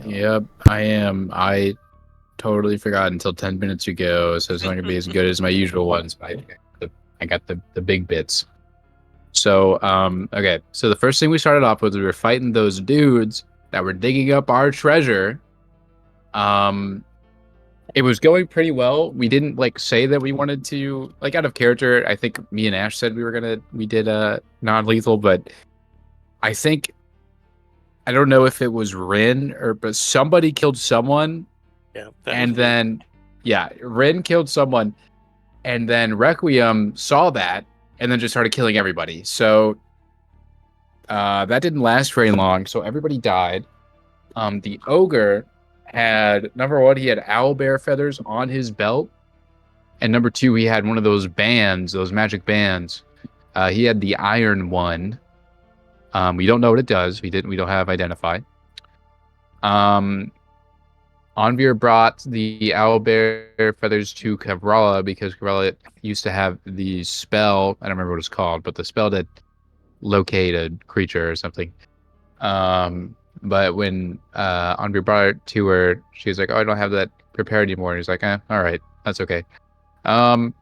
Yep, I am. I totally forgot until 10 minutes ago, so it's not gonna be as good as my usual ones. But I got the big bits. So, okay. So the first thing we started off with, we were fighting those dudes that were digging up our treasure. Um, it was going pretty well. We didn't like say that we wanted to like out of character. I think me and Ash said we did non-lethal, but I think I don't know if it was Rin or but somebody killed someone Yeah, that was and me. then yeah, Rin killed someone and then Requiem saw that and then just started killing everybody. So that didn't last very long. So everybody died. The ogre had number one, he had owl bear feathers on his belt, and number two, he had one of those bands, those magic bands. He had the iron one. We don't know what it does. We don't have identify. Um, Anvir brought the owlbear feathers to Cabrala because Cabrala used to have the spell. I don't remember what it's called, but the spell that locate a creature or something. But when Anvir brought it to her, she was like, "Oh, I don't have that prepared anymore." And he's like, all right, that's okay." Um,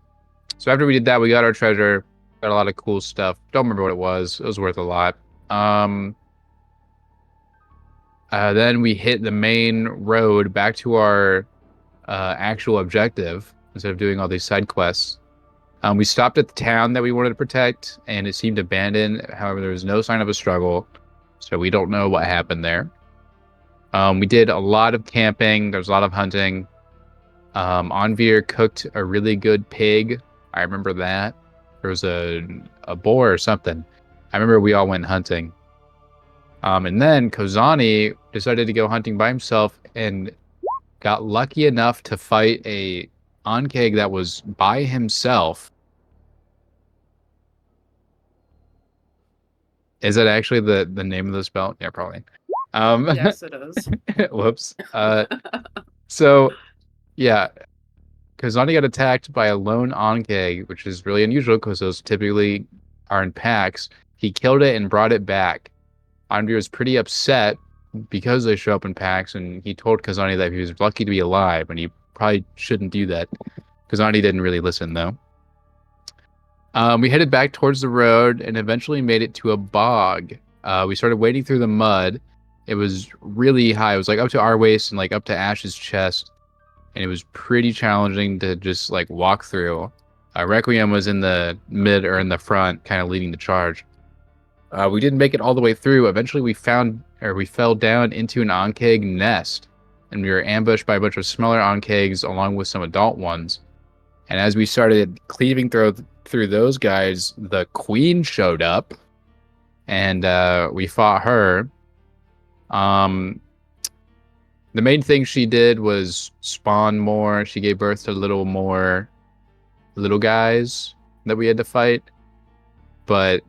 so after we did that, we got our treasure, got a lot of cool stuff. Don't remember what it was. It was worth a lot. Um, then we hit the main road back to our actual objective instead of doing all these side quests. We stopped at the town that we wanted to protect, and it seemed abandoned. However, there was no sign of a struggle, so we don't know what happened there. We did a lot of camping. There was a lot of hunting. Anvir cooked a really good pig. I remember that. There was a boar or something. I remember we all went hunting. And then Kozani decided to go hunting by himself and got lucky enough to fight a Ankeg that was by himself. Is that actually the name of the spell? Yeah, probably. Yes, it is. Whoops. So yeah, Kozani got attacked by a lone Ankeg, which is really unusual because those typically are in packs. He killed it and brought it back. Andre was pretty upset because they show up in packs, and he told Kazani that he was lucky to be alive, and he probably shouldn't do that. Kazani didn't really listen, though. We headed back towards the road and eventually made it to a bog. We started wading through the mud. It was really high. It was like up to our waist and like up to Ash's chest, and it was pretty challenging to just like walk through. Requiem was in the mid or in the front, kind of leading the charge. We didn't make it all the way through. Eventually, we fell down into an Ankeg nest, and we were ambushed by a bunch of smaller Ankegs along with some adult ones. And as we started cleaving through those guys, the queen showed up, and we fought her. Um, the main thing she did was spawn more. She gave birth to little more little guys that we had to fight, but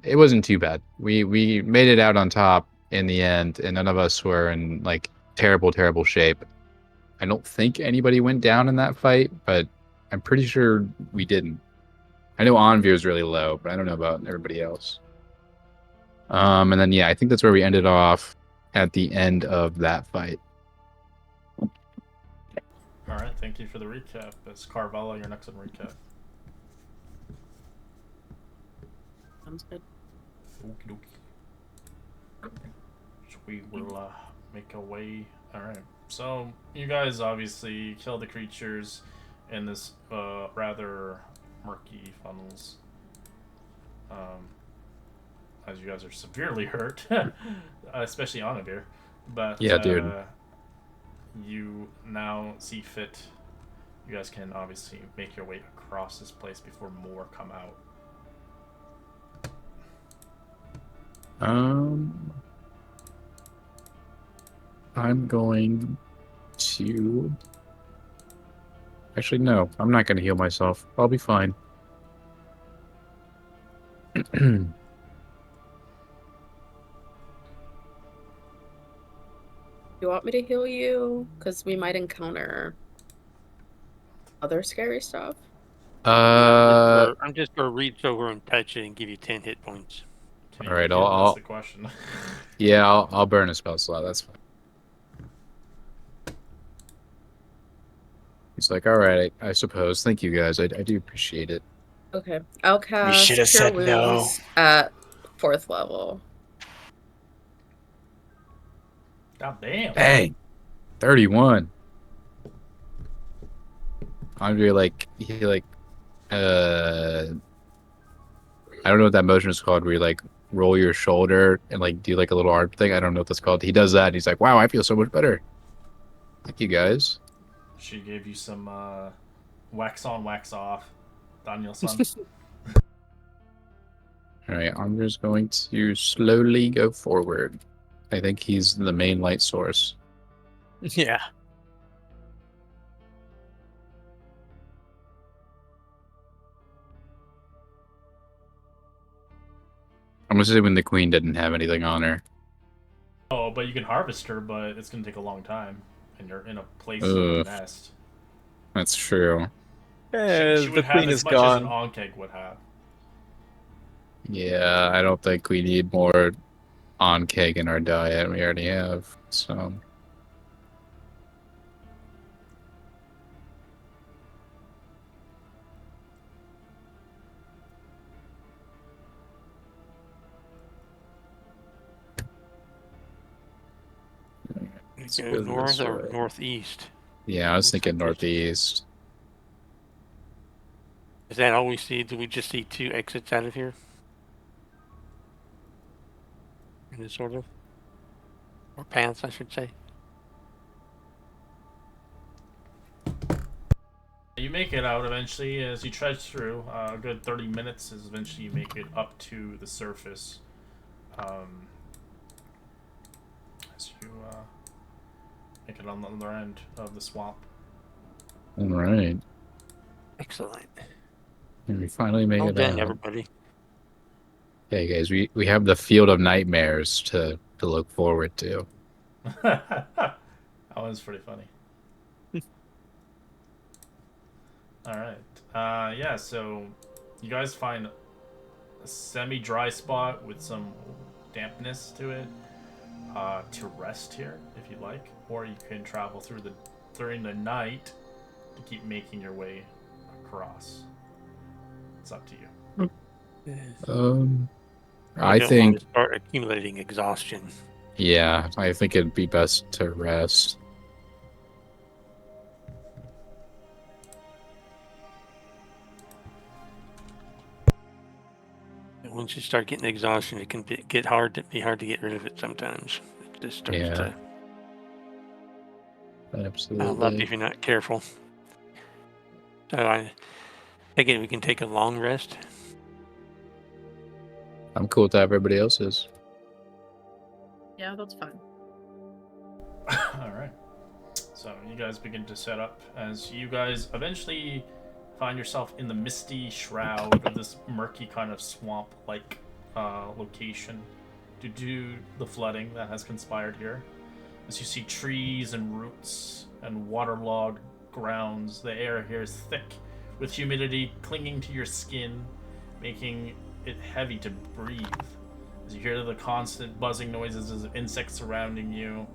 it wasn't too bad. We made it out on top in the end, and none of us were in like terrible shape. I don't think anybody went down in that fight, but I'm pretty sure we didn't. I know Anvir is really low, but I don't know about everybody else. And then yeah, I think that's where we ended off at the end of that fight. All right, thank you for the recap. It's Carvalho, you're next on recap. Sounds good. Okie dokie. So we will make our way. All right. So you guys obviously kill the creatures in this rather murky funnels. As you guys are severely hurt, especially Onavir. But yeah, dude. You now see fit. You guys can obviously make your way across this place before more come out. I'm going to. Actually, no. I'm not going to heal myself. I'll be fine. You want me to heal you? Because we might encounter other scary stuff. I'm just gonna reach over and touch it and give you 10 hit points. Can All you right, heal? I'll That's the question. yeah, I'll burn a spell slot. That's fine. He's like, all right, I suppose. Thank you guys. I do appreciate it. Okay. I'll cast should have Cure said no. Wounds at 4th level. God damn. Dang. 31. Andre I don't know what that motion is called where you like roll your shoulder and like do like a little arm thing. I don't know what that's called. He does that and he's like, wow, I feel so much better. Thank you guys. She gave you some wax on, wax off, Daniel-san. Alright, Andre's going to slowly go forward. I think he's the main light source. Yeah. I'm assuming the queen didn't have anything on her. Oh, but you can harvest her, but it's gonna take a long time, and you're in a place Ugh. of a nest. That's true. She The would have queen as is much as an gone. Onkeg would have. Yeah, I don't think we need more on cake in our diet. We already have some. Let's Go go north this or way. northeast? Yeah, I was Looks thinking like there's- northeast. Is that all we see? Do we just see 2 exits out of here? In this sort of? Or paths, I should say. You make it out eventually as you trudge through. A good 30 minutes as eventually you make it up to the surface. As you make it on the other end of the swamp. All right. Excellent. And we finally made Well it done, out. everybody. Okay, guys, we have the field of nightmares to look forward to. That was pretty funny. Alright. Yeah, so you guys find a semi-dry spot with some dampness to it to rest here if you'd like, or you can travel through during the night to keep making your way across. It's up to you. I don't think, want to start accumulating exhaustion. yeah, I think it'd be best to rest. And once you start getting exhaustion, it can be hard to get rid of it sometimes. It just starts Yeah. to pile up Absolutely. if you're not careful. So I again, we can take a long rest. I'm cool with that. Everybody else is. Yeah, that's fine. Alright. So you guys begin to set up as you guys eventually find yourself in the misty shroud of this murky kind of swamp-like location due to the flooding that has conspired here. As you see trees and roots and waterlogged grounds, the air here is thick with humidity clinging to your skin, making it heavy to breathe. As you hear the constant buzzing noises of insects surrounding you,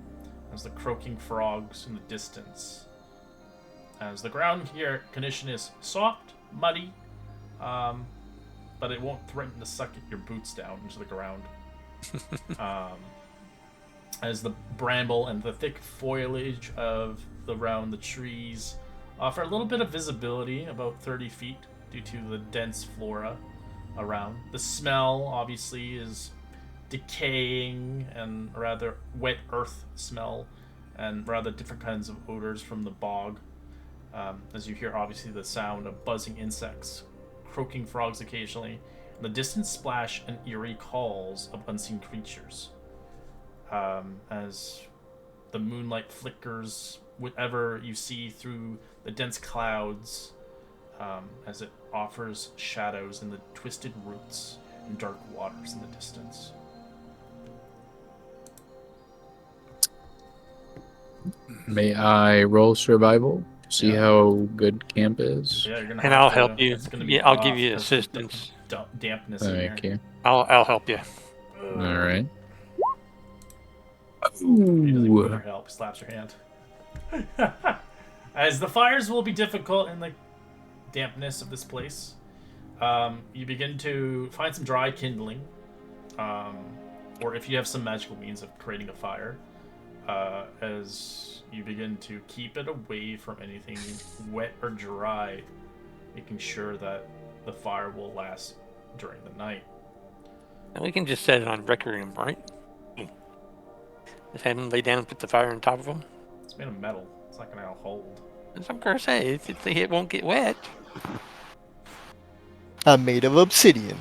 as the croaking frogs in the distance. As the ground here condition is soft, muddy, but it won't threaten to suck your boots down into the ground. As the bramble and the thick foliage around the trees offer a little bit of visibility, about 30 feet, due to the dense flora around. The smell, obviously, is decaying and rather wet earth smell, and rather different kinds of odors from the bog. As you hear, obviously, the sound of buzzing insects, croaking frogs occasionally, and the distant splash and eerie calls of unseen creatures. As the moonlight flickers whatever you see through the dense clouds, as it offers shadows in the twisted roots and dark waters in the distance. May I roll survival? See Yeah. how good camp is? Yeah, you're gonna And have I'll to, help you. It's gonna be Yeah, I'll give rough you 'cause of the assistance. dampness in here. Thank you. I'll help you. All right. He doesn't even Ooh. need your help. He slaps your hand. As the fires will be difficult in the dampness of this place, you begin to find some dry kindling, or if you have some magical means of creating a fire, as you begin to keep it away from anything wet or dry, making sure that the fire will last during the night. And we can just set it on record, right? Just have him lay down and put the fire on top of him. It's made of metal. It's not going to hold. That's what I'm gonna say. It won't get wet. I'm made of obsidian.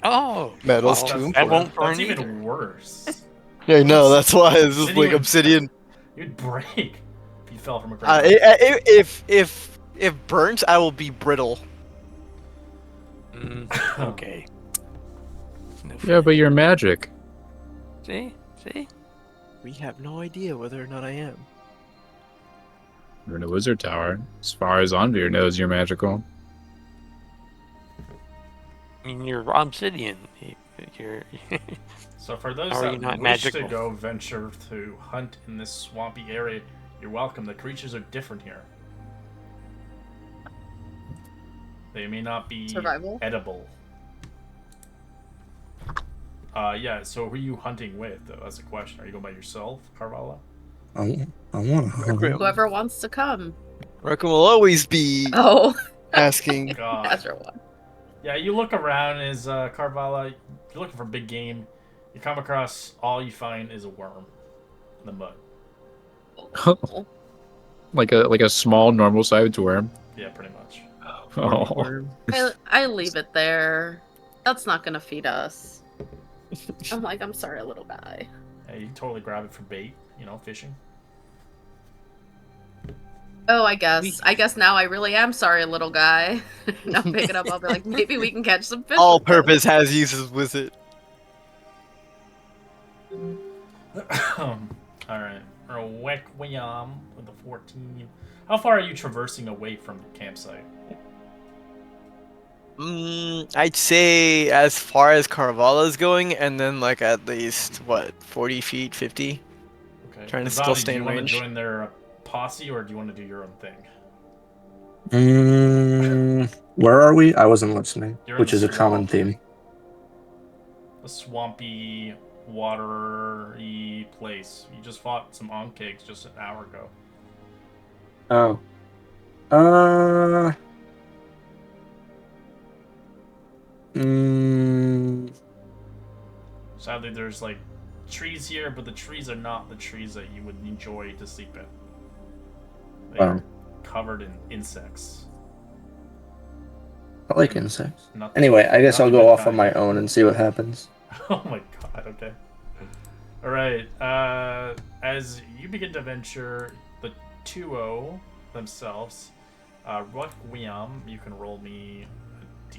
Oh, Metal's well, too that important. won't burn That's even either. worse. I know, that's why it's just like Obsidian obsidian. You'd break if you fell from a great If burnt, I will be brittle. Okay. No Yeah, but you're magic. See? We have no idea whether or not I am. You're in a wizard tower. As far as Anvir knows, you're magical. I mean, you're obsidian. You're. So for those Are you that not wish magical? to go venture to hunt in this swampy area, you're welcome. The creatures are different here. They may not be Survival? edible. Yeah, so who are you hunting with, though? That's a question. Are you going by yourself, Carvala? I want to hunt. Whoever wants to come. Reckon will always be Oh, asking. God. Ezra one. Yeah, you look around as Carvala, you're looking for big game. You come across, all you find is a worm in the mud. Like a small normal sized worm. Yeah, pretty much. Oh. I leave it there. That's not gonna feed us. I'm like, I'm sorry, little guy. Yeah, you can totally grab it for bait, fishing. Oh, I guess now I really am sorry, little guy. Now pick it up. I'll be like, maybe we can catch some fish. All with this. purpose has uses with it. Alright. Requiem with the 14. How far are you traversing away from the campsite? I'd say as far as Carvala's going, and then like at least 40 feet, 50. Okay. Trying to Azadi, still stay do in you want range. to join their posse, or do you want to do your own thing? Where are we? I wasn't listening, You're in which the is a common swamp. theme. A swampy, watery place. You just fought some onkegs just an hour ago. Oh. Sadly, there's like trees here, but the trees are not the trees that you would enjoy to sleep in. They're Wow. covered in insects. I like insects. Nothing- Anyway, I guess I'll nothing go but off on my kind. own and see what happens. Oh my god, okay. Alright, as you begin to venture, the 2-0 themselves, Requiem, you can roll me a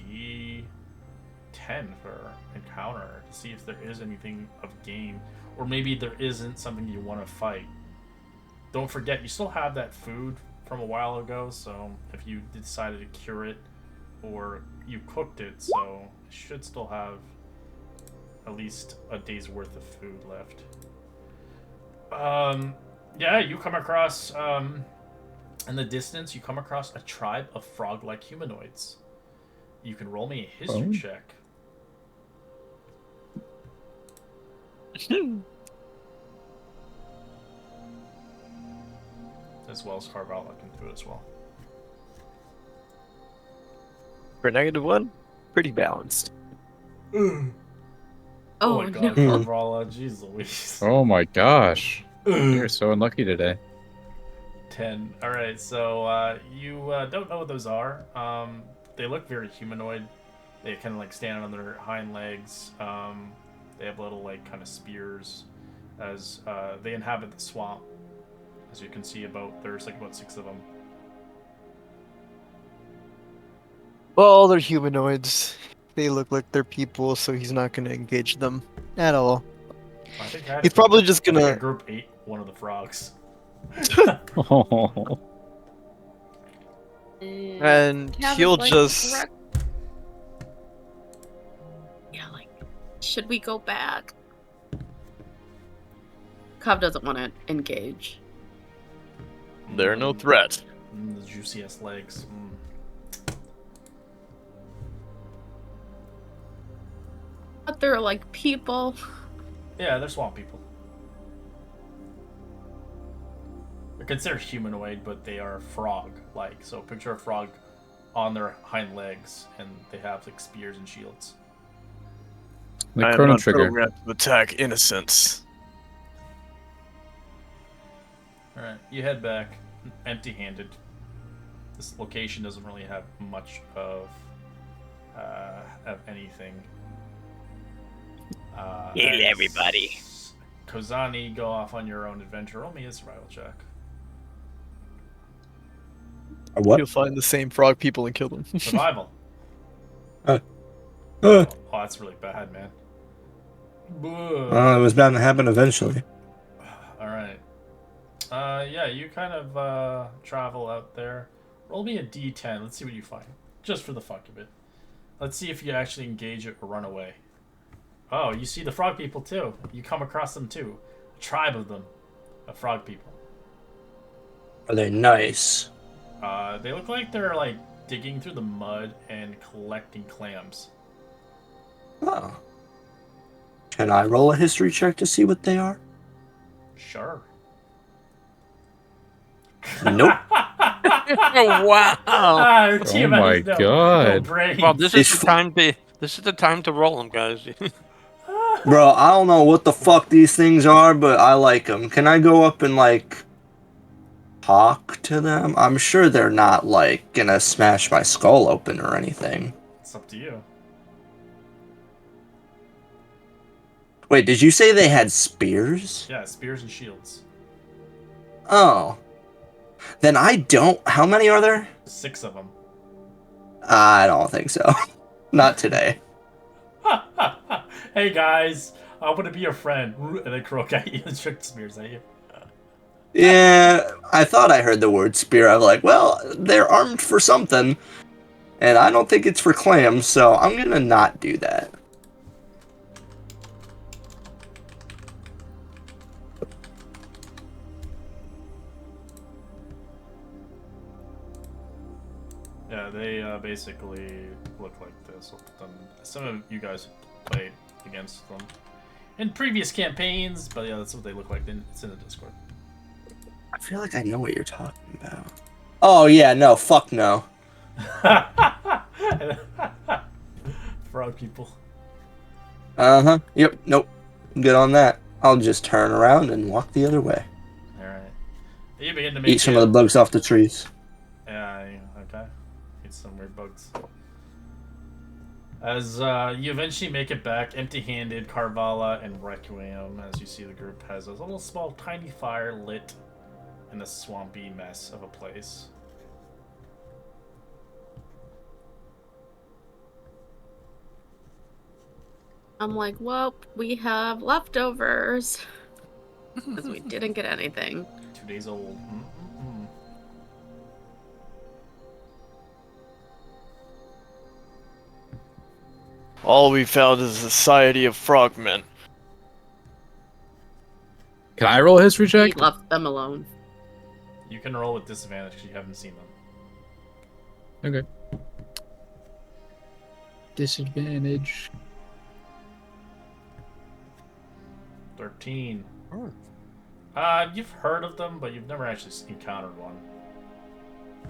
D10 for encounter to see if there is anything of game, or maybe there isn't something you want to fight. Don't forget, you still have that food from a while ago, so if you decided to cure it, or you cooked it, so it should still have at least a day's worth of food left. Yeah, you come across, in the distance, you come across a tribe of frog-like humanoids. You can roll me a history check. As well as Carvala can do it as well. For -1, pretty balanced. Oh, my god, no. Carvala, jeez Louise. Oh my gosh. You're so unlucky today. 10. Alright, so you don't know what those are. They look very humanoid. They kind of like stand on their hind legs. They have little like kind of spears as they inhabit the swamp. As you can see, there's like about 6 of them. Well, they're humanoids. They look like they're people, so he's not gonna engage them at all. I think I He's probably just I think gonna. a group ate one of the frogs. Oh. And Cav is he'll like, just. Yeah, like, should we go back? Cav doesn't want to engage. They're no threat. The juiciest legs. But they're like people. Yeah, they're swamp people. They're considered humanoid, but they are frog-like. So picture a frog on their hind legs, and they have like spears and shields. Like I am Chrono not Trigger. programmed to attack innocents. All right, you head back, empty-handed. This location doesn't really have much of anything. Kill As everybody. Kozani, go off on your own adventure. Roll me a survival check. What? You'll find the same frog people and kill them. Survival. Uh, Oh, that's really bad, man. it was bound to happen eventually. All right. Yeah, you kind of travel out there. Roll me a d10. Let's see what you find. Just for the fuck of it. Let's see if you actually engage it or run away. Oh, you see the frog people too. You come across them too. A tribe of them. Of frog people. Are they nice? They look like they're like digging through the mud and collecting clams. Oh. Can I roll a history check to see what they are? Sure. Nope. Oh wow! Oh my God. Well, this is the time to. This is the time to roll them, guys. Bro, I don't know what the fuck these things are, but I like them. Can I go up and, like, talk to them? I'm sure they're not, like, gonna smash my skull open or anything. It's up to you. Wait, did you say they had spears? Yeah, spears and shields. Oh. Then I don't... How many are there? 6 of them. I don't think so. Not today. Hey guys, I want to be your friend. And they croak at you and shoot spears at you. Yeah, I thought I heard the word spear. I'm like, well, they're armed for something. And I don't think it's for clams, so I'm gonna not do that. Yeah, they basically look like this. Some of you guys played against them in previous campaigns, but yeah, that's what they look like. It's in the Discord. I feel like I know what you're talking about. Oh, yeah, no, fuck no. Frog people. Uh-huh, yep, nope. Good on that. I'll just turn around and walk the other way. Alright. You begin to make Eat some of the bugs off the trees. Yeah, okay. Eat some weird bugs. As you eventually make it back, empty-handed, Carvala and Requiem, as you see the group has a little small tiny fire lit in a swampy mess of a place. I'm like, well, we have leftovers. Because we didn't get anything. 2 days old. All we found is a society of frogmen. Can I roll a history We check? left them alone. You can roll with disadvantage because you haven't seen them. Okay. Disadvantage. 13. You've heard of them, but you've never actually encountered one.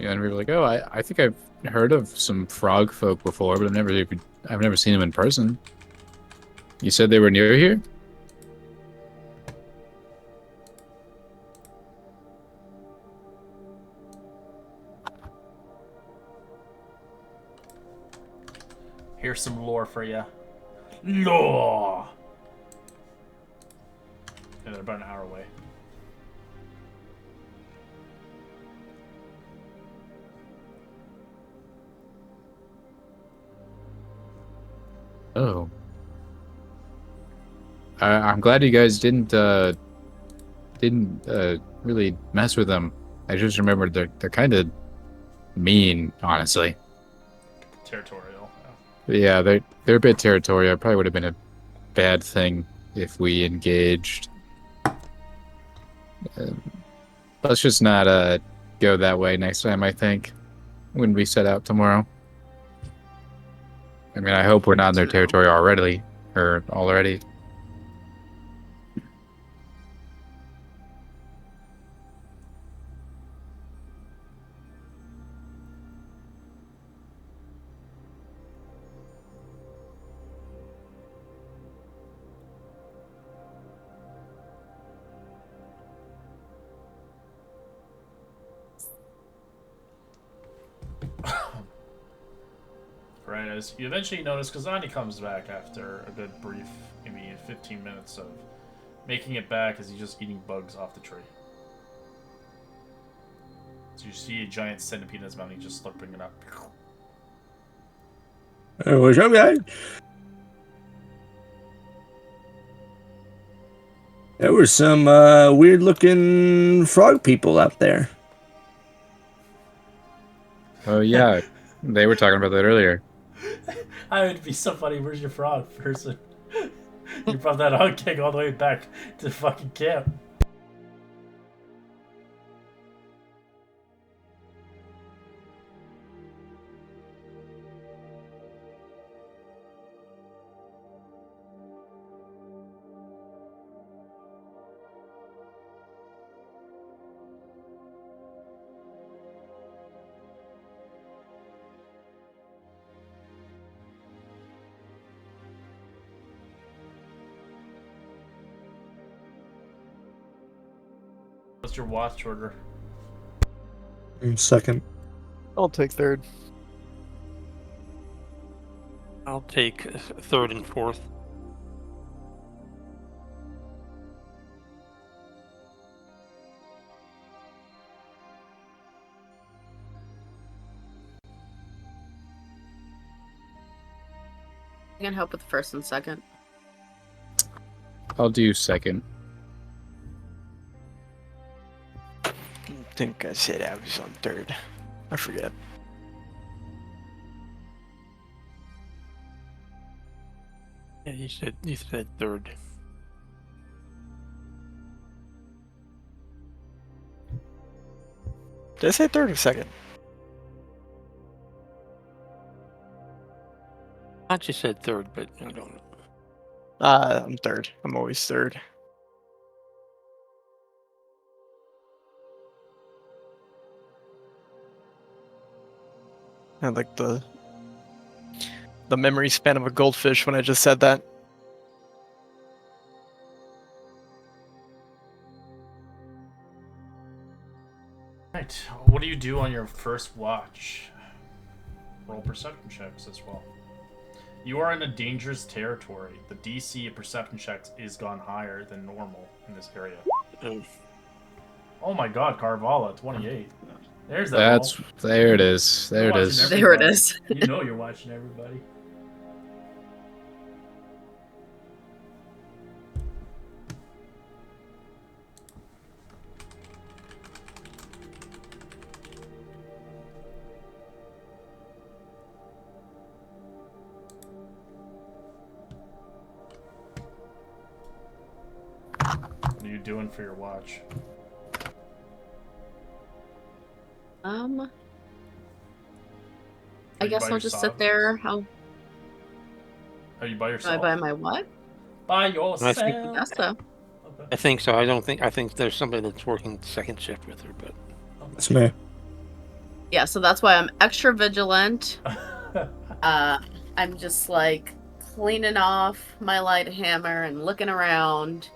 Yeah, and we were like, oh, I think I've heard of some frog folk before, but I've never seen them in person. You said they were near here? Here's some lore for you. Lore! And they're about an hour away. Oh. I'm glad you guys didn't really mess with them. I just remembered they're kind of mean, honestly. Territorial. Yeah, they're a bit territorial. Probably would have been a bad thing if we engaged. Let's just not go that way next time, I think, when we set out tomorrow. I mean, I hope we're not in their territory already. Right, as you eventually notice, Kazani comes back after a good brief, maybe 15 minutes of making it back as he's just eating bugs off the tree. So you see a giant centipede in his mouth, and he just slurping it up. What's up, guys? There were some weird-looking frog people out there. Oh yeah, they were talking about that earlier. I would be so funny. Where's your frog person? You brought that hog cake all the way back to the fucking camp. What's your watch order? Second. I'll take third. I'll take third and fourth. I can help with first and second. I'll do second. I think I said I was on third. I forget. Yeah, you said third. Did I say third or second? I just said third, but I don't know. I'm third. I'm always third. I had like the memory span of a goldfish when I just said that. Right. What do you do on your first watch? Roll perception checks as well. You are in a dangerous territory. The DC of perception checks is gone higher than normal in this area. Oh my god, Carvala, 28. There's that. There it is. There it is. There it is. You know you're watching everybody. What are you doing for your watch? I you guess by I'll just yourself? sit there. How Are you by do I yourself? buy my what? By yourself. I think- I guess so. Okay. I think so. I think there's somebody that's working second shift with her, but That's me. Yeah, so that's why I'm extra vigilant. I'm just like cleaning off my light hammer and looking around.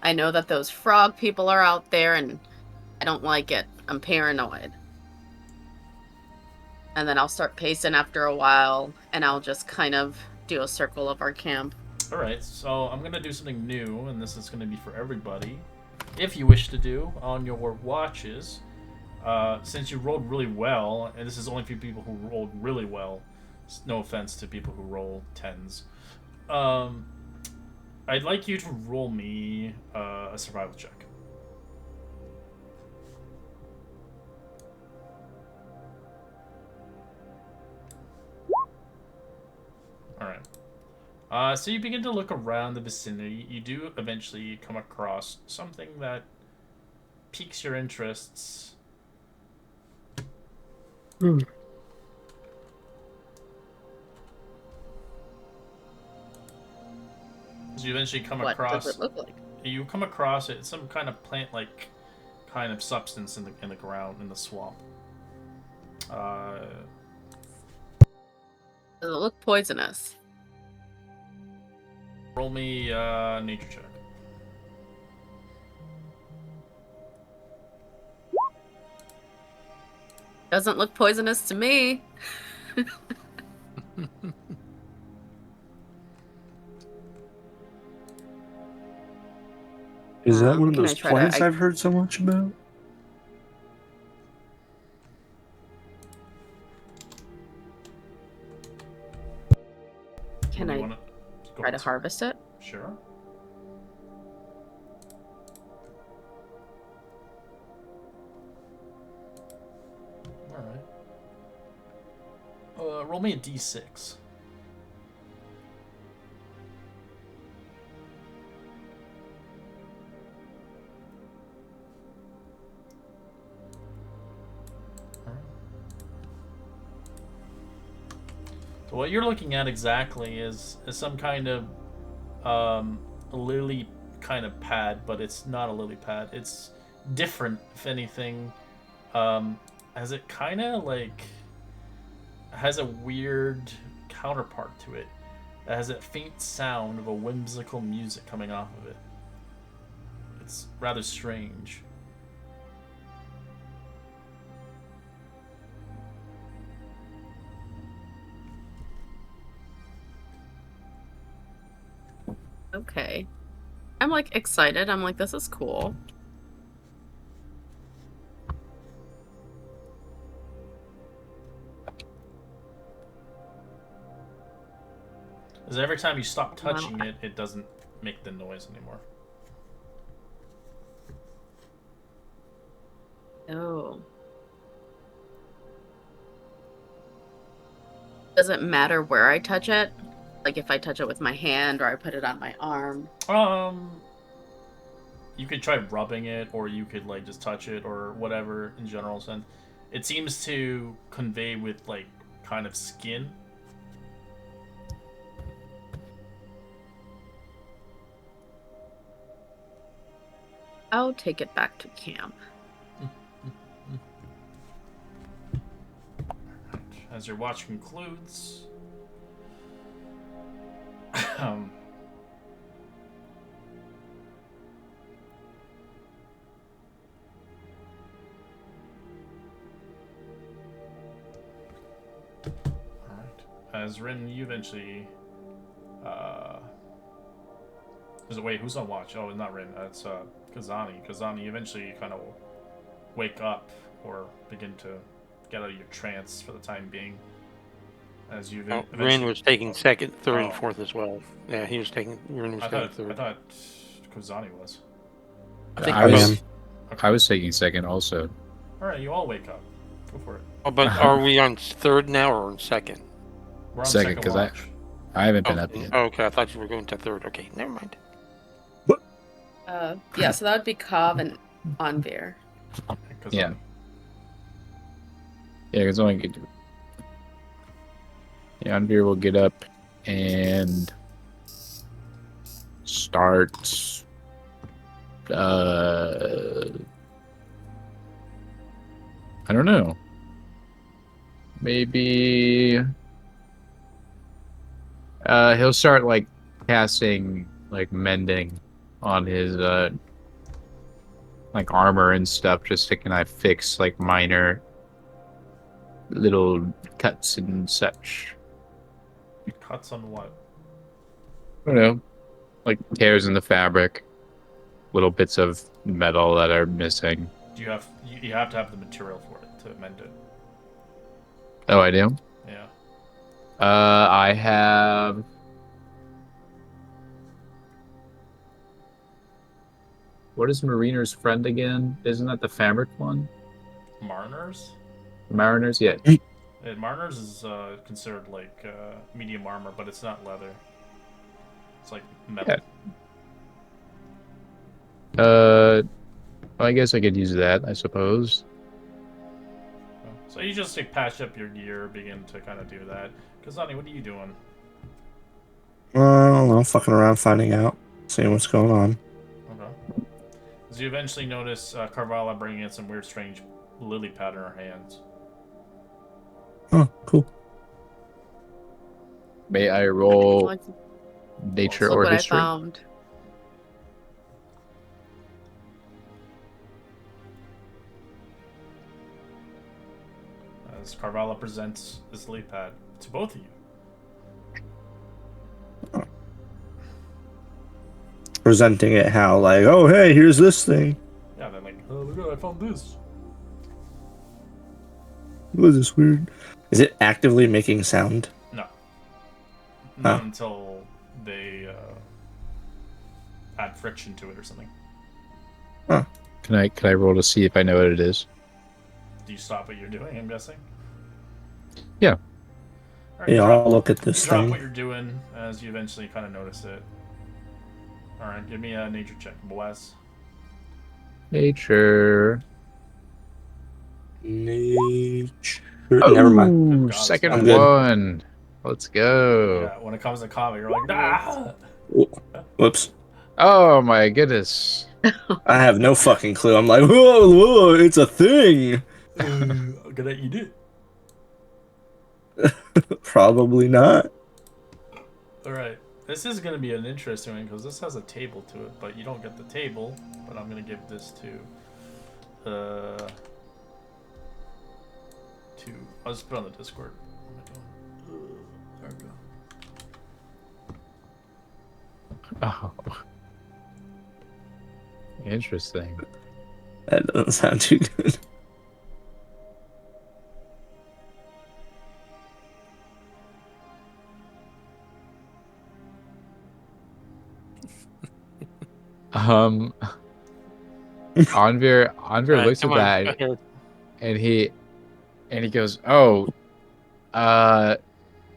I know that those frog people are out there and I don't like it. I'm paranoid. And then I'll start pacing after a while and I'll just kind of do a circle of our camp. Alright, so I'm going to do something new, and this is going to be for everybody. If you wish to do on your watches, since you rolled really well, and this is only for people who rolled really well, no offense to people who roll 10s, I'd like you to roll me a survival check. Alright. So you begin to look around the vicinity. You do eventually come across something that piques your interests. You eventually come What across. does it look like? You come across it. Some kind of plant-like kind of substance in the ground in the swamp. Does it look poisonous? Roll me nature check. Doesn't look poisonous to me. Is that one of Can I those try to- plants I- I've heard so much about? Can What do you I wanna- go try to ahead. harvest it? Sure. Alright. Roll me a d6. So what you're looking at exactly is some kind of lily kind of pad, but it's not a lily pad. It's different, if anything. As it kind of like has a weird counterpart to it. It has a faint sound of a whimsical music coming off of it. It's rather strange. Okay. I'm like excited. I'm like, this is cool. Because every time you stop touching it, it doesn't make the noise anymore. Oh. Does it matter where I touch it? Like if I touch it with my hand or I put it on my arm? You could try rubbing it, or you could like just touch it, or whatever in general sense. It seems to convey with like kind of skin. I'll take it back to camp. As your watch concludes, alright. As Rin, you eventually wait, who's on watch? Oh, not Rin, it's Kazani. Kazani, eventually kind of wake up or begin to get out of your trance for the time being. As you Rin was taking second, third, and Oh. fourth as well. Yeah, he was taking. Rin was I taking thought third. Kazani was. I was taking second also. Alright, you all wake up. Go for it. Oh, but are we on third now or on second? We're on Second, second 'cause watch. I haven't been up yet. Oh, okay, I thought you were going to third. Okay, never mind. Yeah, so that would be Cobb and Onveer. Yeah. Yeah, because only get. Yeah, Anvir will get up and start. I don't know. Maybe. He'll start like casting like mending on his like armor and stuff, just to kind of fix like minor little cuts and such. Cuts on what? I don't know, like tears in the fabric, little bits of metal that are missing. Do you have you have to have the material for it to mend it? Oh, I do. Yeah. I have. What is Mariner's friend again? Isn't that the fabric one? Mariners? Mariners, yeah. Mariners is considered like medium armor, but it's not leather. It's like metal. Well, I guess I could use that, I suppose. So you just like patch up your gear, begin to kind of do that. Kazani, what are you doing? I don't know, fucking around, finding out, seeing what's going on. Okay. As you eventually notice Carvala bringing in some weird, strange lily pad in her hands. Oh, cool. May I roll Like, nature look or what history? I found. As Carvala presents this lily pad to both of you. Presenting it how, like, oh, hey, here's this thing. Yeah, they're like, oh, look, I found this. What is this weird? Is it actively making sound? No. Not Oh. until they add friction to it or something. Can I roll to see if I know what it is? Do you stop what you're doing, I'm guessing? Yeah. All right, Yeah, drop, I'll look at this drop thing. what you're doing as you eventually kind of notice it. Alright, give me a nature check, boys. Nature. Nature. Never mind. Ooh, God, second I'm good. one. Let's go. Yeah, when it comes to combat, you're like, ah! Whoops. Oh my goodness. I have no fucking clue. I'm like, whoa, whoa, it's a thing. I'm gonna eat it. Probably not. Alright, this is gonna be an interesting one because this has a table to it, but you don't get the table. But I'm gonna give this to. I'll just put it on the Discord. There we go. Oh. Interesting. That doesn't sound too good. Anvir looks at come on, that go ahead. and he goes, "Oh,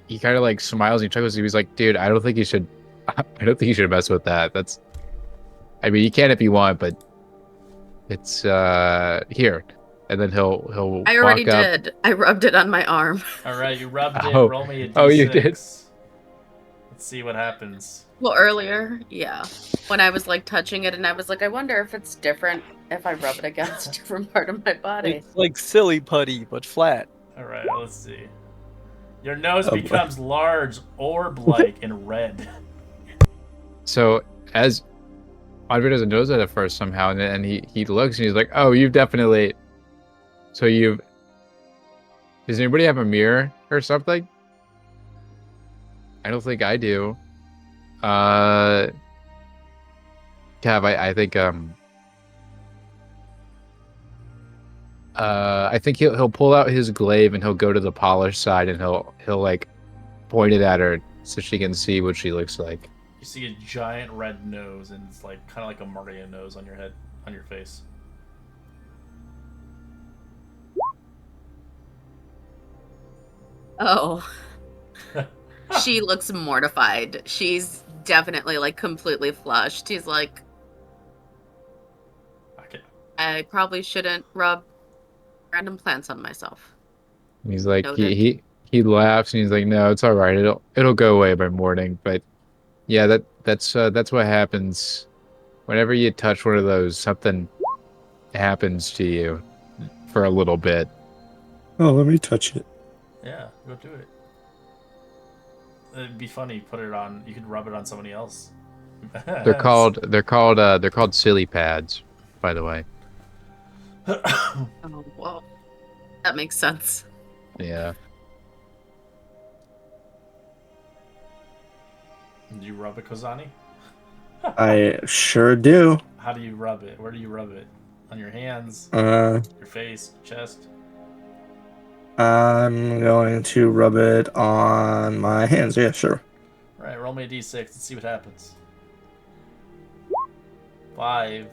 he kind of like smiles and he chuckles. He's like, dude, I don't think you should mess with that. That's, I mean, you can if you want, but it's here." And then he'll I already walk up. did. I rubbed it on my arm. Alright, you rubbed it. Oh. Roll me a d6. Oh, you did? Let's see what happens. Well, earlier, yeah. When I was like touching it and I was like, I wonder if it's different if I rub it against a different part of my body. It's like silly putty, but flat. Alright, let's see. Your nose Oh, boy. becomes large, orb-like, and red. So as Andre doesn't know that at first somehow, and then he looks and he's like, "Oh, you've definitely. So you've. Does anybody have a mirror or something? I don't think I do. Cav, I think I think he'll pull out his glaive and he'll go to the polished side and he'll like point it at her so she can see what she looks like. You see a giant red nose, and it's like kind of like a Mario nose on your head, on your face. Oh. She looks mortified. She's definitely like completely flushed. She's like, Okay. I probably shouldn't rub random plants on myself. And he's like Noted. he laughs and he's like, "No, it's all right. It'll go away by morning." But yeah, that's what happens whenever you touch one of those. Something happens to you for a little bit. Oh, let me touch it. Yeah, go do it. It'd be funny. Put it on. You could rub it on somebody else. They're called silly pads, by the way. Oh, well, that makes sense. Yeah. Do you rub it, Kozani? I sure do. How do you rub it? Where do you rub it? On your hands, Your face, chest? I'm going to rub it on my hands. Yeah, sure. Alright, roll me a d6. Let's see what happens. 5.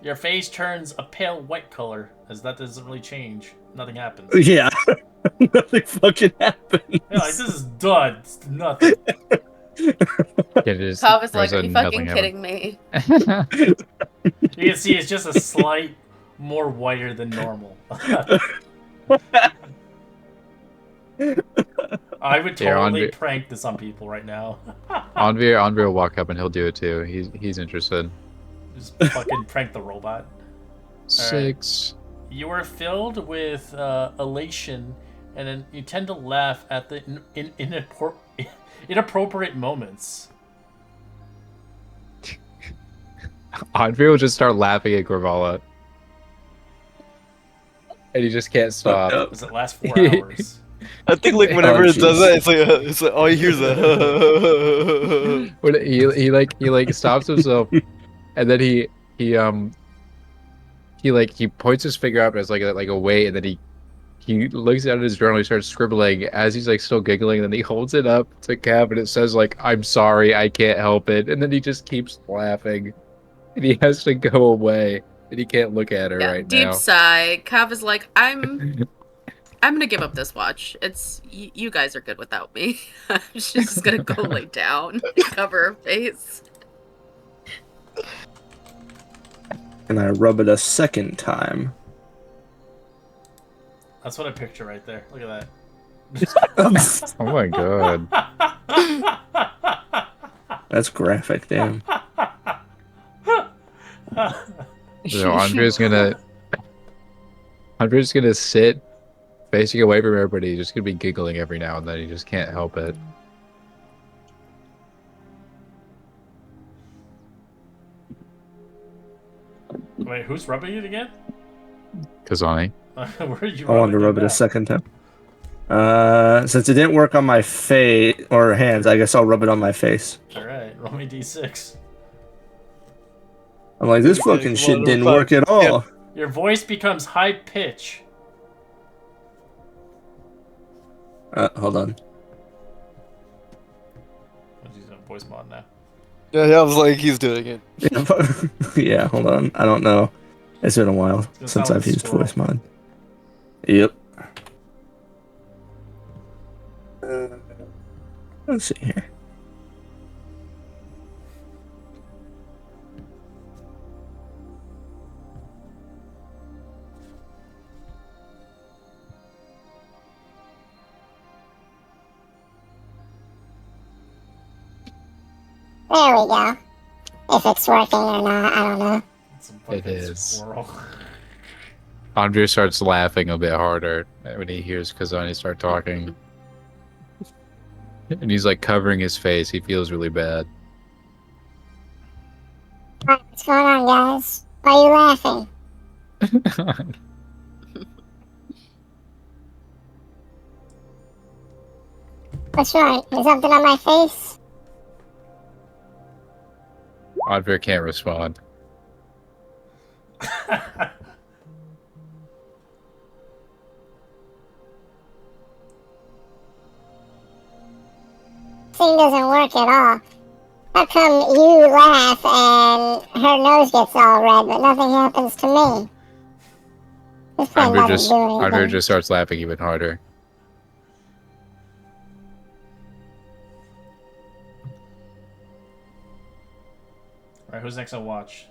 Your face turns a pale white color, as that doesn't really change. Nothing happens. Yeah. Nothing fucking happens. Yeah, like, this is done. It's nothing. Pav is like, are you fucking kidding me? You can see it's just a slight more whiter than normal. I would Here, totally Andre- prank this on people right now. Anvir will walk up and he'll do it too. He's interested. Just fucking prank the robot. 6. You are filled with elation, and then you tend to laugh at the inappropriate moments. Anvir will just start laughing at Corvala. And he just can't stop. Fucked up. Does it last 4 hours? I think like whenever Oh, it does jeez. that, it's like all you hear is a. When he stops himself, and then he points his finger up as like a way, and then he looks at his journal. He starts scribbling as he's like still giggling. And then he holds it up to Cav, and it says like, "I'm sorry, I can't help it." And then he just keeps laughing, and he has to go away, and he can't look at her right deep now. sigh. Cav is like, I'm gonna give up this watch. It's you guys are good without me. She's just gonna go lay down, cover her face. And I rub it a second time. That's what I picture right there. Look at Oh my god. that. That's graphic, damn. So Andre's gonna sit facing away from everybody. He's just gonna be giggling every now and then. He just can't help it. Wait, who's rubbing it again? Kazani. Where are you I wanted to rub it a second time. Since it didn't work on my face or hands, I guess I'll rub it on my face. Alright, roll me d6. I'm like, this Okay, fucking come shit on, didn't number work at all. Your voice becomes high pitch. Hold on. What's he doing? Voice mod now. Yeah, I was like, he's doing it. Yeah, hold on. I don't know. It's been a while gonna since sound like I've a used squirrel. voice mod. Yep. Let's see here. There we go. If it's working or not, I don't know. It's a fucking It is. squirrel. Andre starts laughing a bit harder when he hears Kazani start talking. And he's like covering his face. He feels really bad. Alright, what's going on, guys? Why are you laughing? What's wrong? Is something on my face? Andre can't respond. Thing doesn't work at all. How come you laugh and her nose gets all red, but nothing happens to me? This thing Andre doesn't just do anything. Andre just starts laughing even harder. Alright, who's next on watch?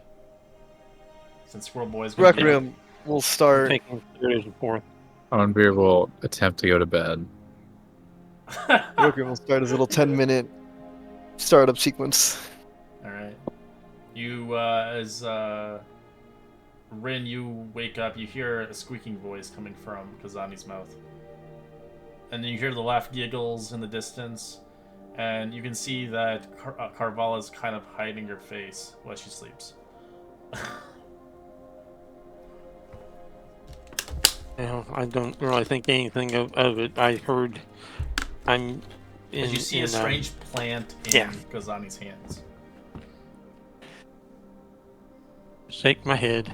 Since Squirrel Boy's gonna Requiem will start. Taking third and fourth. Andre will attempt to go to bed. Requiem will start his little 10-minute startup sequence. Alright. You, as, Rin, you wake up, you hear a squeaking voice coming from Kazani's mouth. And then you hear the laugh giggles in the distance, and you can see that Carvala's kind of hiding her face while she sleeps. Well, I don't really think anything of it. I heard I'm in. As you see a strange plant in yeah. Kazani's hands. Shake my head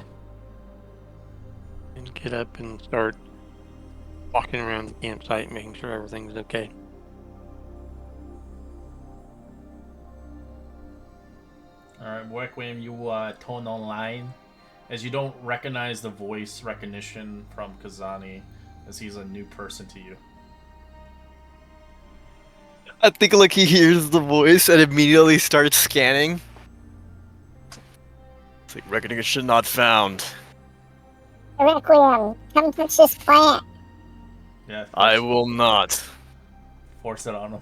and get up and start walking around the campsite, making sure everything's okay. Alright, Requiem, you tone online as you don't recognize the voice recognition from Kazani, as he's a new person to you. I think like he hears the voice and immediately starts scanning. It's like recognition not found. Requiem, come touch this plant. Yeah. I will not. Force it on him.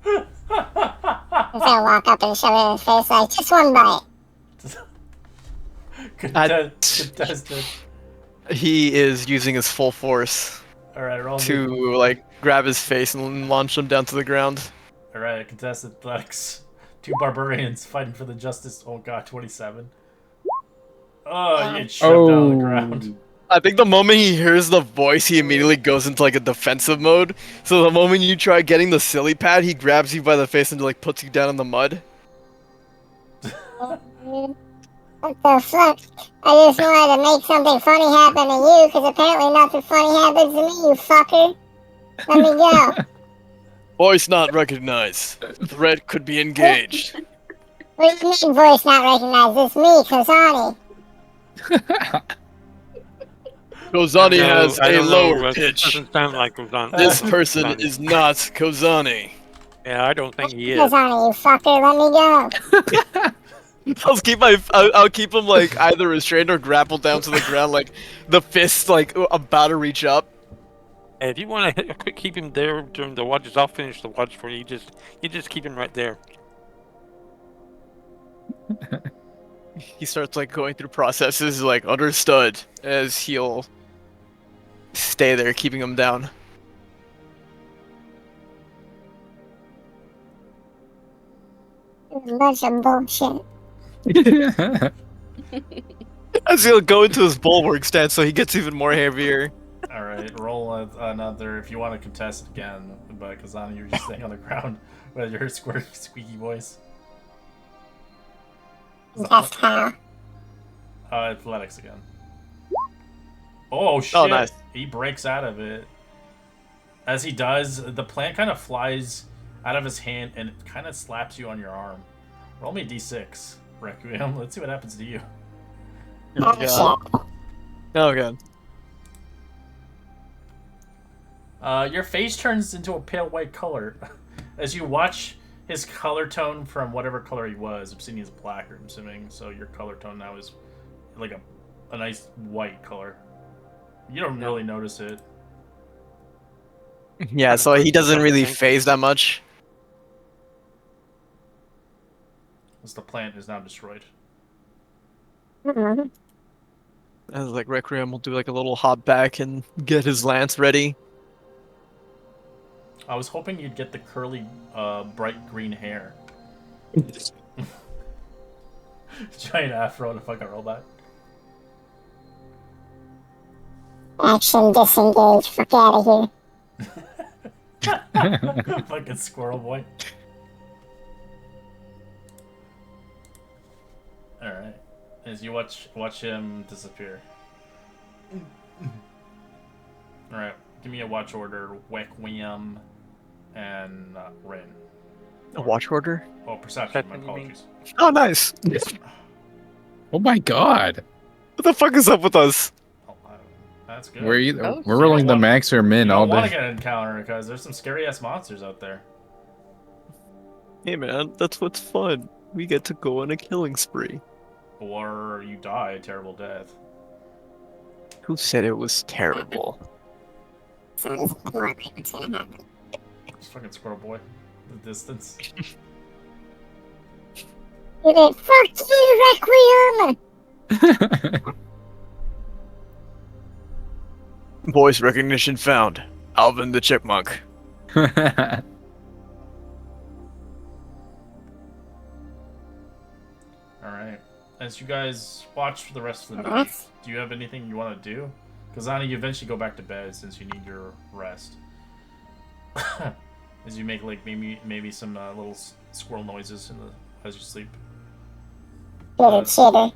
He's gonna walk up and shove it in his face like, just one bite. Contested. He is using his full force Alright, roll me. to like grab his face and launch him down to the ground. Alright, contested athletics. 2 barbarians fighting for the justice. Oh god, 27. Oh, you get shoved down on the ground. I think the moment he hears the voice, he immediately goes into like a defensive mode. So the moment you try getting the silly pad, he grabs you by the face and like puts you down in the mud. What the fuck? I just wanted to make something funny happen to you, because apparently nothing funny happens to me, you fucker. Let me go. Voice not recognized. Threat could be engaged. What do you mean voice not recognized? It's me, Kozani. Kozani No, has I a don't know, lower but it pitch. doesn't sound like Kozani. This person is not Kozani. Yeah, I don't think he is. Kozani, you fucker, let me go. I'll keep him like either restrained or grappled down to the ground, like the fist like about to reach up. Hey, if you want to keep him there during the watches, I'll finish the watch for you. You just keep him right there. He starts like going through processes, like understood, as he'll stay there, keeping him down. It's a bunch of bullshit. As he'll go into his bulwark stance, so he gets even more heavier. Alright, roll another if you want to contest again, but Kazani, you're just staying on the ground with your squeaky voice. That's how. Athletics again. Oh shit! Oh, nice. He breaks out of it. As he does, the plant kind of flies out of his hand and it kind of slaps you on your arm. Roll me a d6, Requiem. Let's see what happens to you. Oh god. Your face turns into a pale white color as you watch his color tone from whatever color he was. Obsidian is black, I'm assuming, so your color tone now is like a nice white color. You don't really notice it. Yeah, so he doesn't really phase that much. As the plant is now destroyed. As like Requiem will do like a little hop back and get his lance ready. I was hoping you'd get the curly, bright green hair. Giant afro to fucking roll that. Action disengage. Fuck out of here. Fucking squirrel boy. Alright. As you watch him disappear. Alright. Give me a watch order. Requiem and Rin. A watch order? Oh, perception. My Perception, you mean? apologies. Oh, nice. Oh my god. What the fuck is up with us? Oh, that's good. We're either, Oh, we're rolling the max or min You all don't want to day. get an encounter because there's some scary ass monsters out there. Hey man, that's what's fun. We get to go on a killing spree. Or you die a terrible death. Who said it was terrible? So this is more like what's gonna happen. It's fucking squirrel boy. The distance. You did. Fuck you, Requiem! Voice recognition found. Alvin the Chipmunk. Alright. As you guys watch for the rest of the night, do you have anything you want to do? Kazani, you eventually go back to bed since you need your rest. As you make like maybe some little squirrel noises as you sleep. Little chitter.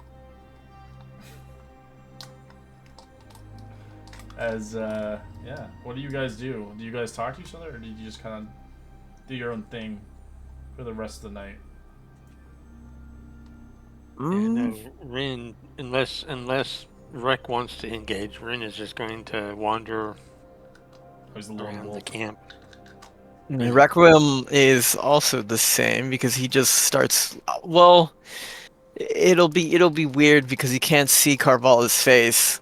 As yeah, what do you guys do? Do you guys talk to each other, or do you just kind of do your own thing for the rest of the night? No, Rin, unless Rek wants to engage, Rin is just going to wander Who's the lone around the wolf? camp. Requiem is also the same because he just starts. Well, it'll be weird because he can't see Carvalho's face.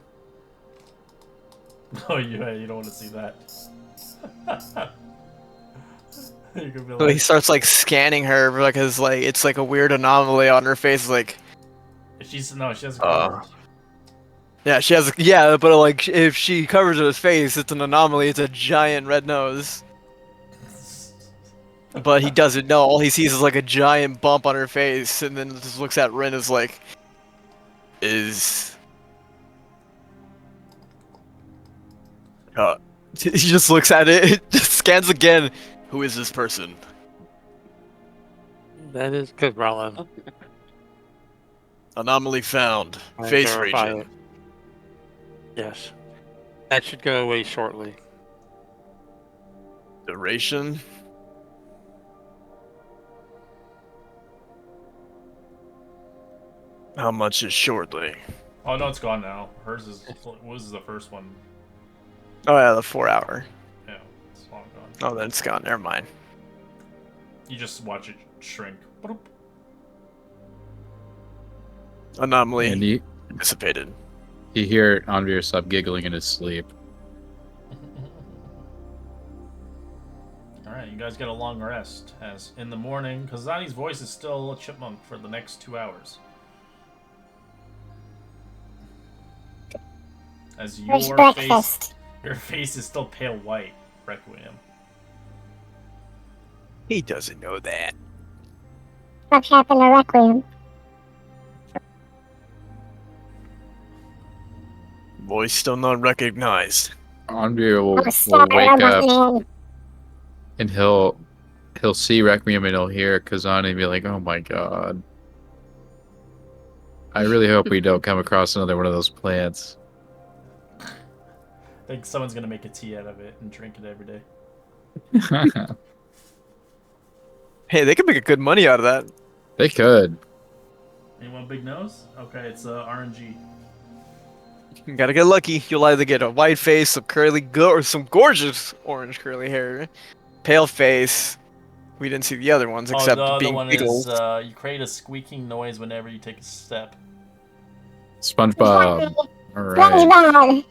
Oh yeah, you don't want to see that. You could be So he like, starts like scanning her because like it's like a weird anomaly on her face. Like, she has a cover. yeah, she has but like if she covers her face, it's an anomaly. It's a giant red nose. But he doesn't know. All he sees is like a giant bump on her face, and then just looks at Rin as like, is. He just looks at it, just scans again. Who is this person? That is good, Roland. Anomaly found. I Face verify region. it. Yes. That should go away shortly. Duration. How much is shortly? Oh no, it's gone now. Hers was the first one. Oh yeah, the 4 hour. Yeah, it's long gone. Oh, then it's gone. Never mind. You just watch it shrink. Bloop. Anomaly And you dissipated. hear Anvir stop giggling in his sleep. Alright, you guys get a long rest. As in the morning, Kazani's voice is still a chipmunk for the next 2 hours. As Where's breakfast? your face is still pale white, Requiem. He doesn't know that. What happened to Requiem? Voice still not recognized. Anvir Oh, will stop it, wake robot up man. and he'll see Requiem and he'll hear Kazani and be like, "Oh my god! I really hope we don't come across another one of those plants." I think someone's gonna make a tea out of it and drink it every day. Hey, they could make a good money out of that. They could. Anyone big nose? Okay, it's RNG. You gotta get lucky. You'll either get a white face, some or some gorgeous orange curly hair, pale face. We didn't see the other ones except the other being one beetles. is you create a squeaking noise whenever you take a step. SpongeBob. All right. SpongeBob.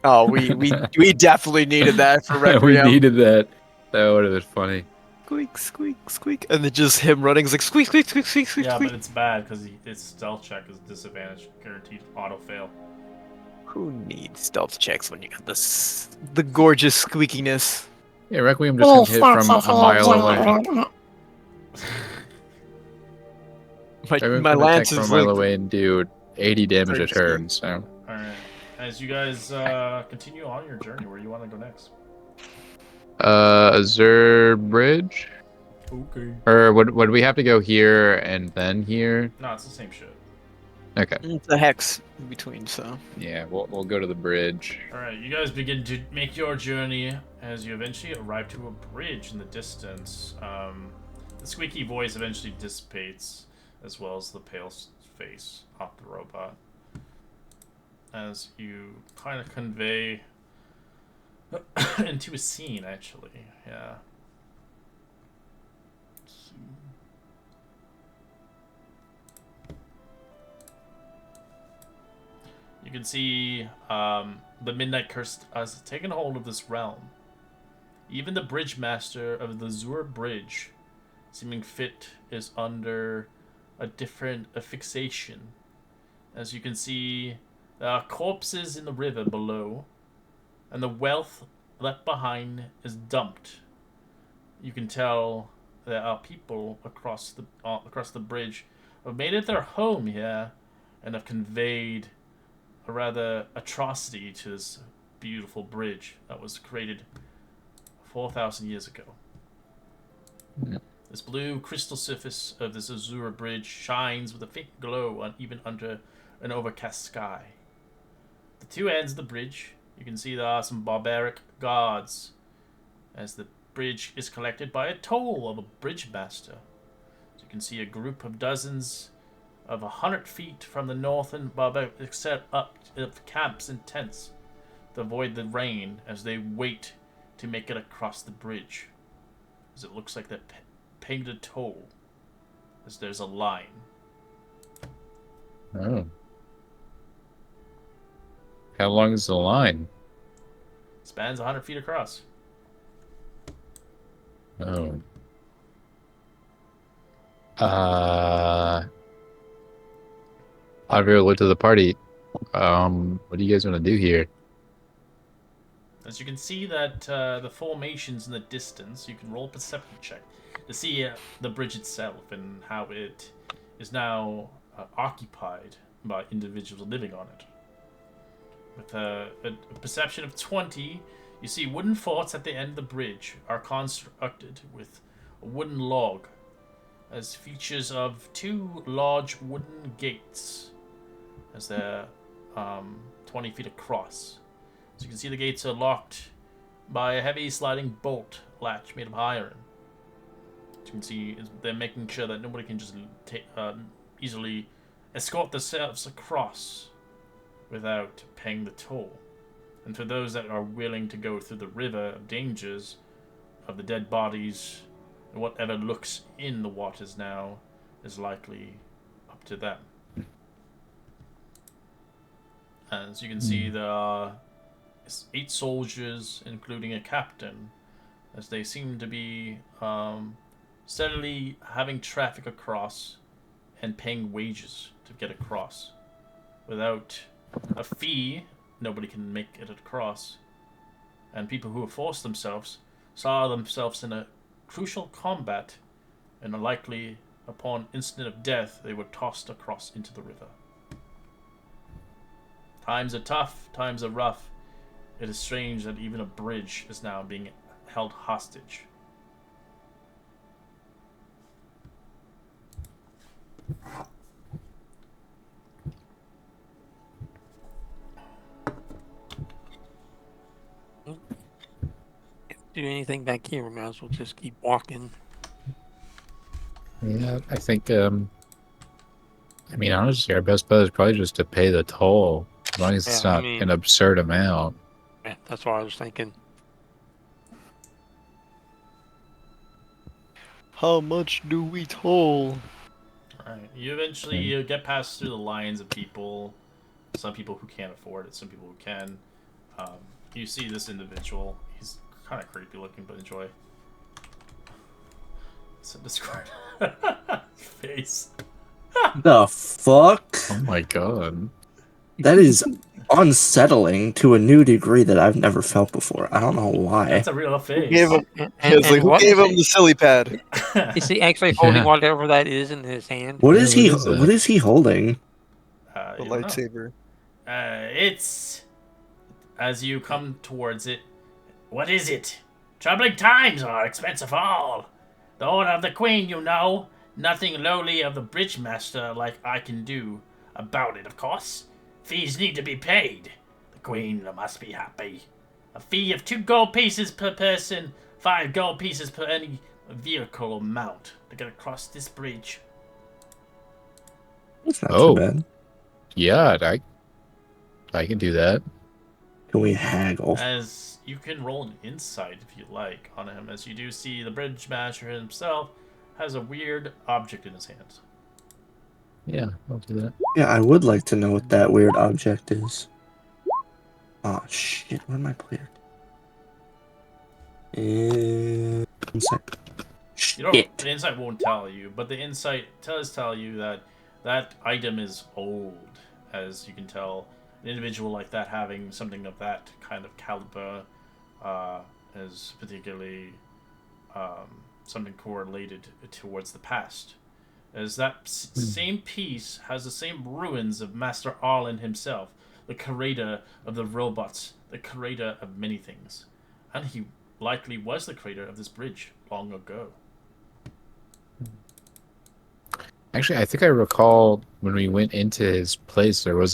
Oh, we definitely needed that for we Requiem. needed that. That would have been funny. Squeak, squeak, squeak, and then just him running is like squeak, squeak, squeak, squeak, squeak. Yeah, squeak. but it's bad because his stealth check is disadvantaged, guaranteed auto fail. Who needs stealth checks when you got the gorgeous squeakiness? Yeah, Requiem just can hit from a mile away. Robot. Everyone My can lance attack from is a mile like away and do 80 damage a 30%. turn. So, All right, as you guys continue on your journey, where do you want to go next? Azure Bridge, Okay. or would we have to go here and then here? No, it's the same shit. Okay. it's a hex in between, so Yeah, we'll go to the bridge. All right, you guys begin to make your journey as you eventually arrive to a bridge in the distance. The squeaky voice eventually dissipates, as well as the pale face of the robot. As you kind of convey into a scene, actually. Yeah. You can see the Midnight Curse has taken hold of this realm. Even the bridge master of the Zur Bridge, seeming fit, is under a different fixation. As you can see, there are corpses in the river below, and the wealth left behind is dumped. You can tell there are people across the bridge who have made it their home here and have conveyed a rather atrocity to this beautiful bridge that was created 4,000 years ago. Yeah. This blue crystal surface of this azure bridge shines with a faint glow even under an overcast sky. The two ends of the bridge, you can see there are some barbaric guards, as the bridge is collected by a toll of a bridge master. So you can see a group of dozens of 100 feet from the northern barbaric set up of camps and tents to avoid the rain as they wait to make it across the bridge. As it looks like they're paying a toll, as there's a line. Oh. How long is the line? Spans 100 feet across. Oh. I'll be able to the party. What do you guys want to do here? As you can see that the formations in the distance, you can roll a perception check to see the bridge itself and how it is now occupied by individuals living on it. With a perception of 20, you see wooden forts at the end of the bridge are constructed with a wooden log as features of 2 large wooden gates as they're 20 feet across. So you can see the gates are locked by a heavy sliding bolt latch made of iron. As you can see, they're making sure that nobody can just easily escort themselves across without paying the toll. And for those that are willing to go through the river of dangers, of the dead bodies, and whatever looks in the waters now is likely up to them. As you can see, there are 8 soldiers, including a captain, as they seem to be steadily having traffic across and paying wages to get across. Without a fee, nobody can make it across. And people who have forced themselves saw themselves in a crucial combat, and are likely, upon instant of death, they were tossed across into the river. Times are tough, times are rough. It is strange that even a bridge is now being held hostage. Do anything back here, we might as well just keep walking. Yeah, I think, I mean, honestly, our best bet is probably just to pay the toll, as long as it's Yeah, I not mean- an absurd amount. Yeah, that's what I was thinking. How much do we toll? Right. You eventually get past through the lines of people. Some people who can't afford it, some people who can. You see this individual. He's kind of creepy looking, but enjoy. It's a Discord face. The fuck? Oh my god. That is unsettling to a new degree that I've never felt before. I don't know why. That's a real face. Gave him, And, it's like, who what gave is him the silly pad? Is he actually holding Yeah. whatever that is in his hand? What Yeah, is he? what is that? What is he holding? The You don't know. lightsaber. It's as you come towards it. What is it? Troubling times are expense of all. The order of the queen, you know. Nothing lowly of the bridge master like I can do about it, of course. Fees need to be paid. The queen must be happy. A fee of 2 gold pieces per person, 5 gold pieces per any vehicle or mount to get across this bridge. It's not Oh. too bad. Yeah, I can do that. Can we haggle? As you can roll an insight if you like on him, as you do see the bridge master himself has a weird object in his hands. Yeah, I'll do that. Yeah, I would like to know what that weird object is. Oh shit! Where my player? Insight. You don't. Shit. The insight won't tell you, but the insight does tell you that that item is old, as you can tell. An individual like that having something of that kind of caliber is particularly something correlated towards the past. As that same piece has the same ruins of Master Arlen himself, the creator of the robots, the creator of many things. And he likely was the creator of this bridge long ago. Actually, I think I recall when we went into his place, was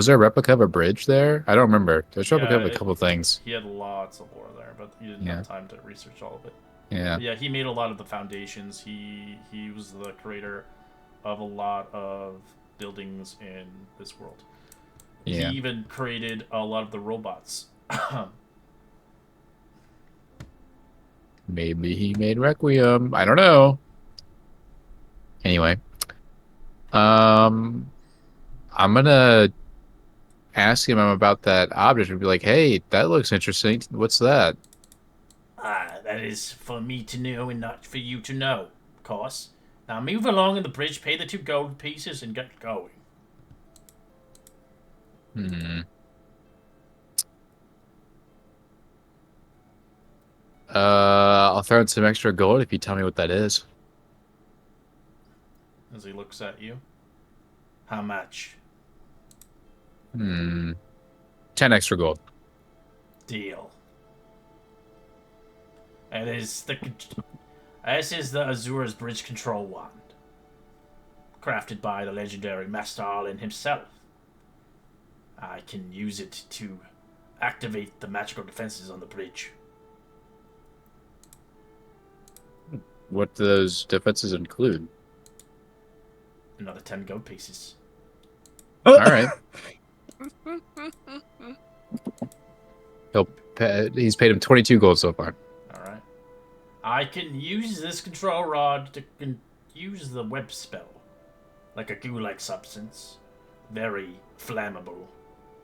there a replica of a bridge there? I don't remember. There's a replica of a couple things. He had lots of lore there, but he didn't have time to research all of it. Yeah. But yeah, he made a lot of the foundations. He was the creator of a lot of buildings in this world. Yeah. He even created a lot of the robots. Maybe he made Requiem. I don't know. Anyway. I'm gonna ask him about that object and be like, hey, that looks interesting. What's that? That is for me to know and not for you to know, of course. Now move along on the bridge, pay the 2 gold pieces, and get going. Hmm. I'll throw in some extra gold if you tell me what that is. As he looks at you. How much? 10 extra gold. Deal. This is the Azura's bridge control wand. Crafted by the legendary Master Arlen himself. I can use it to activate the magical defenses on the bridge. What do those defenses include? Another 10 gold pieces. All right. He's paid him 22 gold so far. Alright. I can use this control rod to use the web spell. Like a goo-like substance. Very flammable.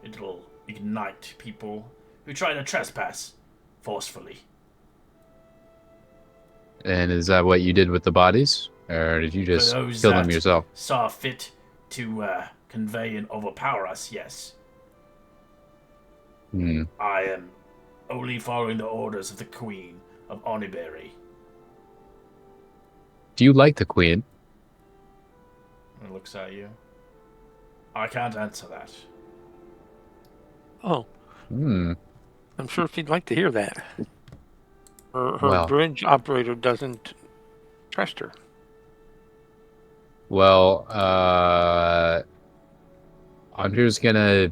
It'll ignite people who try to trespass forcefully. And is that what you did with the bodies? Or did you just For those kill them that yourself? saw fit to convey and overpower us, yes. I am only following the orders of the Queen of Oathbreaker. Do you like the queen? He looks at you. I can't answer that. Oh, Hmm. I'm sure if you'd like to hear that. Her Well. bridge operator doesn't trust her. Well, I'm just gonna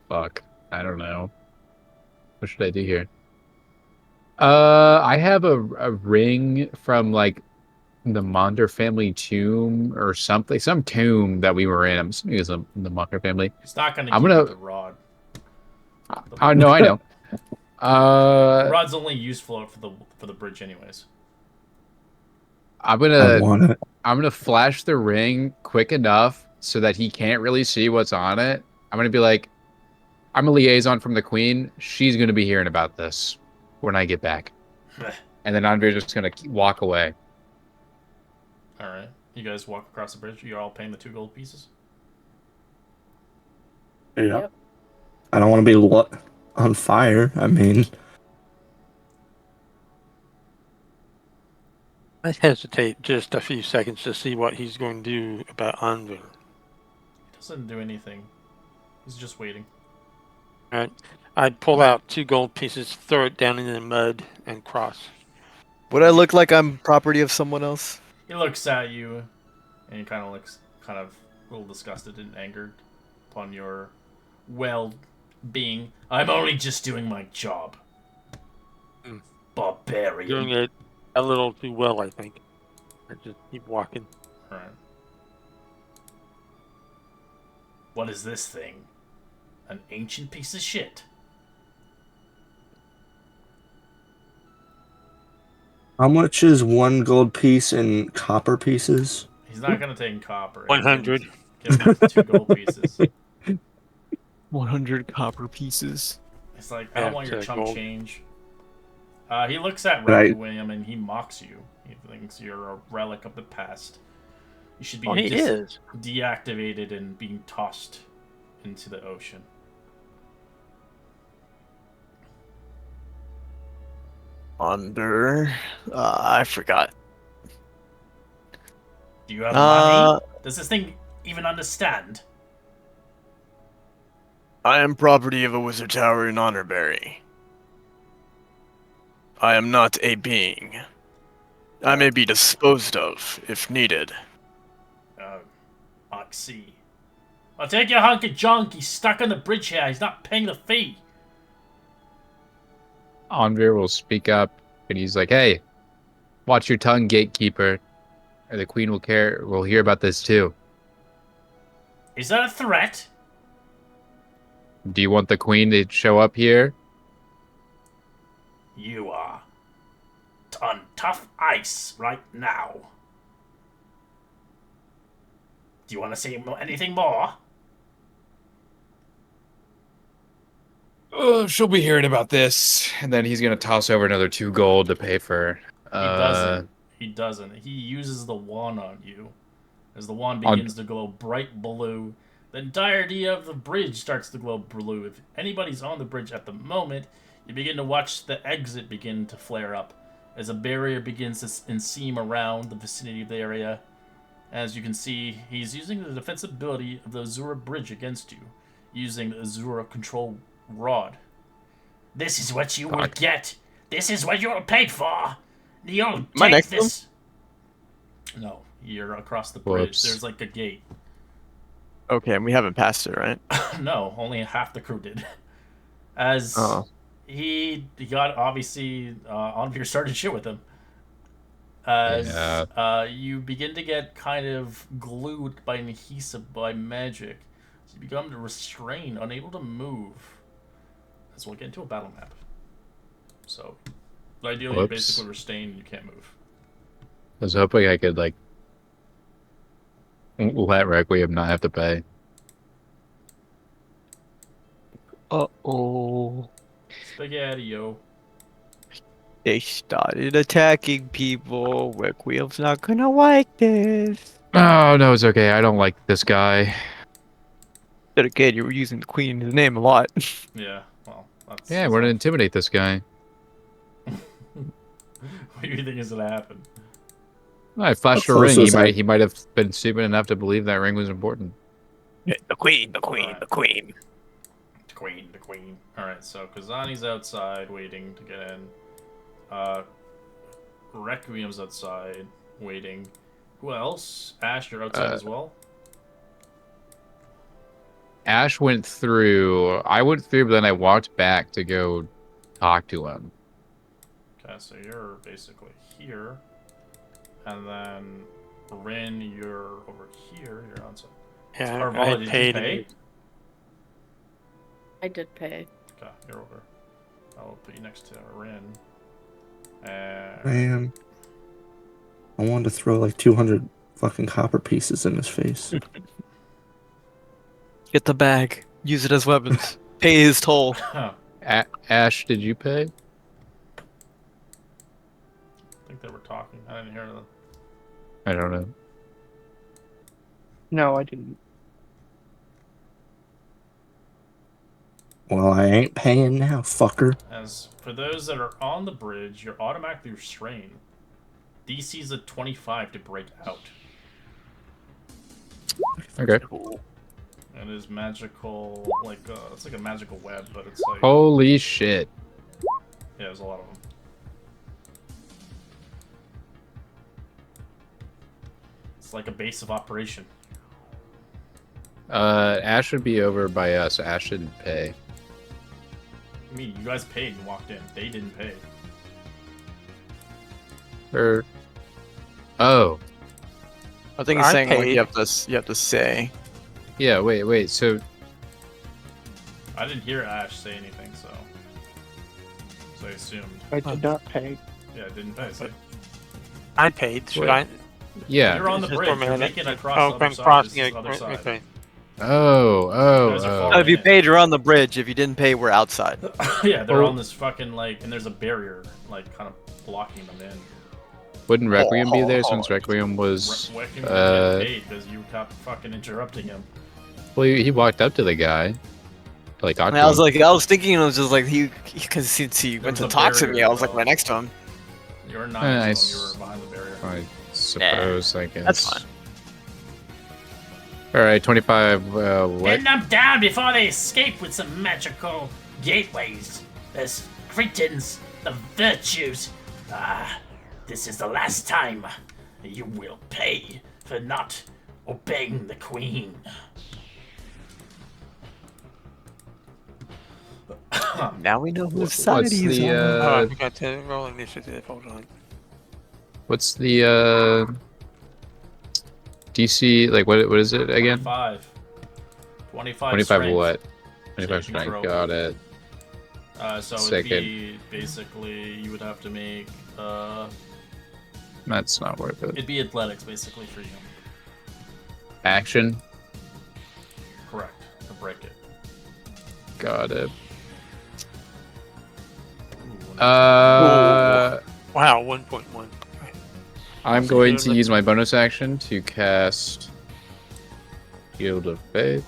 fuck. I don't know. What should I do here? I have a ring from like the Monder family tomb or something, some tomb that we were in. I'm assuming it's the Monder family. He's not gonna I'm give gonna- you the rod. Oh no, I know. The rod's only useful for the bridge, anyways. I'm I want it. gonna flash the ring quick enough so that he can't really see what's on it. I'm gonna be like, I'm a liaison from the queen. She's gonna be hearing about this when I get back. And then Andre's just gonna walk away. Alright. You guys walk across the bridge. You're all paying the 2 gold pieces. Yeah. Yep. I don't want to be on fire. I mean, I hesitate just a few seconds to see what he's going to do about Andre. He doesn't do anything. He's just waiting. Alright. I'd pull out 2 gold pieces, throw it down in the mud, and cross. Would I look like I'm property of someone else? He looks at you, and he kind of looks a little disgusted and angered upon your well-being. I'm only just doing my job. Barbarian. Doing it a little too well, I think. I just keep walking. Alright. What is this thing? An ancient piece of shit. how much is 1 gold piece in copper pieces? He's not gonna take copper. 100. Give him 2 gold pieces. 100 copper pieces. It's like, I don't want your That's, chump gold. change. He looks at Right. Requiem and he mocks you. He thinks you're a relic of the past. You should be Oh, he is. deactivated and being tossed into the ocean. I forgot. Do you have money? Does this thing even understand? I am property of a wizard tower in Honorberry. I am not a being. I may be disposed of, if needed. I see. I'll take your hunk of junk. He's stuck on the bridge here. He's not paying the fee. Andre will speak up, and he's like, "Hey, watch your tongue, gatekeeper. Or the queen will hear about this too. Is that a threat? Do you want the queen to show up here?" You are on tough ice right now. Do you want to say anything more? Oh, she'll be hearing about this, and then he's gonna toss over another 2 gold to pay for. He doesn't. He doesn't. He uses the wand on you. As the wand begins to glow bright blue, the entirety of the bridge starts to glow blue. If anybody's on the bridge at the moment, you begin to watch the exit begin to flare up as a barrier begins to enseam around the vicinity of the area. As you can see, he's using the defensibility of the Azura bridge against you, using the Azura control rod. This is what you will get. This is what you'll pay for. You'll take this. No, you're across the bridge. Whoops. There's like a gate. Okay, and we haven't passed it, right? No, only half the crew did. As he got obviously Onvir started shit with him. As you begin to get kind of glued by adhesive by magic, so you become restrained, unable to move. As we'll get into a battle map. So, ideally, you're basically restrained and you can't move. I was hoping I could, like, let Requiem not have to pay. Uh-oh. Spaghetti-o. They started attacking people. Requiem's not gonna like this. Oh, no, it's okay. I don't like this guy. But again, you were using the queen's name a lot. Yeah, well, that's... Yeah, we're gonna intimidate this guy. What do you think is gonna happen? I flashed a ring. He might have been stupid enough to believe that ring was important. The queen. The queen. Alright, so Kazani's outside waiting to get in. Requiem's outside waiting. Who else? Ash, you're outside as well? Ash went through. I went through, but then I walked back to go talk to him. Okay, so you're basically here. And then, Rin, you're over here. You're outside. Yeah, Arvala, I did paid. you pay? I did pay. Okay, you're over. I'll put you next to Rin. And... Man. I wanted to throw like 200 fucking copper pieces in his face. Get the bag. Use it as weapons. Pay his toll. Ash, did you pay? I think they were talking. I didn't hear them. I don't know. No, I didn't. Well, I ain't paying now, fucker. As for those that are on the bridge, you're automatically restrained. DC's a 25 to break out. Okay. And it is magical, like, it's like a magical web, but it's like... Holy shit. Yeah, there's a lot of them. It's like a base of operation. Ash should be over by us. Ash didn't pay. I mean, you guys paid and walked in. They didn't pay. Oh. I think he's saying like, paid. you have to say. Yeah, wait, so... I didn't hear Ash say anything, so I assumed. I did not pay. Yeah, I didn't pay. So I paid. Should Wait. I? Yeah. you're on the Just bridge. for a You're minute. making across Oh, the other I'm side. crossing This is it. the other side. Okay. Oh. guys are So falling. if you paid, you're on the bridge. If you didn't pay, we're outside. Yeah, they're Oh. on this fucking, like, and there's a barrier, like, kind of blocking them in. Wouldn't Requiem be there since Requiem was... Requiem didn't get paid because you kept fucking interrupting him. Well, he walked up to the guy. Like, And I was thinking it was just like because since he went to was a talk to me, barrier, I was like though. right next to him. You were Nice. you were behind the barrier. I suppose, I guess. That's fine. Alright, 25, what? Pin them down before they escape with some magical gateways. There's cretins, the virtues. This is the last time you will pay for not obeying the queen. Now we know whose What's side he's the, on. Oh, I forgot to roll initiative. Hold on. What's the, DC, like, what is it again? 25. 25 25 strength. what? So 25 you can strength, throw. got it. So it'd Second. be basically you would have to make That's not worth it. it'd be athletics basically for you. Action, Correct. To break it. got it. Uh, Wow, 1.1. I'm Also going good, to but- use my bonus action to cast Shield of Faith.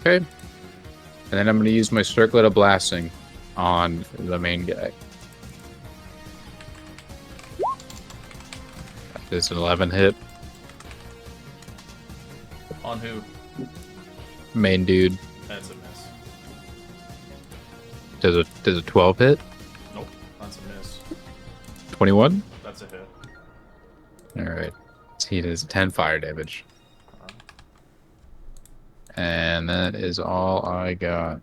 Okay. And then I'm going to use my Circlet of Blasting on the main guy. That's an 11 hit. On who? Main dude. That's a miss. Does a 12 hit? Nope, that's a miss. 21? That's a hit. Alright. He does 10 fire damage. And that is all I got.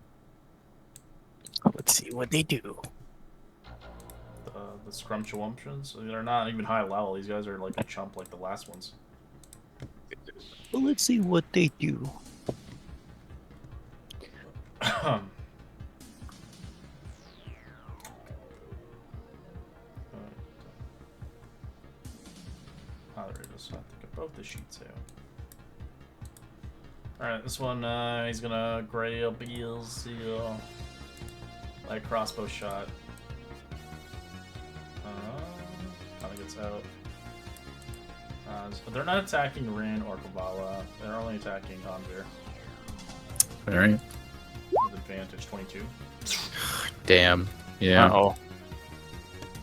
Let's see what they do. The Scrumptiwumptions, they're not even high level. These guys are like a chump like the last ones. Well, let's see what they do. There it is. I have to get both the sheets out. Alright, this one, he's gonna grab Beals, like crossbow shot. Kinda gets out. So they're not attacking Rin or Kavala. They're only attacking Anvir. Alright. With advantage, 22. Damn. Yeah. Uh-oh.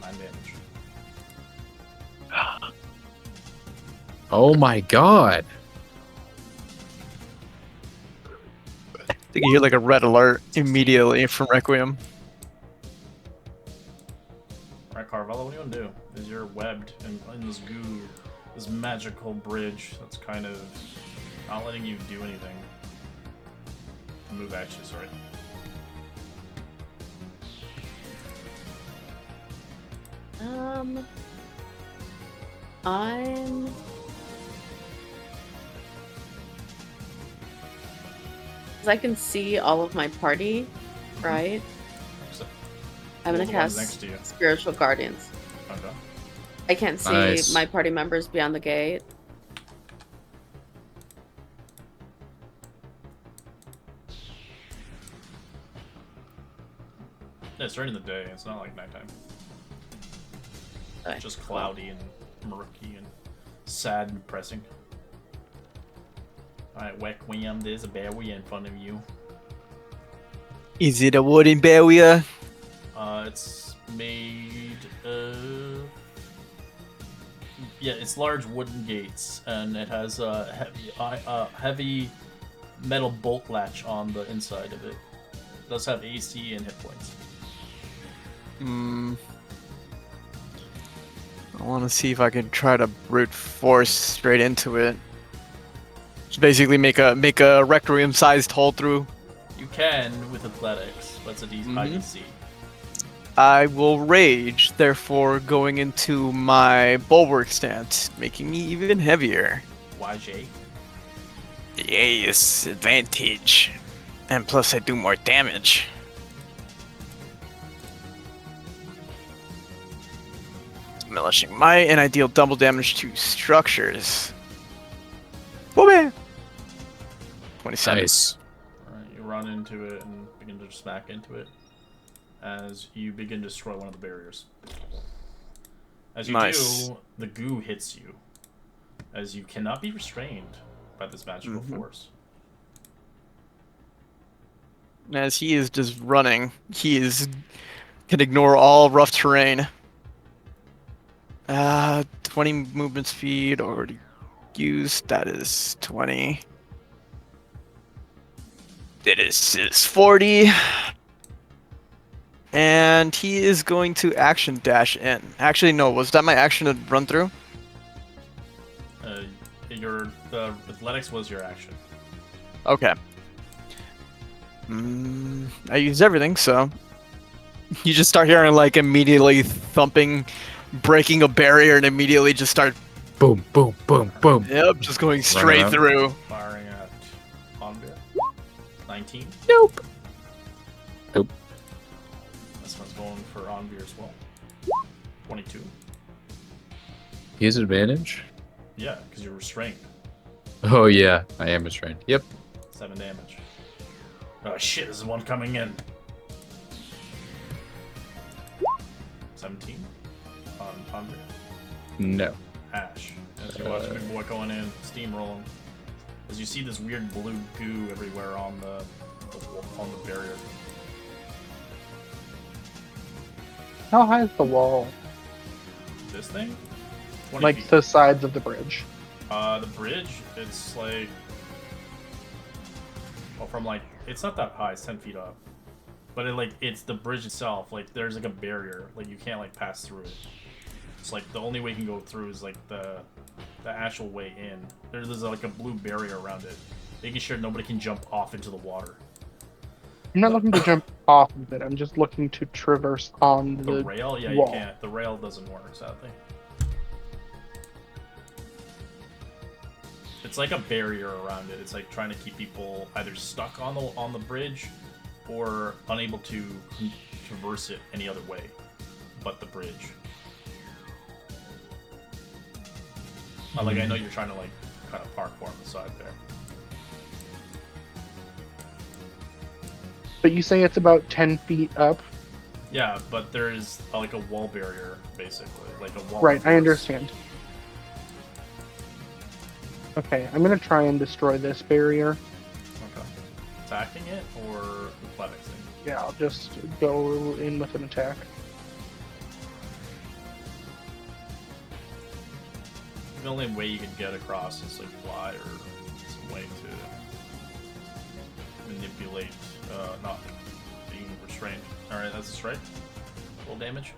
9 damage. Oh my god. I think you hear like a red alert immediately from Requiem. Alright, Carvella, what do you want to do? Is you're webbed in this goo, this magical bridge that's kind of not letting you do anything. Move, actually, sorry. I'm... Because I can see all of my party, right? So, I'm gonna the ones next cast to you. Spiritual Guardians. Okay. I can't see Nice. my party members beyond the gate. Yeah, it's during the day. It's not like nighttime. Okay. It's just cloudy and murky and sad and depressing. Alright, Requiem, there's a berry in front of you. Is it a wooden barrier? It's made of... Yeah, it's large wooden gates, and it has a heavy metal bolt latch on the inside of it. It does have AC and hit points. I want to see if I can try to brute force straight into it. Just basically make a Requiem-sized hole through. You can with athletics, but it's a IDC. I will rage, therefore going into my bulwark stance, making me even heavier. YJ. Yes, advantage. And plus I do more damage. Demolishing might, and I deal double damage to structures. Whoa, 27. Nice. Alright, you run into it and begin to smack into it as you begin to destroy one of the barriers. As you Nice. do, the goo hits you, as you cannot be restrained by this magical force. As he is just running, can ignore all rough terrain. 20 movement speed already used. That is 20. That is 40. And he is going to action dash in. Actually, no. Was that my action to run through? The athletics was your action. Okay. I used everything, so you just start hearing like immediately thumping, breaking a barrier, and immediately just start. Boom, boom, boom, boom. Yep, just going straight up. through. Firing at Onvir. 19. Nope. Nope. This one's going for Onvir as well. 22. He has advantage? Yeah, because you're restrained. Oh yeah, I am restrained. Yep. 7 damage. Oh shit, there's one coming in. 17 on Thunder. No. Ash. As you watch Big Boy going in, steamrolling. As you see this weird blue goo everywhere on the barrier. How high is the wall? This thing? 20 Like feet. the sides of the bridge. The bridge, it's like... Well, from like... It's not that high, it's 10 feet up. But it's the bridge itself. Like, there's like a barrier. Like, you can't like pass through it. It's like the only way you can go through is like the actual way in. There's like a blue barrier around it, making sure nobody can jump off into the water. I'm not looking to jump off of it. I'm just looking to traverse on The rail? Yeah, wall. you can't. The rail doesn't work, sadly. It's like a barrier around it. It's like trying to keep people either stuck on the bridge or unable to traverse it any other way but the bridge. Like, I know you're trying to like kind of parkour on the side there. But you say it's about 10 feet up? Yeah, but there is like a wall barrier, basically, like a wall. Right, I understand. Okay, I'm gonna try and destroy this barrier. Okay. Attacking it or athleticsing? Yeah, I'll just go in with an attack. The only way you can get across is like fly or some way to manipulate, not being restrained. Alright, that's a strike. Full damage.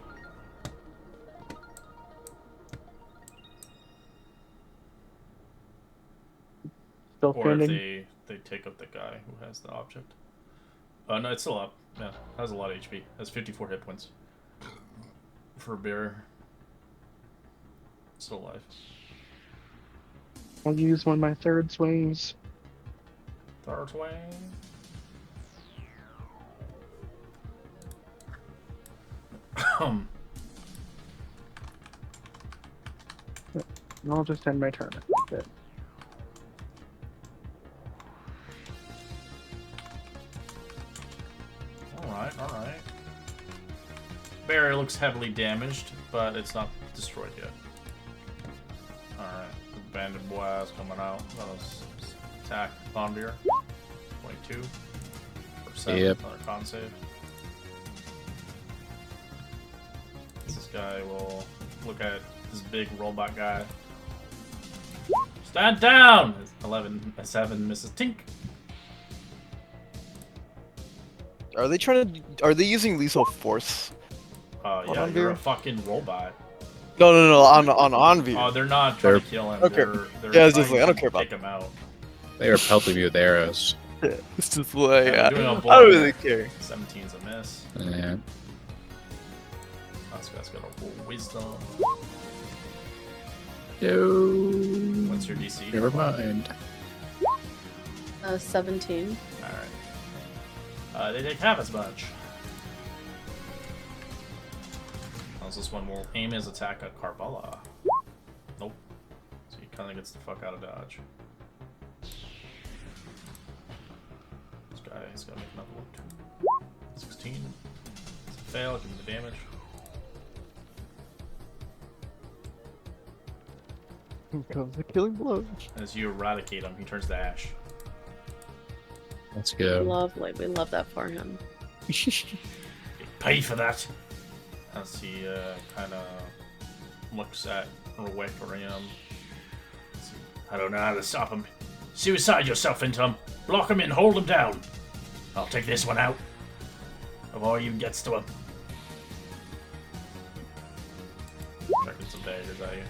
Still Or standing. if they take up the guy who has the object. No, it's still up. Yeah, has a lot of HP. Has 54 hit points. For a bear. Still alive. I'll use one of my third swings. Third swing. And I'll just end my turn. That's it. Alright. Barrier looks heavily damaged, but it's not destroyed yet. Alright, the bandit boy is coming out. Let's attack Thondir. 22. For 7, Yep. another con save. This guy will look at this big robot guy. Stand down! 11, a 7 misses Tink. Are they using lethal force? Yeah, Onvir? you're a fucking robot. No, on Onvir. Oh, they're not trying to kill him. Okay. They're Yeah, it's just trying like, I don't to care about take him out. They were pelting me with arrows. It's just like, Yeah, I doing a don't blow. really care. 17's a miss. Yeah. This guy's got a roll wisdom. No. What's your DC? Never mind. 17. Alright. They take half as much. This one will aim his attack at Karbala. Nope. So he kind of gets the fuck out of dodge. This guy's gotta make another one too. 16. It's a fail, give him the damage. Comes the killing blow. As you eradicate him, he turns to ash. Let's go. Lovely. We love that for him. Pay for that! As he kind of looks at Requiem. I don't know how to stop him. Suicide yourself into him. Block him in, hold him down. I'll take this one out. Before he even gets to him. Checking some daggers at you.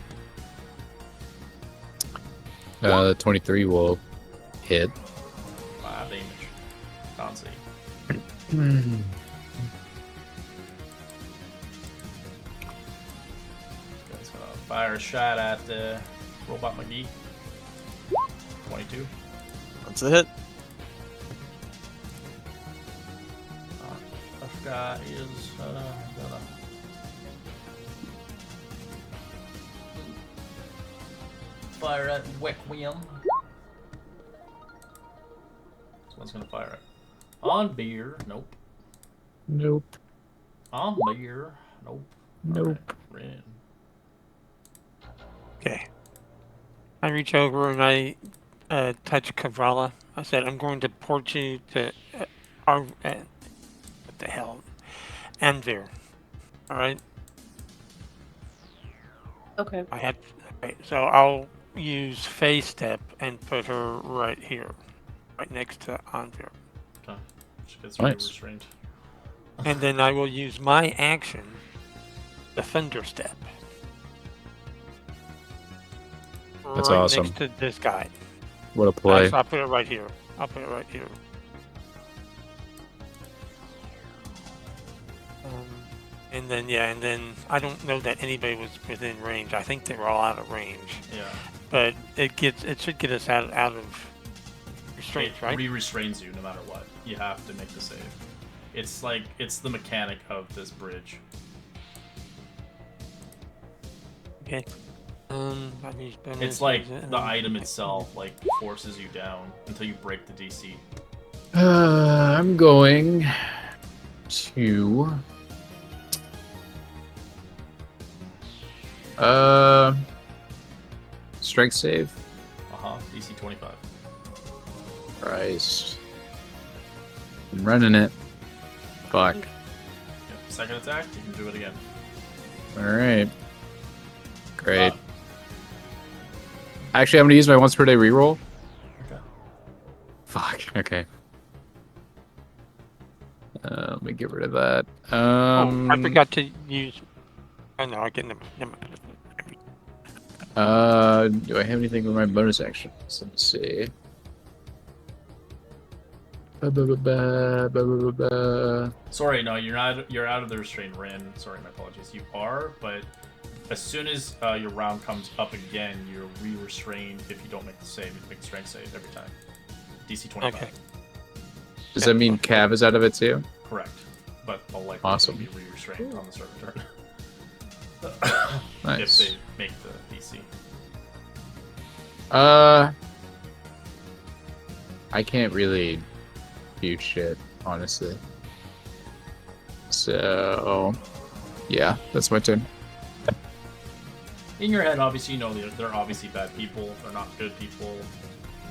23 will hit. 5 damage. Can't see. Guy's gonna fire a shot at Robot McGee. 22. That's a hit. This guy is gonna fire at Requiem. This one's gonna fire On beer. Nope. Nope. On beer. Nope. Nope. Right. Ren. Okay. I reach over and I touch Kavala. I said, I'm going to port you to what the hell? Anvir. Alright? Okay. I had. Okay, so I'll use Phase Step and put her right here. Right next to Anvir. Okay. She gets Nice. restrained. And then I will use my action, Defender Step. That's right awesome. next to this guy. What a play. I'll put it right here. And then I don't know that anybody was within range. I think they were all out of range. Yeah. But it should get us out of restraints, right? It restrains you no matter what. You have to make the save. It's the mechanic of this bridge. Okay. It's like the item itself like forces you down until you break the DC. I'm going to strength save. DC 25. Christ. I'm running it. Fuck. Yep. Second attack, you can do it again. Alright. Great. Actually, I'm gonna use my once per day reroll. Okay. Fuck. Okay. Let me get rid of that. I forgot to use. Oh no, I get them. Do I have anything with my bonus actions? Let's see. Sorry, no, you're not. You're out of the restraint, Ren. Sorry, my apologies. You are, but as soon as your round comes up again, you're re-restrained. If you don't make the save, you make the strength save every time. DC 25. Okay. Does that mean Cav is out of it too? Correct, but I'll likely Awesome. be re-restrained on the server turn. Nice. If they make the DC. I can't really do shit, honestly. So, yeah, that's my turn. In your head, obviously, you know they're obviously bad people. They're not good people.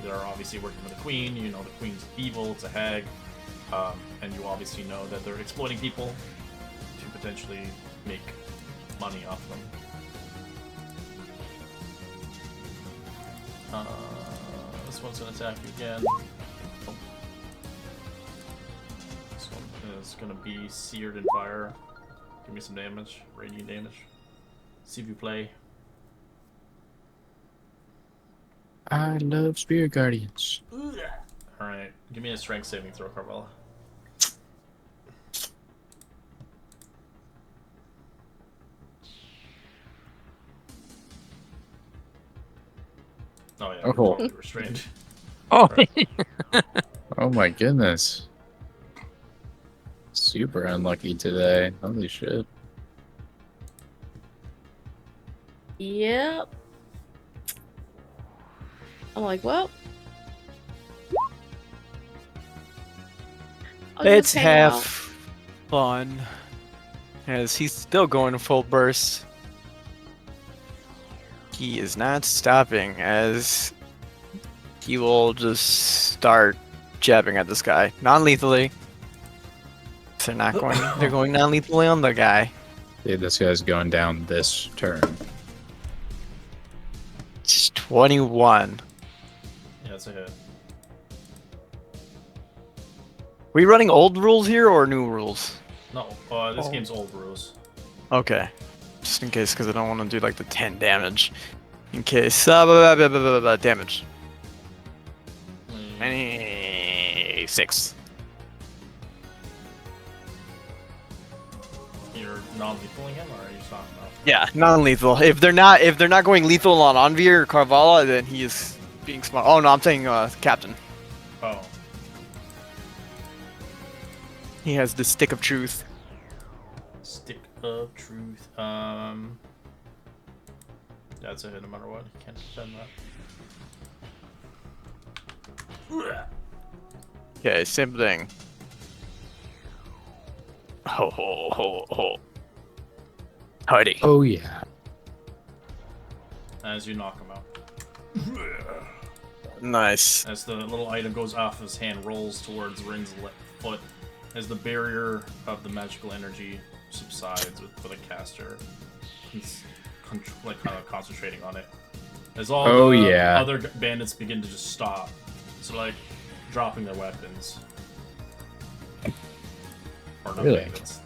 They're obviously working for the queen. You know the queen's evil. It's a hag. And you obviously know that they're exploiting people to potentially make money off them. This one's going to attack you again. Oh. This one is going to be seared in fire. Give me some damage, radiant damage. See if you play. I love Spirit Guardians. Alright, give me a strength saving throw, Carvella. Oh yeah, you're Oh. totally restrained. Oh. Right. Oh my goodness. Super unlucky today. Holy shit. Yep. I'm like, well. I'll just It's hang half out. fun, as he's still going full burst. He is not stopping, as he will just start jabbing at this guy non-lethally. They're not going. They're going non-lethally on the guy. Dude, this guy's going down this turn. It's 21. Yeah, it's a hit. We running old rules here or new rules? No, this game's old rules. Okay, just in case, because I don't want to do like the 10 damage. In case, damage. 6. You're non-lethaling him, or are you just not? No? Yeah, non-lethal. If they're not going lethal on Anvir or Carvala, then he is being smart. Oh no, I'm saying Captain. Oh. He has the stick of truth. Stick of truth. That's a hit no matter what. You can't defend that. Okay, same thing. Ho ho ho ho. Howdy. Oh yeah. As you knock him out. Nice. As the little item goes off his hand, rolls towards Rin's foot, as the barrier of the magical energy subsides with the caster, he's concentrating on it. As all the other bandits begin to just stop, so like dropping their weapons. Or not Really? bandits.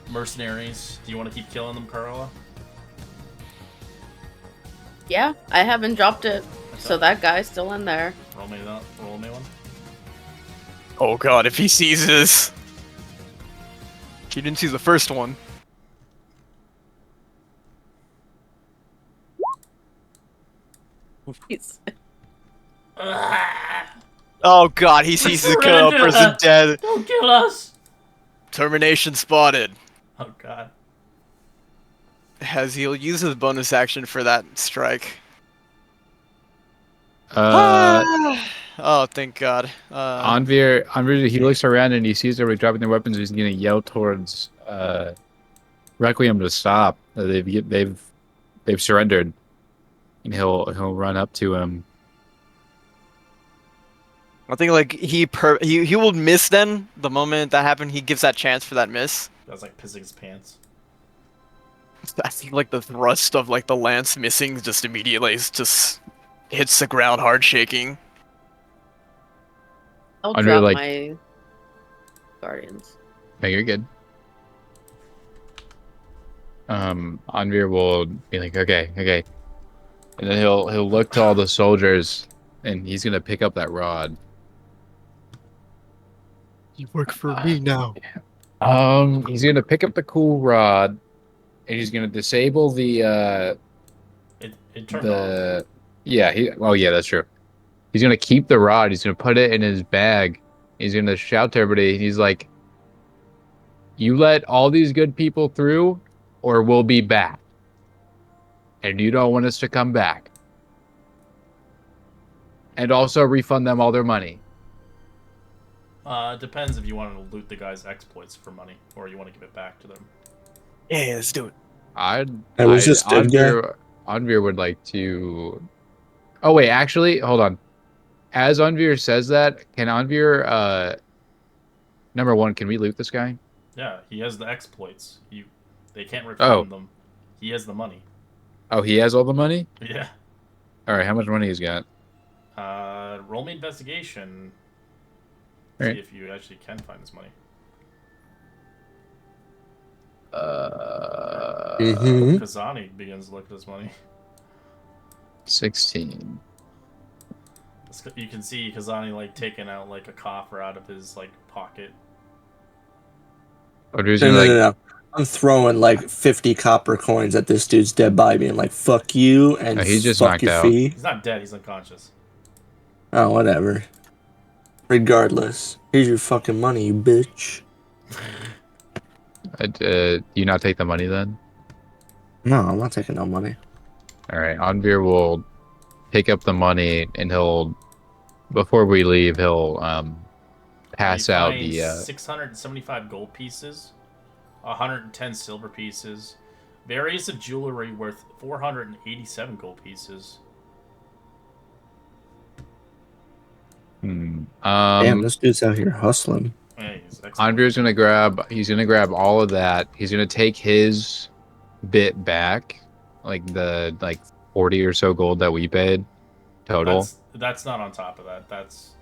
Mercenaries. Do you want to keep killing them, Carla? Yeah, I haven't dropped it, so that guy's still in there. Roll me one. Oh god, if he sees this. He didn't see the first one. He's- Oh god, he sees the kill person dead. Don't kill us! Termination spotted. Oh god. As he'll use his bonus action for that strike. Oh, thank god. Anvir, he looks around and he sees everybody dropping their weapons. He's gonna yell towards Requiem to stop. They've surrendered, and he'll run up to him. I think like he will miss then. The moment that happened, he gives that chance for that miss. That's like pissing his pants. I think like the thrust of like the lance missing just immediately just hits the ground hard, shaking. I'll Under, drop like- my guardians. No, you're good. Anvir will be like, okay, and then he'll look to all the soldiers, and he's gonna pick up that rod. You work for me now. He's gonna pick up the cool rod, and he's gonna disable the It turned off. yeah. Yeah, that's true. He's gonna keep the rod. He's gonna put it in his bag. He's gonna shout to everybody. He's like, "You let all these good people through, or we'll be back. And you don't want us to come back. And also refund them all their money." Depends if you want to loot the guy's exploits for money, or you want to give it back to them. Yeah, let's do it. Anvir would like to. Oh wait, actually, hold on. As Anvir says that, can Anvir, number one, can we loot this guy? Yeah, he has the exploits. They can't refund them. He has the money. Oh, he has all the money? Yeah. All right, how much money he's got? Roll me investigation. All right. See if you actually can find this money. Kazani begins to look at his money. 16. You can see Kazani like taking out like a coffer out of his like pocket. No. I'm throwing like 50 copper coins at this dude's dead body, being like, "Fuck you," and No, he's just fuck knocked your out. fee. He's not dead. He's unconscious. Oh, whatever. Regardless, here's your fucking money, you bitch. You not take the money then? No, I'm not taking no money. All right, Anvir will pick up the money, and before we leave, he'll pass You out find the 675 gold pieces, 110 silver pieces, various of jewelry worth 487 gold pieces. Damn, this dude's out here hustling. Yeah, he's excellent. Anvir's gonna grab all of that. He's gonna take his bit back, like the 40 or so gold that we paid total. That's not on top of that. That's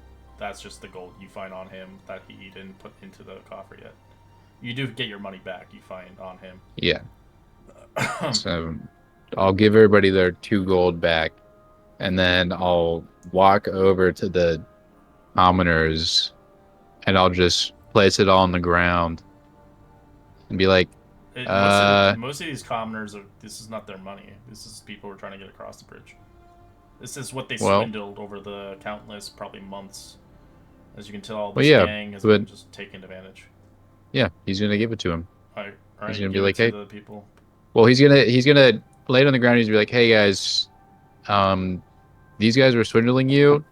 just the gold you find on him that he didn't put into the coffer yet. You do get your money back. You find on him. Yeah. So I'll give everybody their 2 gold back, and then I'll walk over to the commoners, and I'll just place it all on the ground and be like, most of these commoners this is not their money. This is people who are trying to get across the bridge. This is what they swindled over the countless probably months. As you can tell, this gang has been just taking advantage. Yeah, he's gonna give it to him. All right, he's gonna be like, hey, "Hey." the people. Well, he's gonna lay it on the ground. He's gonna be like, "Hey guys, these guys were swindling you.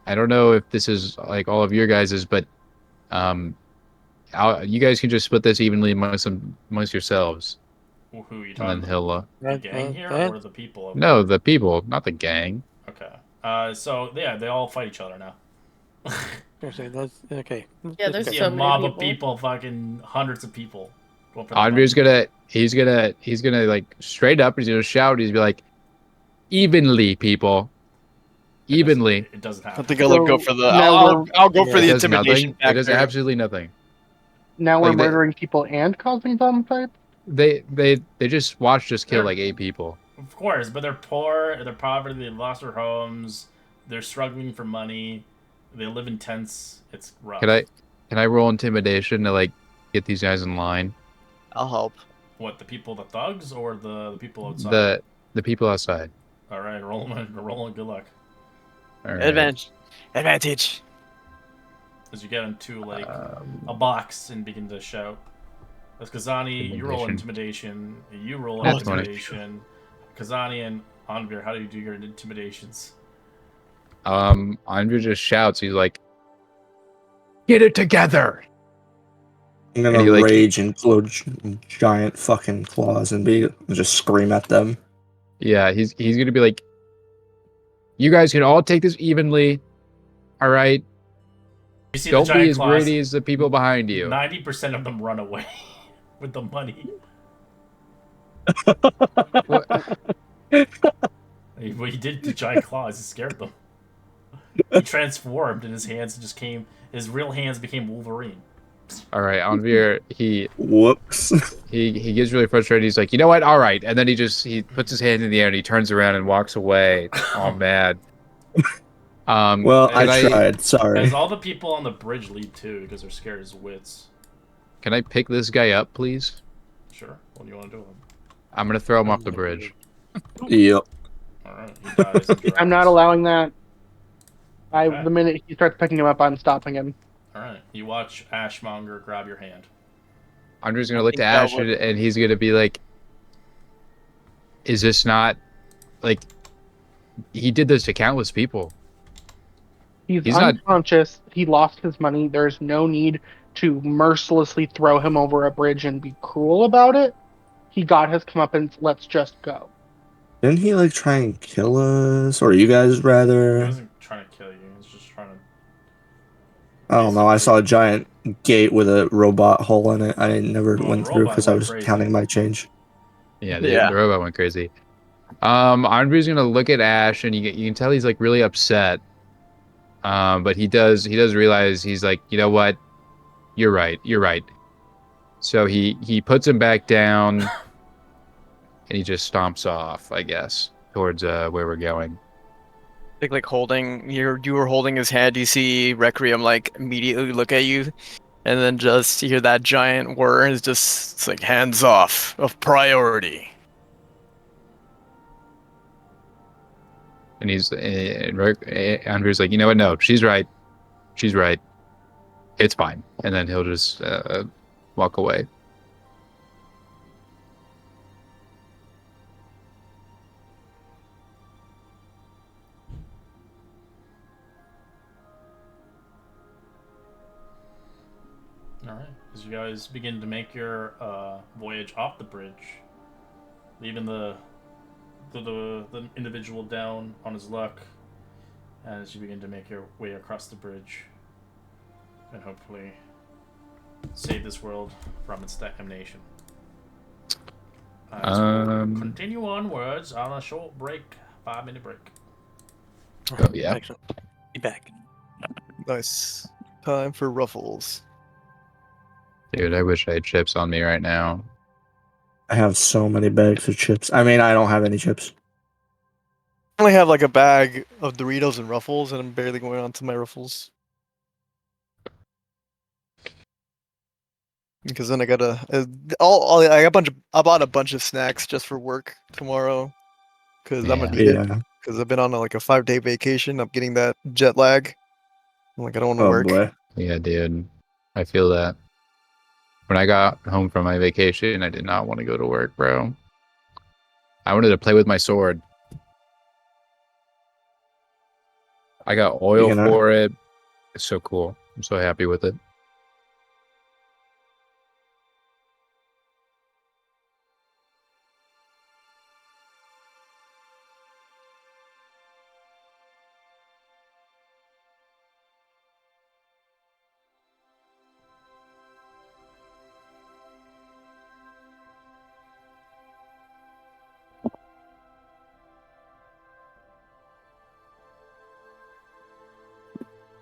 I don't know if this is like all of your guys's, but you guys can just split this evenly amongst yourselves. Who are you And talking then about? he'll. The gang here or the people? Over No, the people, not the gang. Okay. So yeah, they all fight each other now. Okay, that's okay. Yeah, You there's see so a many mob of people. people, fucking hundreds of people. Going for the Andre's money. he's gonna like straight up. He's gonna shout. He's be like, evenly, people, evenly. It doesn't I happen. think I'll go So for the. now I'll go for Yeah. the It does intimidation nothing. It does factor. absolutely nothing. now we're Like murdering people and causing them fights. they just watched us kill They're- like 8 people. Of course, but they're poor, they're poverty, they lost their homes, they're struggling for money, they live in tents. It's rough. Can I roll intimidation to like get these guys in line? I'll help. What, the people, the thugs, or the people outside? The people outside. All right, roll them. Good luck. All right. Advantage. As you get into like Um, a box and begin to shout. As Kazani, you roll intimidation. You roll That's funny. intimidation. Kazani and Anvir, how do you do your intimidations? Andre just shouts. He's like, "Get it together!" I'm gonna And he, like, rage and glow giant fucking claws and just scream at them. Yeah, he's gonna be like, "You guys can all take this evenly, all right? You see Don't the be giant as claws. greedy as the people behind you." 90% of them run away with the money. What? What he did to giant claws, he scared them. He transformed, and his real hands became Wolverine. All right, Anvir, Whoops. he gets really frustrated. He's like, "You know what? All right," and then he puts his hand in the air and he turns around and walks away, all mad. Well, can I tried. Sorry. As all the people on the bridge leave too, because they're scared as wits. Can I pick this guy up, please? Sure. What do you want to do with him? I'm gonna throw him off the bridge. Yep. Alright, he dies and I'm not drops. allowing that. Okay. The minute he starts picking him up, I'm stopping him. Alright, you watch Ashmonger grab your hand. Andre's gonna I look think to that Ash would- and he's gonna be like, "Is this not like he did this to countless people?" He's He's not- unconscious. He lost his money. There's no need to mercilessly throw him over a bridge and be cruel about it. He got his comeuppance. Let's just go. Didn't he like try and kill us, or you guys He rather? wasn't trying to kill you, he was just trying to. I don't know. I saw a giant gate with a robot hole in it. I never Well, went the through robot because I went was crazy. counting my change. Yeah, Yeah. the robot went crazy. Andrew's gonna look at Ash, and you can tell he's like really upset. But he does realize he's like, you know what, you're right. So he puts him back down, and he just stomps off, I guess, towards where we're going. I think like holding you were holding his hand. You see Requiem like immediately look at you, and then just hear that giant word. It's like hands off of priority. And Andrew's like, you know what, no, she's right, it's fine. And then he'll just walk away. Alright, as you guys begin to make your voyage off the bridge, leaving the individual down on his luck, as you begin to make your way across the bridge, and hopefully save this world from its damnation. As we'll continue onwards on a short break, 5-minute break. Oh, yeah. Excellent. Be back. Nice. Time for ruffles. Dude, I wish I had chips on me right now. I have so many bags of chips. I mean, I don't have any chips. I only have like a bag of Doritos and Ruffles, and I'm barely going on to my Ruffles. Because then I gotta, I bought a bunch of snacks just for work tomorrow. Because I'm gonna need it. Yeah. Because I've been on like a 5-day vacation. I'm getting that jet lag. I'm like, I don't want to Oh work. boy. Yeah, dude, I feel that. When I got home from my vacation, I did not want to go to work, bro. I wanted to play with my sword. I got oil You're gonna- for it. It's so cool. I'm so happy with it.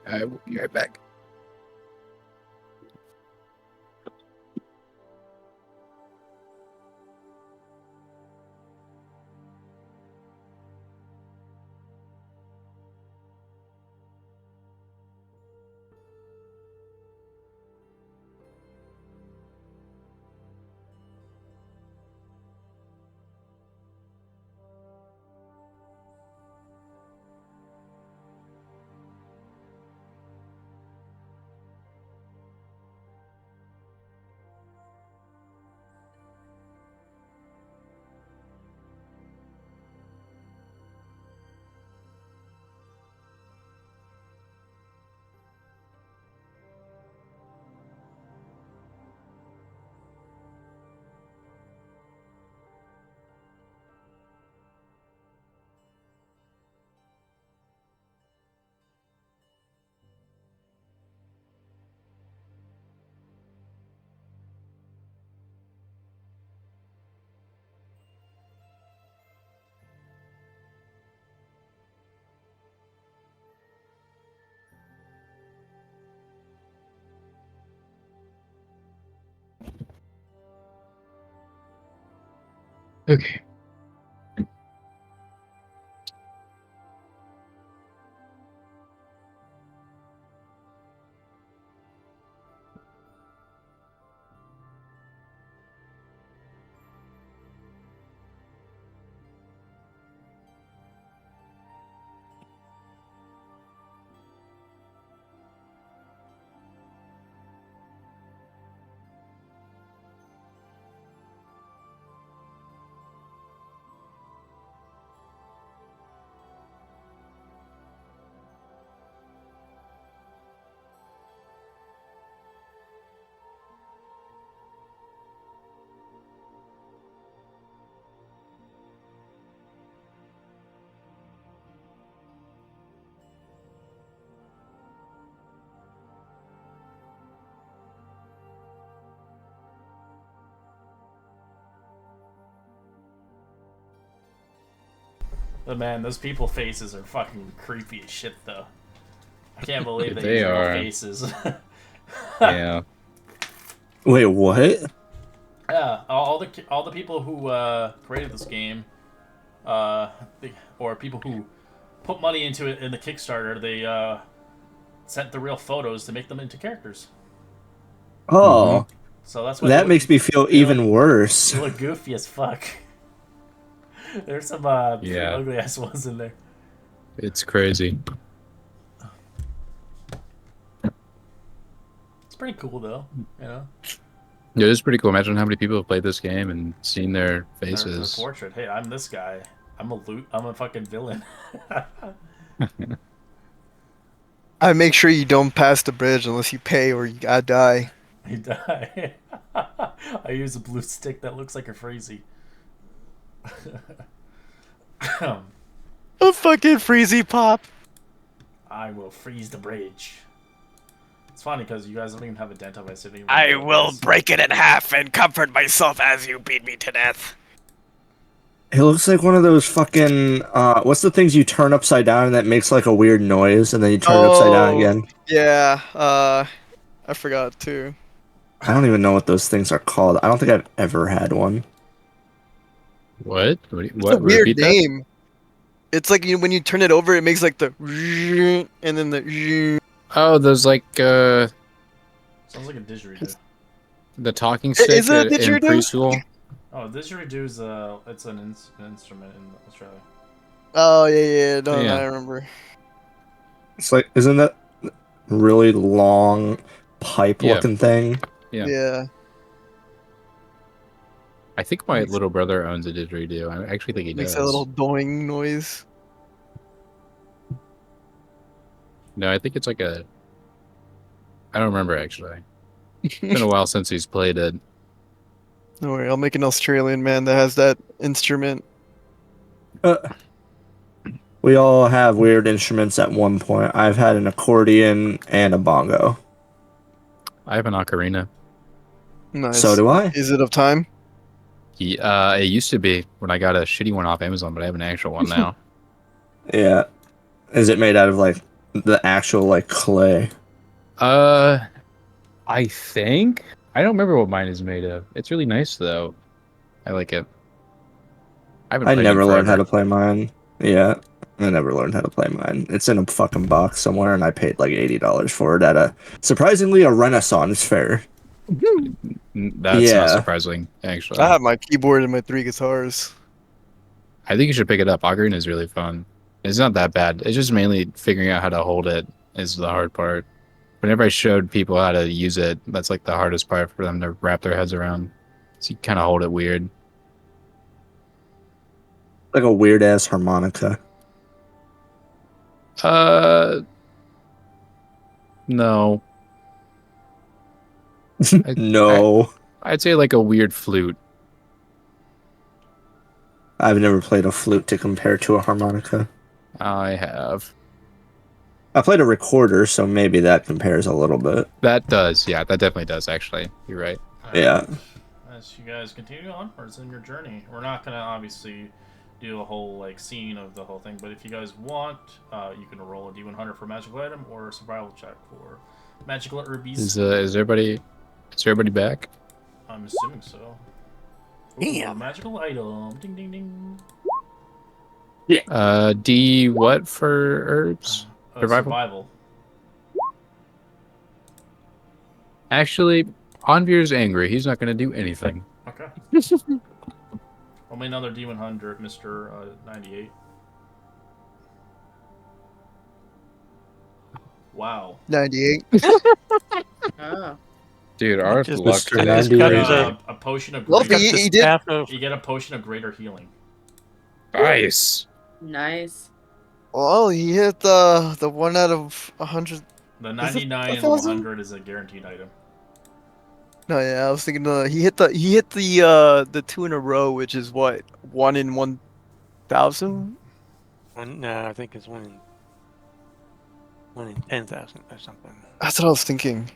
I will be right back. Okay. But man, those people faces are fucking creepy as shit, though. I can't believe they They use real are. faces. Yeah. Wait, what? Yeah, all the people who created this game, or people who put money into it in the Kickstarter, they sent the real photos to make them into characters. Oh, So that's why that makes me feel even worse. They look goofy as fuck. There's some pretty Yeah. ugly ass ones in there. It's crazy. It's pretty cool though, you know. Yeah, it's pretty cool. Imagine how many people have played this game and seen their Their faces. portrait. Hey, I'm this guy. I'm a fucking villain. I make sure you don't pass the bridge unless you pay or you gotta die. You die. I use a blue stick that looks like a freezy. A fucking freezy pop. I will freeze the bridge. It's funny because you guys don't even have a dent on my city. I will break it in half and comfort myself as you beat me to death. It looks like one of those fucking what's the things you turn upside down and that makes like a weird noise and then you turn it upside down again? Yeah, I forgot too. I don't even know what those things are called. I don't think I've ever had one. What? It's a weird name. It's like when you turn it over, it makes like the and then the. Oh, those like Sounds like a didgeridoo. the talking stick Is it a in didgeridoo? preschool. Oh, didgeridoo is it's an instrument in Australia. Oh yeah, no, Yeah. I remember. It's like, isn't that really long pipe-looking thing? Yeah. Yeah. I think my little brother owns a didgeridoo. I actually think he Makes does. that little doing noise. No, I think it's like a. I don't remember actually. It's been a while since he's played it. Don't worry, I'll make an Australian man that has that instrument. We all have weird instruments at one point. I've had an accordion and a bongo. I have an ocarina. Nice. So do I. Is it of time? It used to be when I got a shitty one off Amazon, but I have an actual one now. Yeah. Is it made out of like The actual like clay. I think I don't remember what mine is made of. It's really nice though. I like it. I haven't I played it in never learned how forever. to play mine. Yeah, I never learned how to play mine. It's in a fucking box somewhere, and I paid like $80 for it at a surprisingly a Renaissance fair. That's not Yeah, surprising, actually. I have my keyboard and my 3 guitars. I think you should pick it up. Ocarina is really fun. It's not that bad. It's just mainly figuring out how to hold it is the hard part. Whenever I showed people how to use it, that's like the hardest part for them to wrap their heads around. So you kind of hold it weird. like a weird ass harmonica. No. I, No, I'd say like a weird flute. I've never played a flute to compare to a harmonica. I have. I played a recorder, so maybe that compares a little bit. That does, yeah, that definitely does, actually. You're right. Yeah. As you guys continue onwards in your journey, we're not gonna obviously do a whole like scene of the whole thing, but if you guys want, you can roll a D100 for magical item or a survival check for magical herbies. Is everybody back? I'm assuming so. Ooh, Damn. magical item. Ding ding ding. D what for herbs? Survival? Survival. Actually, Anvir's angry. He's not going to do anything. Okay. Only another D100, Mr. 98. Wow. 98. Oh. Dude, our Just luck Mr. today is 98. crazy. A potion of Well, greater, he did. Staff of you get a potion of greater healing. Nice. Nice. Well, he hit the 1 out of 100. The Was it 99 and the 1,000? 100 is a guaranteed item. No, yeah, I was thinking he hit the 2 in a row, which is what, 1 in 1,000. no, I think it's one in 10,000 or something. That's what I was thinking.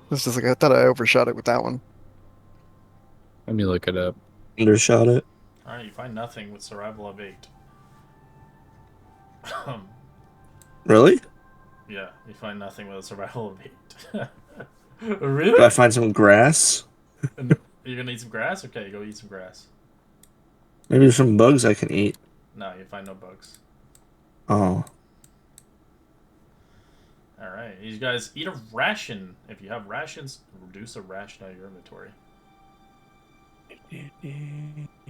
This is like I thought I overshot it with that one. Let me look it up. Undershot it. Alright, you find nothing with survival of 8. Really? Yeah, you find nothing with a survival of 8. Do I Really? find some grass? You're gonna eat some grass? Okay, go eat some grass. Maybe there's some bugs I can eat. No, you find no bugs. Oh. Alright, you guys eat a ration. If you have rations, reduce a ration out of your inventory. Wait,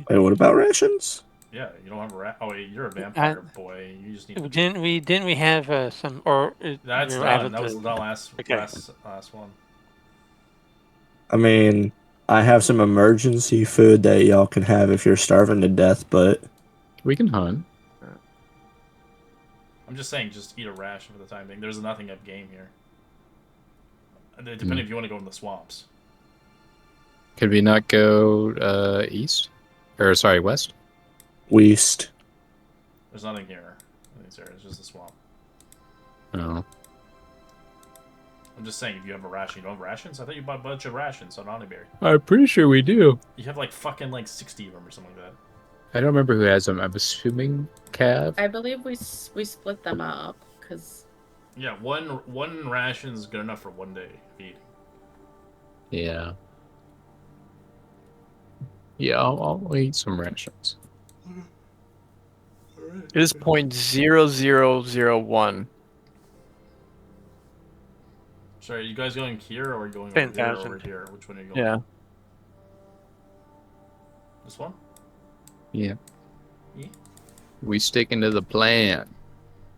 what about rations? Yeah, you don't have a rat. Oh wait, you're a vampire boy. You just need. To... Didn't we have some or That's you're out done. of That was the- the last Okay. last one. I mean, I have some emergency food that y'all can have if you're starving to death, but We can hunt. I'm just saying, just eat a ration for the time being. There's a nothing up game here. Depending if you want to go in the swamps. Could we not go east? Or sorry, west? Weast. There's nothing here in these areas. Just a swamp. No. I'm just saying, if you have a ration, you don't have rations. I thought you bought a bunch of rations on Oniberry. I'm pretty sure we do. You have like fucking like 60 of them or something like that. I don't remember who has them. I'm assuming Cav. I believe we split them up because Yeah, one ration is good enough for 1 day of eating. Yeah. Yeah, I'll eat some rations. It is 0.0001. Sorry, are you guys going here or are you going over there or 10,000. over here? Which one are you going? Yeah. This one? Yeah. Yeah. We sticking to the plan.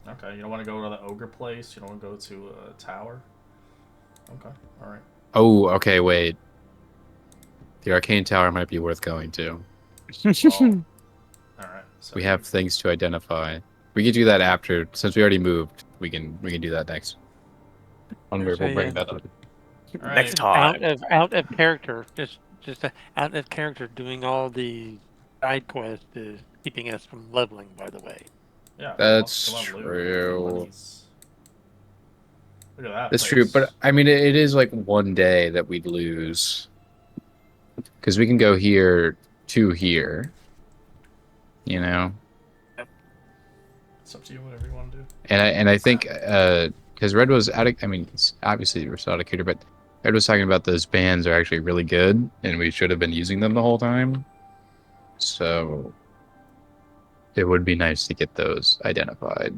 Okay, you don't want to go to the ogre place? You don't want to go to a tower? Okay, alright. Oh, okay, wait. The arcane tower might be worth going to. Well, alright. So We have things to identify. We could do that after, since we already moved. We can do that next. We'll So, bring yeah. that up. Alright. Next time. out of character, just out of character, doing all the side quests is keeping us from leveling. By the way, Yeah, That's come on, Lou. true. Monies. Look at that. That's true, place. but I mean, it is like 1 day that we'd lose. Because we can go here to here. You know? It's up to you, whatever you want to do. And I think because Red was obviously we're still out of cuter, but Red was talking about those bands are actually really good, and we should have been using them the whole time. So it would be nice to get those identified.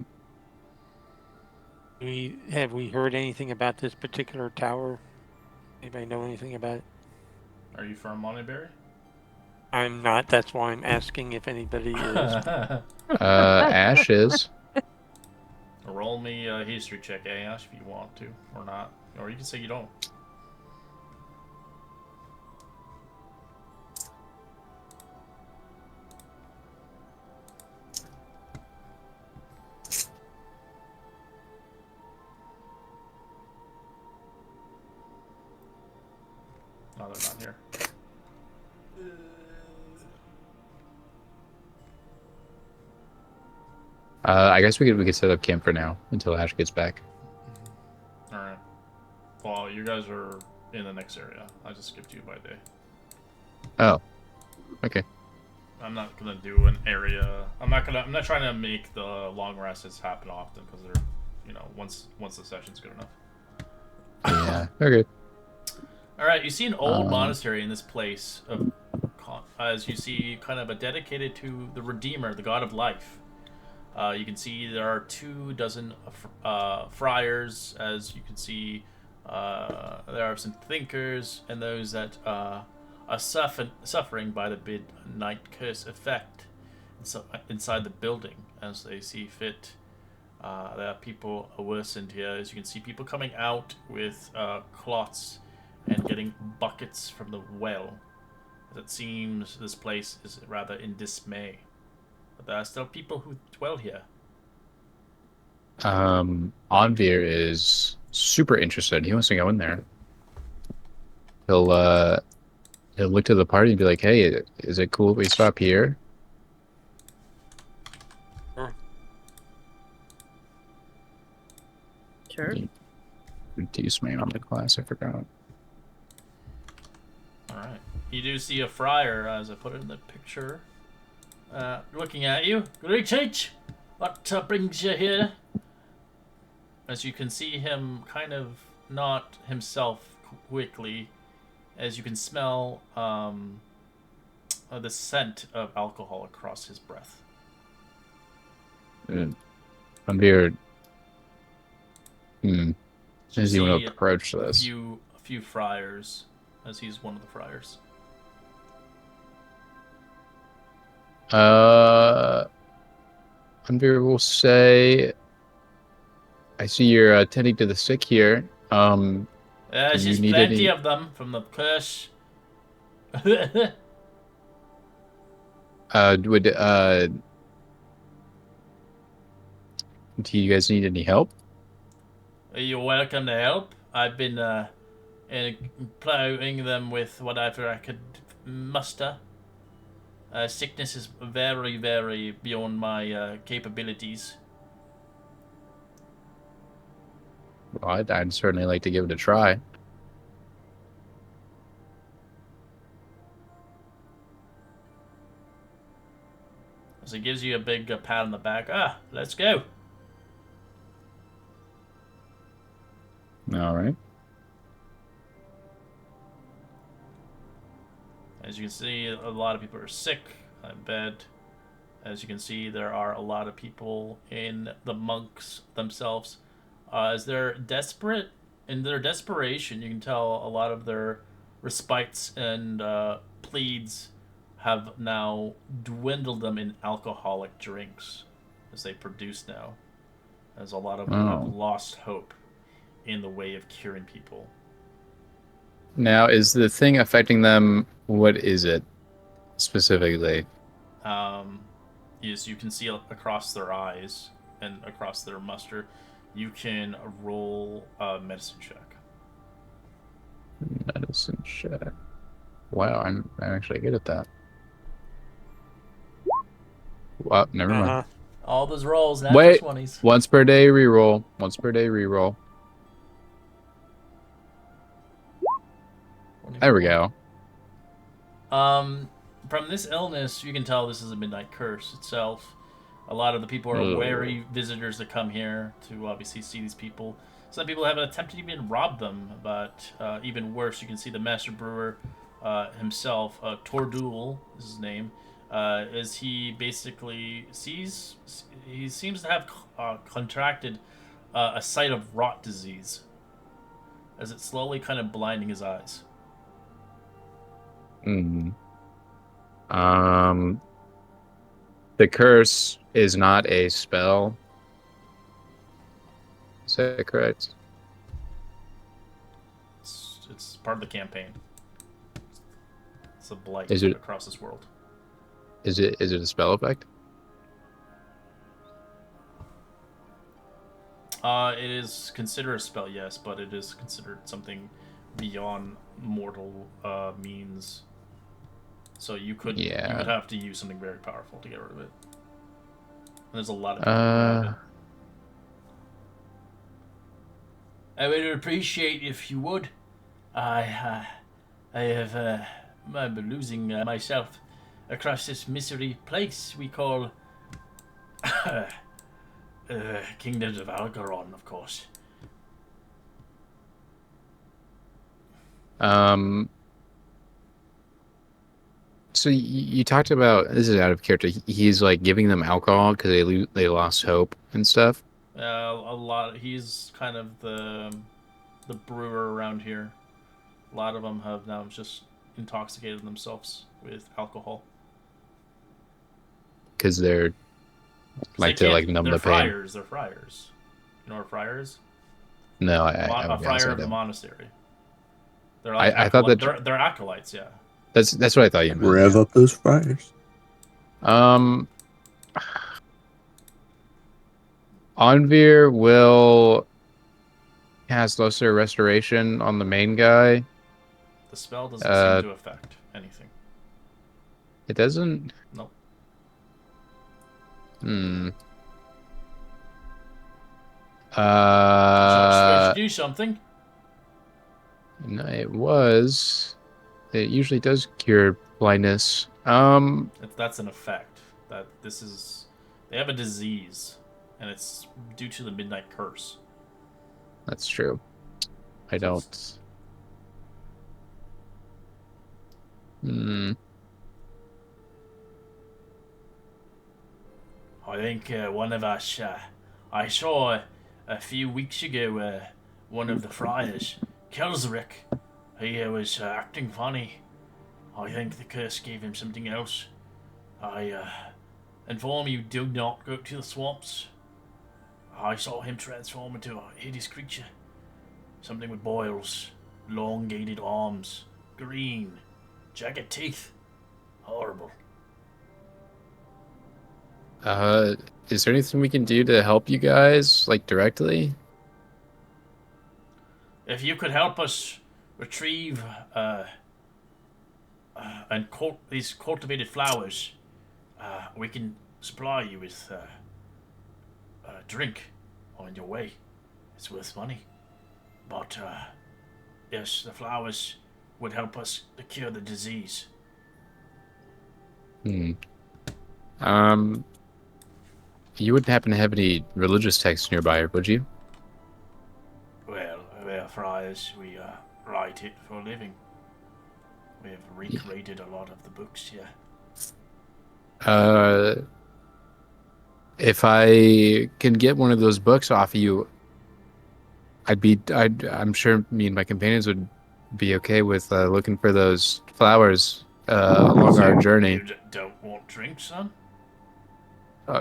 Have we heard anything about this particular tower? Anybody know anything about it? Are you from Monterey? I'm not. That's why I'm asking if anybody is. Ash is. Roll me a history check, Ash, if you want to, or not. Or you can say you don't. No, they're not here. I guess we could set up camp for now until Ash gets back. All right. Well, you guys are in the next area. I just skipped you by day. Oh, okay. I'm not gonna do an area. I'm not trying to make the long rests happen often because they're, once the session's good enough. Yeah. Okay. All right. You see an old monastery in this place as you see kind of a dedicated to the Redeemer, the God of Life. You can see there are 24 friars. As you can see, there are some thinkers and those that are suffering by the midnight curse effect inside the building as they see fit. There are people worsened here. As you can see, people coming out with cloths and getting buckets from the well. It seems this place is rather in dismay. But there are still people who dwell here. Onvir is super interested. He wants to go in there. He'll look to the party and be like, "Hey, is it cool if we stop here?" Sure. Reduce my on the class. I forgot. All right. You do see a friar, as I put it in the picture, looking at you. Greetings. What brings you here? As you can see him kind of not himself quickly, as you can smell the scent of alcohol across his breath. Onvir. Does he You want see to approach this? A few friars, as he's one of the friars. Onvir will say, "I see you're tending to the sick here. Do There's you just need plenty any?" of them from the curse. Do you guys need any help? You're welcome to help. I've been plowing them with whatever I could muster. Sickness is very, very beyond my capabilities. Well, I'd certainly like to give it a try. So he gives you a big pat on the back. Let's go. All right. As you can see, a lot of people are sick in bed. As you can see, there are a lot of people in the monks themselves. As they're desperate, in their desperation, you can tell a lot of their respites and pleads have now dwindled them in alcoholic drinks as they produce now. As a lot of them have lost hope in the way of curing people. Now, is the thing affecting them? What is it specifically? Is you can see across their eyes and across their muster. You can roll a medicine check. Medicine check. Wow, I'm actually good at that. Well, never mind. All those rolls, natural Wait, 20s. Once per day reroll. Once per day reroll. There we go. From this illness, you can tell this is a midnight curse itself. A lot of the people are Ooh. wary visitors that come here to obviously see these people. Some people have attempted to even rob them, but even worse, you can see the master brewer himself, Tordul is his name, as he basically he seems to have contracted a sight of rot disease, as it's slowly kind of blinding his eyes. Hmm. The curse is not a spell. Is that correct? It's part of the campaign. It's a blight Is it across this world. is it a spell effect? It is considered a spell, yes, but it is considered something beyond mortal means. So you would have to use something very powerful to get rid of it. And there's a lot of people who have it. I would appreciate if you would. I have I'm losing myself across this misery place we call Kingdoms of Algaron, of course. So you talked about, this is out of character. He's like giving them alcohol because they lost hope and stuff. A lot. He's kind of the brewer around here. A lot of them have now just intoxicated themselves with alcohol Because they're like to like numb they're the pain. friars. They're friars. You know what a friar is? No, A friar of the monastery. They're like I thought that they're acolytes. Yeah. that's what I thought you meant. Rev up those fires. Anvir will cast Lesser Restoration on the main guy. The spell doesn't seem to affect anything. It doesn't? Nope. Supposed to do something. No, it was. It usually does cure blindness. That's an effect. They have a disease, and it's due to the Midnight Curse. That's true. I don't. I think one of us, I saw a few weeks ago, one of the friars, Kelsrick, he was acting funny. I think the curse gave him something else. I inform you, do not go to the swamps. I saw him transform into a hideous creature. Something with boils, elongated arms, green, jagged teeth. Horrible. Is there anything we can do to help you guys, like, directly? If you could help us retrieve and these cultivated flowers, we can supply you with a drink on your way. It's worth money. But, yes, the flowers would help us to cure the disease. You wouldn't happen to have any religious texts nearby, would you? Well, we're friars. We write it for a living. We have recreated a lot of the books here. If I can get one of those books off of you, I'm sure me and my companions would be okay with looking for those flowers along our journey. You don't want drink, son?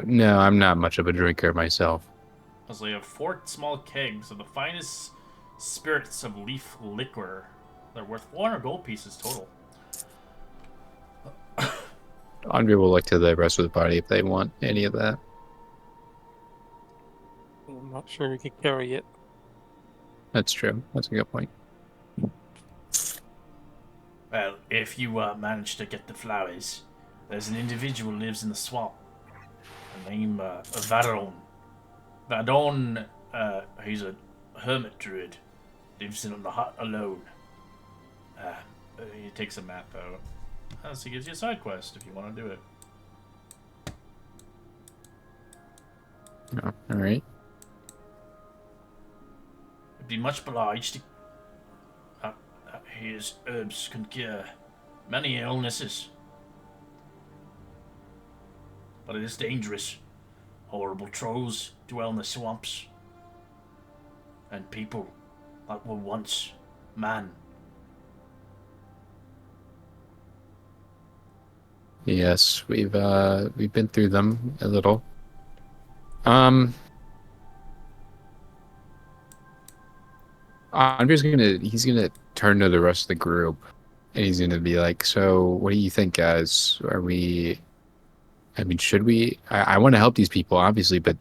No, I'm not much of a drinker myself. So you have 4 small kegs of the finest spirits of leaf liquor. They're worth 400 gold pieces total. Andre will look to the rest of the party if they want any of that. I'm not sure we can carry it. That's true. That's a good point. Well, if you manage to get the flowers, there's an individual who lives in the swamp. The name Vadon. Vadon, he's a hermit druid. Lives in the hut alone. He takes a map out. So he gives you a side quest if you want to do it. Oh, all right. I'd be much obliged. His herbs can cure many illnesses. But it is dangerous. Horrible trolls dwell in the swamps. And people that were once man. Yes, we've been through them a little. Um, Andre's he's gonna turn to the rest of the group, and he's gonna be like, "So, what do you think, guys? Are we? I mean, should we? I want to help these people, obviously, but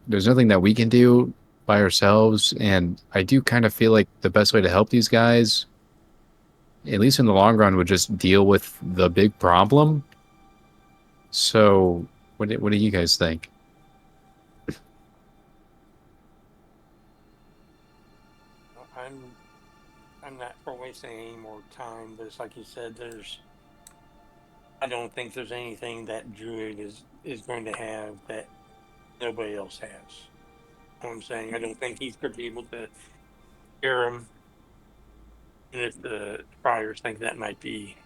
there's nothing that we can do by ourselves, and I do kind of feel like the best way to help these guys, at least in the long run, would just deal with the big problem. So, what do you guys think?" I'm not for wasting any more time, but it's like you said, I don't think there's anything that Druid is going to have that nobody else has. You know what I'm saying? I don't think he's going to be able to cure him. And if the friars think that might be.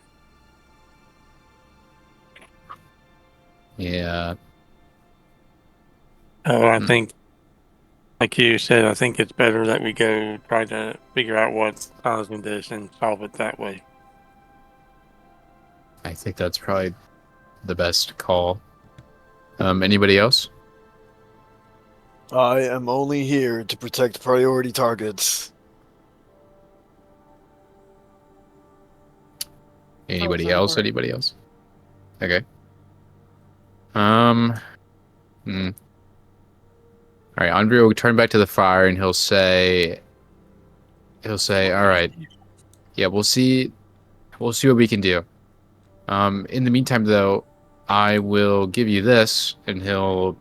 Yeah. Oh, I Hmm. think, like you said, I think it's better that we go try to figure out what's causing this and solve it that way. I think that's probably the best call. Anybody else? I am only here to protect priority targets. Anybody same else? here. Anybody else? Okay. Um. Hmm. All right. Andre will turn back to the fire and he'll say, "All right, yeah, we'll see. We'll see what we can do. In the meantime, though, I will give you this," and he'll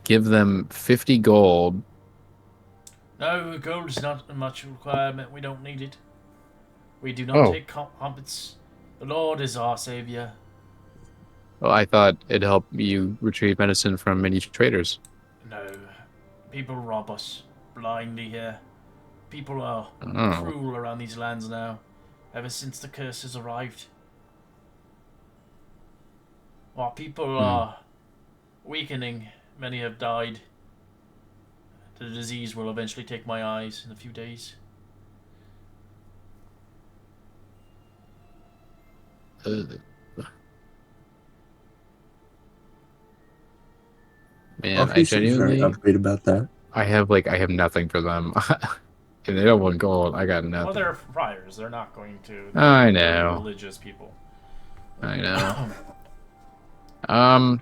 give them 50 gold. No, gold is not a much requirement. We don't need it. We do not Oh, take comfits. The Lord is our savior. well, I thought it'd help you retrieve medicine from many traders. No, people rob us blindly here. People are Oh. cruel around these lands now, ever since the curses arrived. Our people Hmm. are weakening. Many have died. The disease will eventually take my eyes in a few days. Ugh. Oh, Man, I he seems very genuinely, upbeat about that. I have nothing for them. And they don't want gold. I got Well, nothing. they're friars. They're not going to. I They're know. religious people. I know. Um,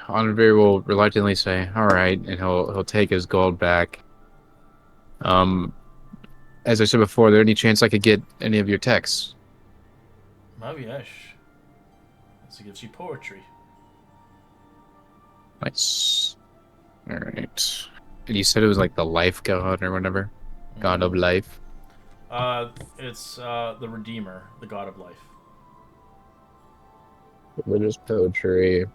Andre will reluctantly say, "All right," and he'll take his gold back. Um, as I said before, there any chance I could get any of your texts? Oh yes. This gives you poetry. Nice. All right. And you said it was like the life god or whatever, god of life. It's the Redeemer, the God of Life. Religious poetry.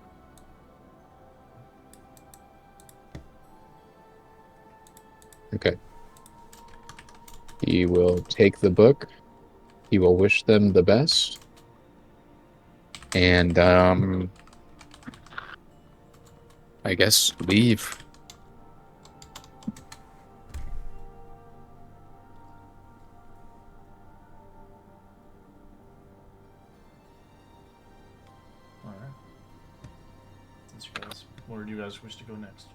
Okay. He will take the book. He will wish them the best. And I guess leave. All right. Since you guys, where do you guys wish to go next?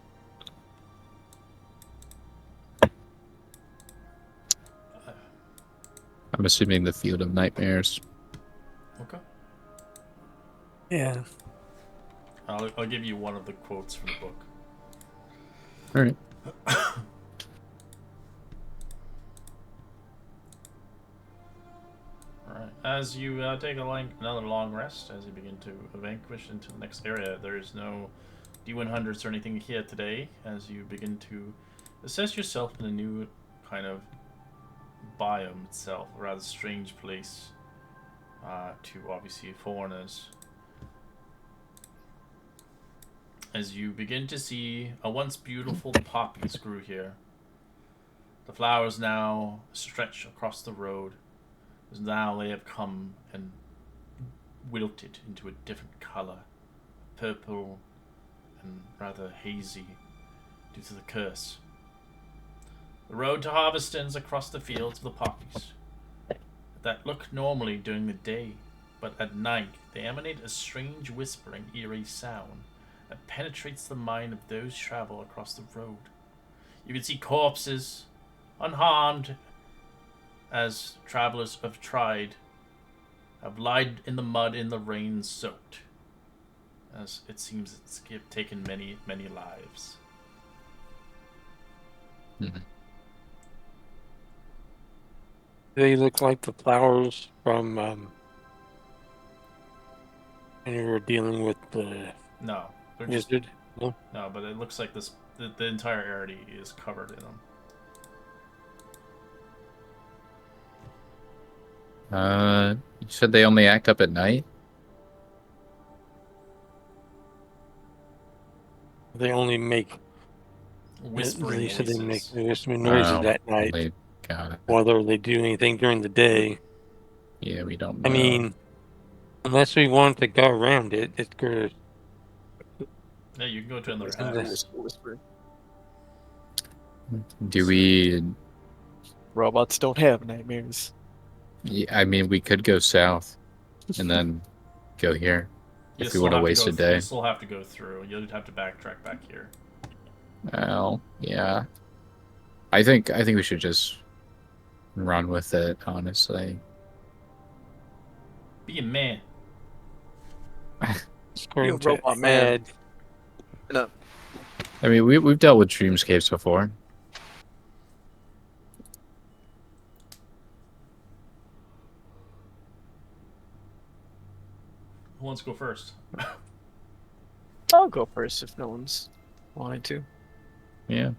I'm assuming the Field of Nightmares. Okay. Yeah. I'll give you one of the quotes from the book. All right. Alright. As you take another long rest, as you begin to vanquish into the next area, there is no D100s or anything here today. As you begin to assess yourself in a new kind of biome itself, a rather strange place to obviously foreigners. as you begin to see a once beautiful poppies grew here. The flowers now stretch across the road, as now they have come and wilted into a different color, purple and rather hazy due to the curse. The road to Harveston's across the fields of the poppies that look normally during the day, but at night they emanate a strange whispering, eerie sound that penetrates the mind of those who travel across the road. You can see corpses, unharmed, as travelers have lied in the mud in the rain soaked, as it seems it's taken many, many lives. Mhm. They look like the flowers from when we were dealing with the No, they're just wizard. No? no, but it looks like the entire area is covered in them. You said they only act up at night? They only make Whispering they said they make noises. whispering noises Oh, at night. they got it. Whether they do anything during the day, Yeah, we don't I know. mean, unless we want to go around it, it's good. Yeah, you can go to another In the- house. Do we... Robots don't have nightmares. Yeah, I mean, we could go south and then go here You if we still want to have waste go a day. You still have to go through. You'd have to backtrack back here. Well, yeah. I think we should just run with it, honestly. Be a man. According to robot man. Ed, No. I mean, we've dealt with dreamscapes before. Who wants to go first? I'll go first if no one's wanting to. Yeah.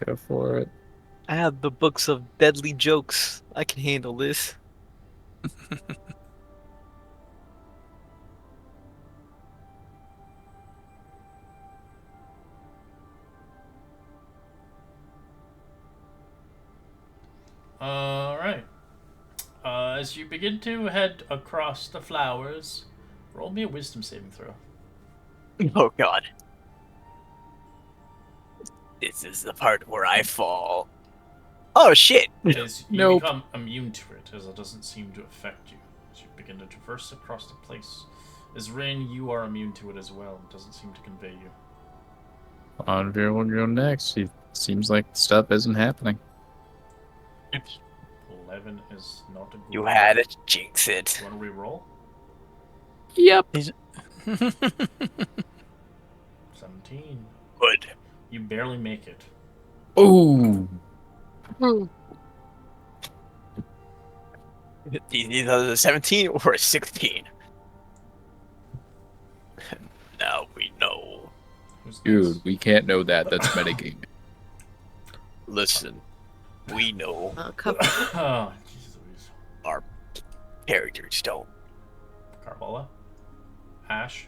Go for it. I have the books of deadly jokes. I can handle this. Alright. As you begin to head across the flowers, roll me a wisdom saving throw. Oh god. This is the part where I fall. Oh shit! As you Nope. become immune to it, as it doesn't seem to affect you. As you begin to traverse across the place. As Rin, you are immune to it as well. It doesn't seem to convey you. On will go next. It seems like stuff isn't happening. 11 is not a good You roll. had it, jinx it. You want to re-roll? Yep. 17. Good. You barely make it. Ooh. Either a 17 or a 16. Now we know. Who's Dude, next? we can't know that. That's metagaming. Listen, we know Couple. Oh, Jesus Louise. our characters don't. Carbola. Ash.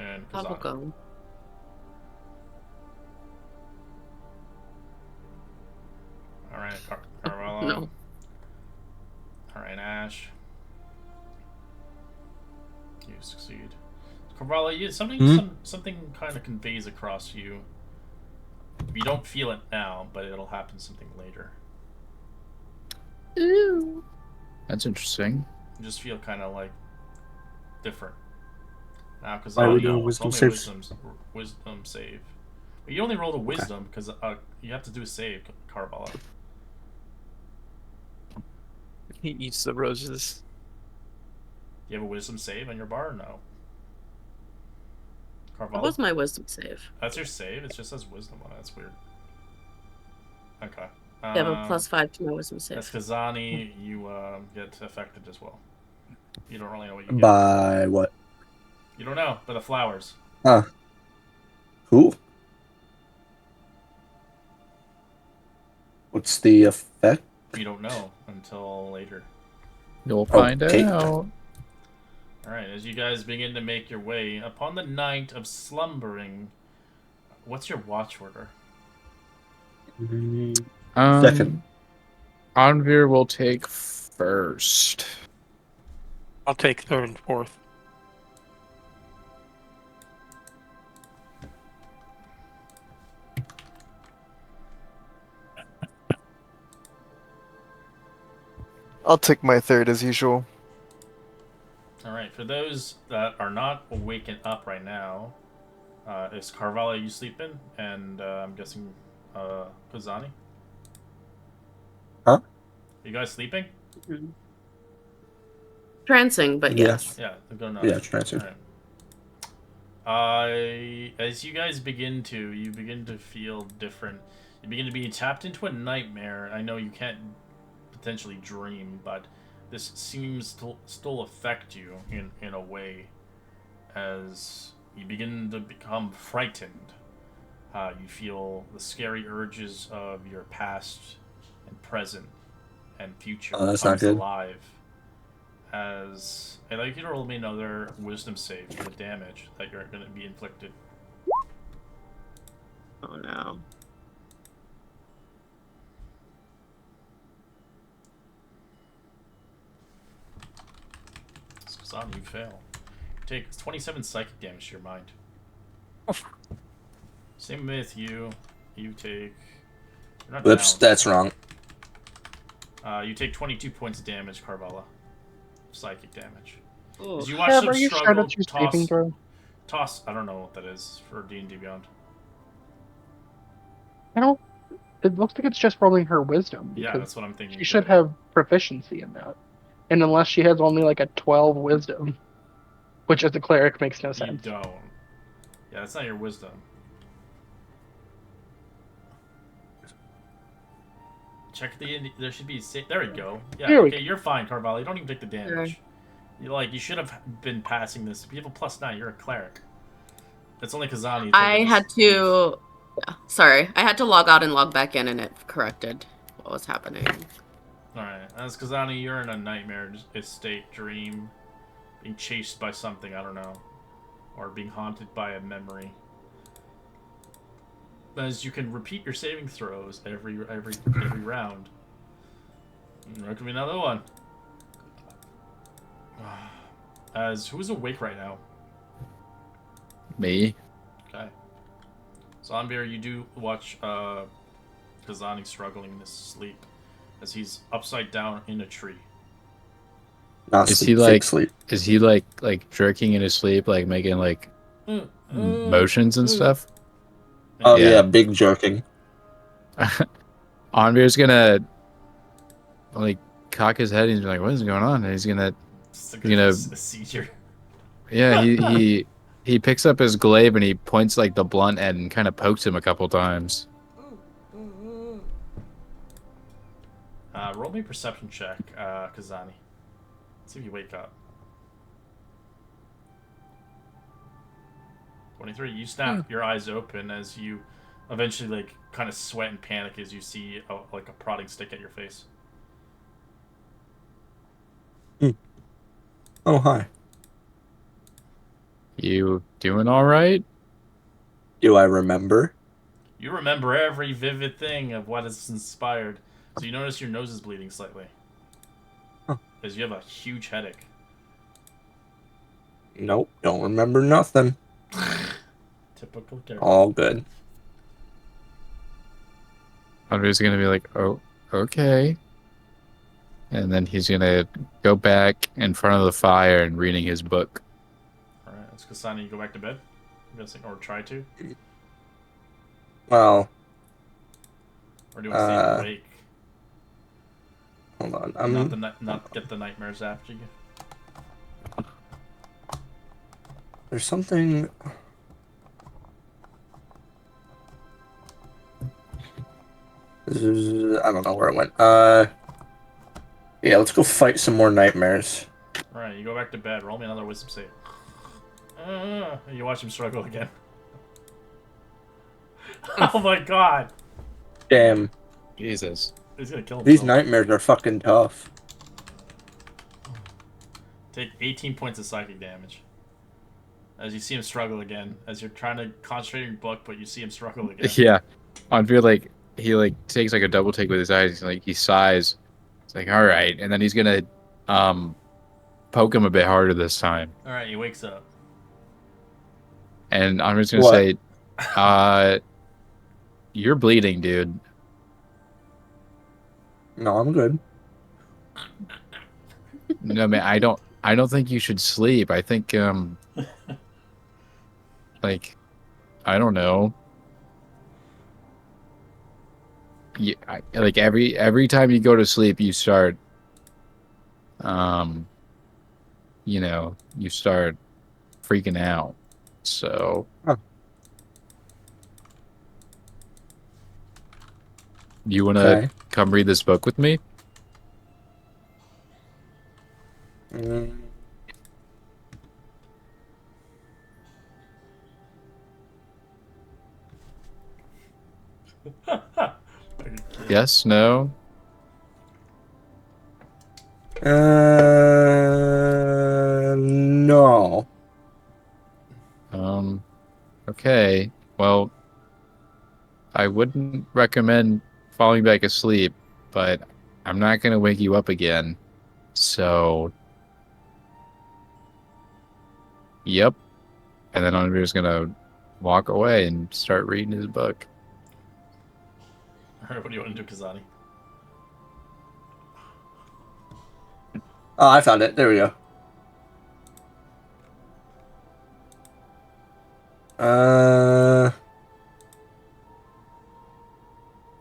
And Kazan. Bubblegum. Alright, Carbola. No. Alright, Ash. You succeed. Carbola, something kind of conveys across you. You don't feel it now, but it'll happen something later. Ooh. That's interesting. You just feel kind of like different. Now, because Why are we doing wisdom saves? Wisdom save. But you only rolled a wisdom because you have to do a save, Carbola. He eats the roses. Do you have a wisdom save on your bar or no? What Carbola? was my wisdom save? That's your save? It just says wisdom on it. That's weird. Okay. I have a +5 to my wisdom save. That's Kazani, you get affected as well. You don't really know what you get. By what? You don't know, by the flowers. Who? What's the effect? You don't know until later. You'll find Okay. out. Alright, as you guys begin to make your way upon the night of slumbering, what's your watch order? Second. Anvir will take first. I'll take third and fourth. I'll take my third as usual. Alright, for those that are not waking up right now, is Carvalho you sleeping? And I'm guessing Kazani? Huh? You guys sleeping? Trancing, but yes. Yeah, go nuts. Yeah, trancing. Alright. As you guys begin to feel different. You begin to be tapped into a nightmare. I know you can't potentially dream, but this seems to still affect you in a way as you begin to become frightened. You feel the scary urges of your past and present and future that's not comes good. alive. As I'd like you to roll me another wisdom save for the damage that you're going to be inflicted. Oh no. Kazan, you fail. Take 27 psychic damage to your mind. Same with you. You take. You're not Whoops, down. that's wrong. You take 22 points of damage, Carvala. Psychic damage. Ooh. As you watch Deb, them are you sure struggle, that's your saving throw? toss. I don't know what that is for D&D Beyond. I don't. It looks like it's just rolling her wisdom. Yeah, because that's what I'm thinking. She should have proficiency in that. And unless she has only like a 12 wisdom, which as a cleric makes no You sense. don't. Yeah, that's not your wisdom. Check there should be there we go. Yeah, Here we okay, you're fine, Carvalho. You don't even take the damage. You should have been passing this. You have a +9. You're a cleric. It's only Kazani. I had to. Yeah, sorry, I had to log out and log back in, and it corrected what was happening. All right, as Kazani, you're in a nightmare state, dream, being chased by something I don't know, or being haunted by a memory. As you can repeat your saving throws every round. And there could be another one. As who's awake right now? Me. Okay. Zombir, you do watch Kazani struggling in his sleep as he's upside down in a tree. Not Is sleep, he fake like? sleep. Is he like jerking in his sleep, like making like motions and stuff? Oh Yeah. yeah, big jerking. Anvir's gonna like cock his head and he's like, "What is going on?" And he's gonna, A seizure. yeah, he picks up his glaive and he points like the blunt end and kind of pokes him a couple times. Roll me a perception check, Kazani. See if you wake up. 23. You snap your eyes open as you eventually like kind of sweat and panic as you see like a prodding stick at your face. Oh hi. You doing all right? Do I remember? You remember every vivid thing of what is inspired, so you notice your nose is bleeding slightly. Huh. As you have a huge headache. Nope, don't remember nothing. Typical character. All good. Anvir's gonna be like, "Oh, okay," and then he's gonna go back in front of the fire and reading his book. Alright, let's Kasani, you go back to bed? I'm guessing, or try to? Well, Or do you want to stay awake? hold on. Not get the nightmares after you. There's something. I don't know where it went. Yeah, let's go fight some more nightmares. Alright, you go back to bed. Roll me another wisdom save. You watch him struggle again. Oh my god! Damn, Jesus. He's gonna kill himself. these nightmares are fucking tough. Take 18 points of psychic damage. As you see him struggle again. As you're trying to concentrate on your book, but you see him struggle again. Yeah. Andrea, like, he, like, takes, like, a double take with his eyes. Like, he sighs. It's like, all right. And then he's going to poke him a bit harder this time. All right, he wakes up. And I'm just going to say, you're bleeding, dude. No, I'm good. No, man, I don't think you should sleep. I think, like, I don't know. Like every time you go to sleep, you start, you start freaking out. So, Huh. you want to Okay. come read this book with me? Mm, Yes, no. no. Okay. Well, I wouldn't recommend falling back asleep, but I'm not going to wake you up again. So, yep. And then Andrea's going to walk away and start reading his book. Alright, what do you want to do, Kazani? Oh, I found it. There we go.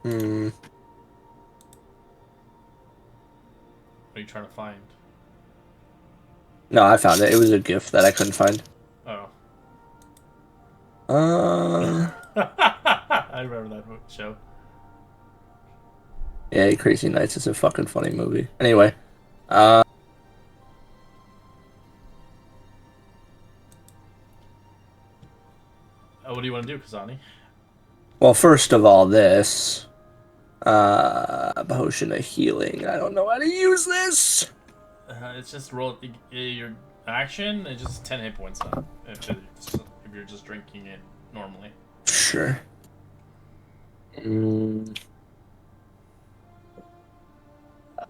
Hmm. What are you trying to find? No, I found it. It was a gift that I couldn't find. Oh. I remember that show. Yeah, Crazy Nights is a fucking funny movie. Anyway, What do you want to do, Kazani? well, first of all, this potion of healing. I don't know how to use this. It's just roll your action. It's just 10 hit points now. If you're just drinking it normally. Sure.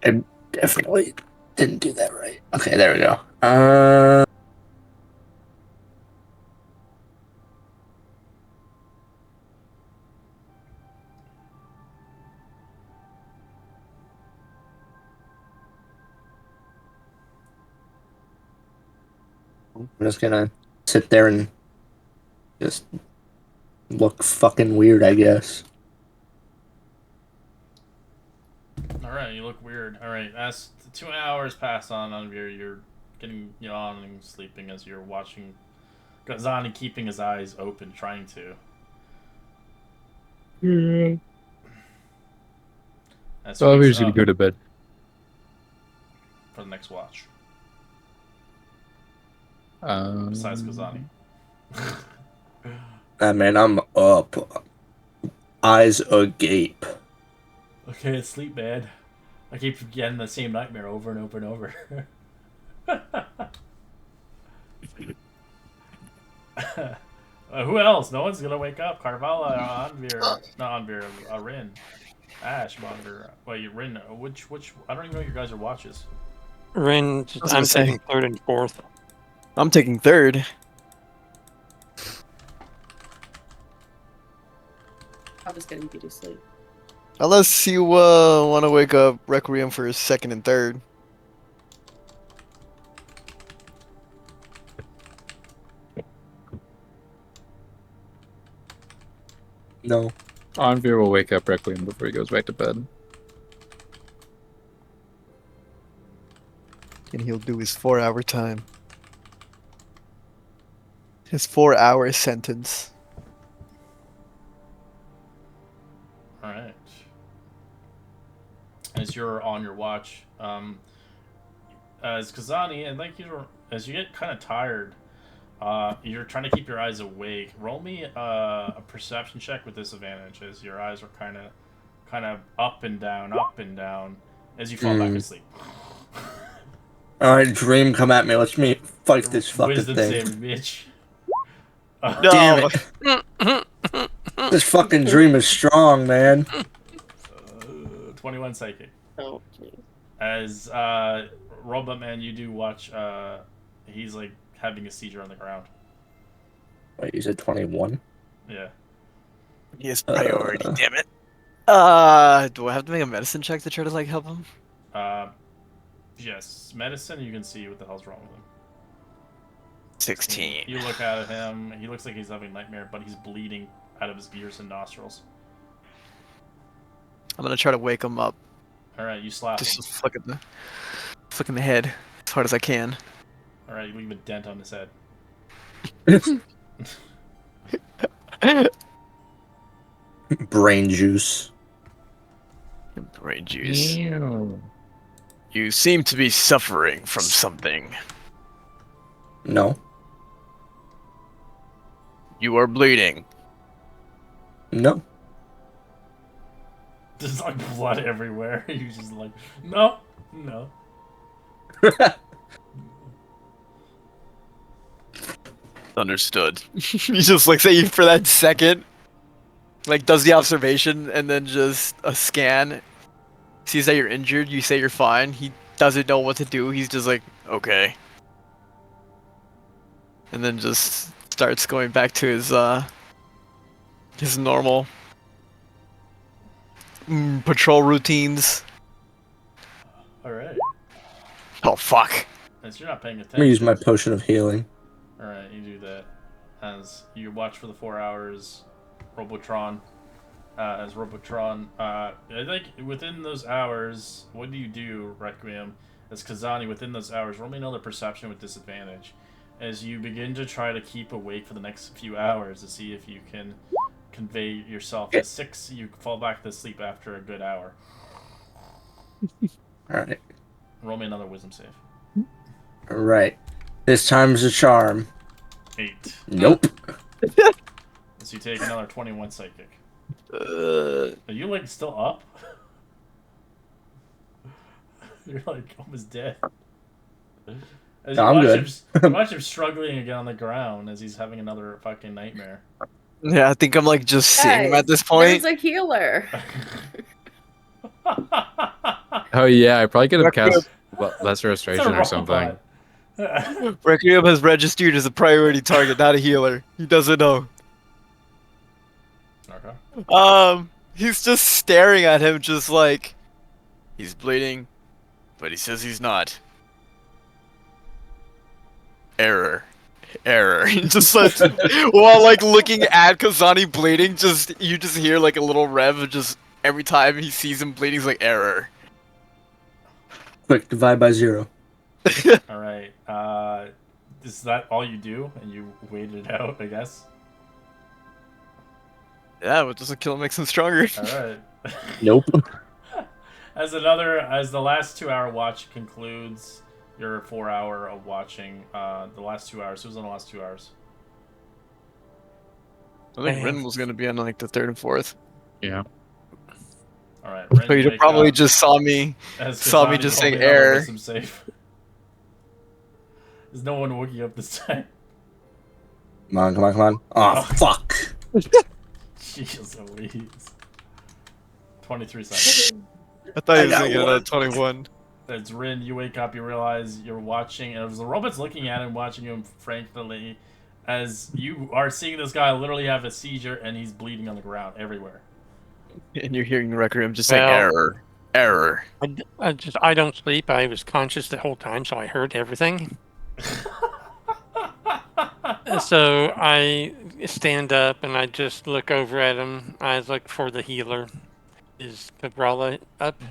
I definitely didn't do that right. Okay, there we go. I'm just gonna sit there and just look fucking weird, I guess. Alright, you look weird. Alright, as the 2 hours pass on you're getting yawning, sleeping as you're watching Kazani keeping his eyes open, trying to. Yeah. As So I'm wakes just going to up go to bed. for the next watch. Besides Besides Kazani. Man, I'm up. Eyes agape. Okay, sleep, man. I keep getting the same nightmare over and over and over. Who else? No one's gonna wake up. Carvala, Anvir, not Anvir, Rin, Ash, Bonver. Wait, Rin. Which? I don't even know your guys' watches. Rin, was I'm gonna say. taking third and fourth. I'm taking third. I was getting you to sleep. Unless you want to wake up Requiem for second and third. No. Anvir will wake up Requiem before he goes back to bed. And he'll do his 4-hour time. His 4-hour sentence. Alright. As you're on your watch, as Kazani, and as you get kind of tired, you're trying to keep your eyes awake. Roll me a perception check with disadvantage, as your eyes are kind of up and down, as you fall back asleep. Alright, Dream, come at me. Let's fight this fucking Wisdom thing. saving, bitch. Damn it. This fucking Dream is strong, man. 21 psychic. Oh, please. As Robot Man, you do watch. He's like having a seizure on the ground. Wait, you said 21? Yeah. He has priority, damn it. Do I have to make a medicine check to try to like help him? Yes. Medicine. You can see what the hell's wrong with him. 16. You look at him. He looks like he's having a nightmare, but he's bleeding out of his ears and nostrils. I'm gonna try to wake him up. All right, you slap him. Just flick in the head as hard as I can. All right, you leave a dent on his head. Brain juice. Brain juice. You seem to be suffering from something. No. You are bleeding. No. There's like blood everywhere. You're just like, no. Understood. You just like say for that second, like does the observation and then just a scan, sees that you're injured. You say you're fine. He doesn't know what to do. He's just like, okay, and then just starts going back to his normal patrol routines. All right. Oh fuck! As you're not paying I'm attention. gonna use my potion of healing. All right, you do that. As you watch for the 4 hours, Robotron. As Robotron, I think within those hours, what do you do, Requiem? As Kazani, within those hours, roll me another perception with disadvantage. As you begin to try to keep awake for the next few hours to see if you can convey yourself. At 6, you fall back to sleep after a good hour. Alright. Roll me another wisdom save. Alright. This time's a charm. 8. Nope. So you take another 21 psychic. Are you like still up? You're like almost dead. As you I'm good. You watch him struggling again on the ground as he's having another fucking nightmare. Yeah, I think I'm like just seeing him at this point. There's a healer. Oh yeah, I probably could have Requiem. cast Lesser It's a Restoration or something. robot. Requiem has registered as a priority target, not a healer. He doesn't know. Okay. He's just staring at him, just like he's bleeding, but he says he's not. Error. Just like while like looking at Kazani bleeding, you just hear like a little rev. Just every time he sees him bleeding, he's like error. Quick, divide by 0. All right. Is that all you do? And you wait it out, I guess. Yeah, but doesn't kill him makes him stronger. All right. Nope. As the last 2-hour watch concludes your 4 hour of watching, the last 2 hours. Who's on the last 2 hours? I think Rin was gonna be on like the 3rd and 4th. Yeah. All right. So you probably just saw me just saying error. Safe. There's no one waking up this time. Come on. Oh, fuck. Jeez Louise. 23 seconds. I thought he was I gonna got get another 21. As Rin, you wake up, you realize you're watching, and the robot's looking at him, watching him frankly, as you are seeing this guy literally have a seizure, and he's bleeding on the ground everywhere. And you're hearing Requiem just saying error. I don't sleep. I was conscious the whole time, so I heard everything. So I stand up and I just look over at him. I look for the healer. Is Cabrala up?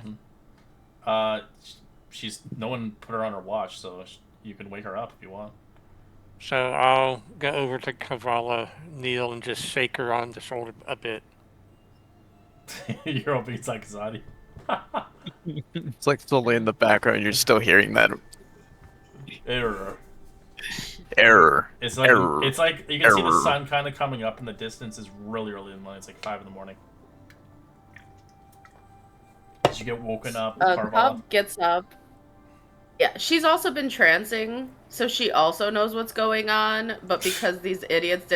No one put her on her watch, so you can wake her up if you want. So I'll go over to Cabrala, kneel, and just shake her on the shoulder a bit. You're hoping it's like Zadi. It's like slowly in the background, you're still hearing that Error. It's like error. It's like you can see the sun kind of coming up in the distance. Is really early in the morning. It's like 5 in the morning. Did you get woken up? Cobb gets up Yeah, she's also been trancing, so she also knows what's going on, but because these idiots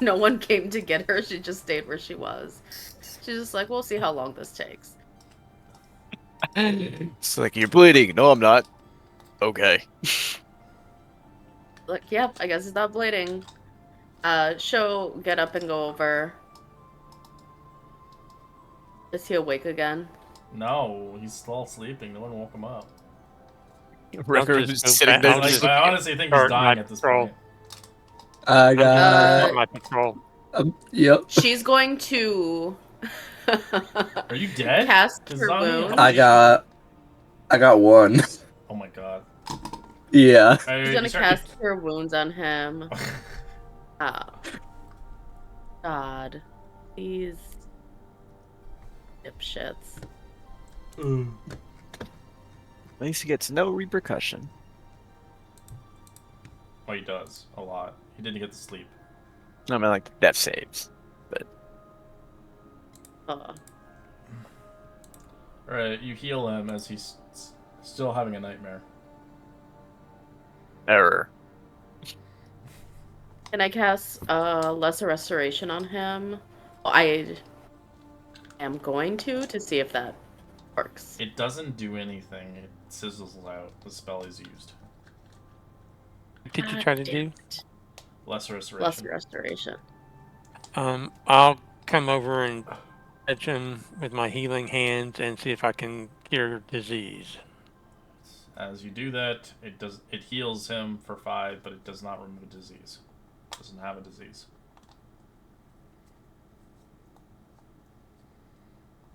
no one came to get her, she just stayed where she was. She's just like, we'll see how long this takes. It's like, you're bleeding. No, I'm not. Okay. Like, yep, I guess he's not bleeding. She'll get up and go over. Is he awake again? No, he's still sleeping. No one woke him up. Wrecker just is go sitting back. there I'll just just- I honestly think he's Start my dying at this patrol. point. I I'm got. start my patrol. Yep. She's going to Are you dead? cast her Kazami, how wound. much I got one. Oh my god. Yeah. She's gonna cast her wounds on him. Oh. God. These dipshits. At least he gets no repercussion. Oh, he does. A lot. He didn't get to sleep. I mean, like, death saves. Alright, you heal him as he's still having a nightmare. Error. Can I cast Lesser Restoration on him? I am going to see if that works. It doesn't do anything. It sizzles out. The spell is used. What did you try to do? Lesser restoration. Lesser Restoration. I'll come over and touch him with my healing hands and see if I can cure disease. As you do that, it heals him for 5, but it does not remove a disease. It doesn't have a disease.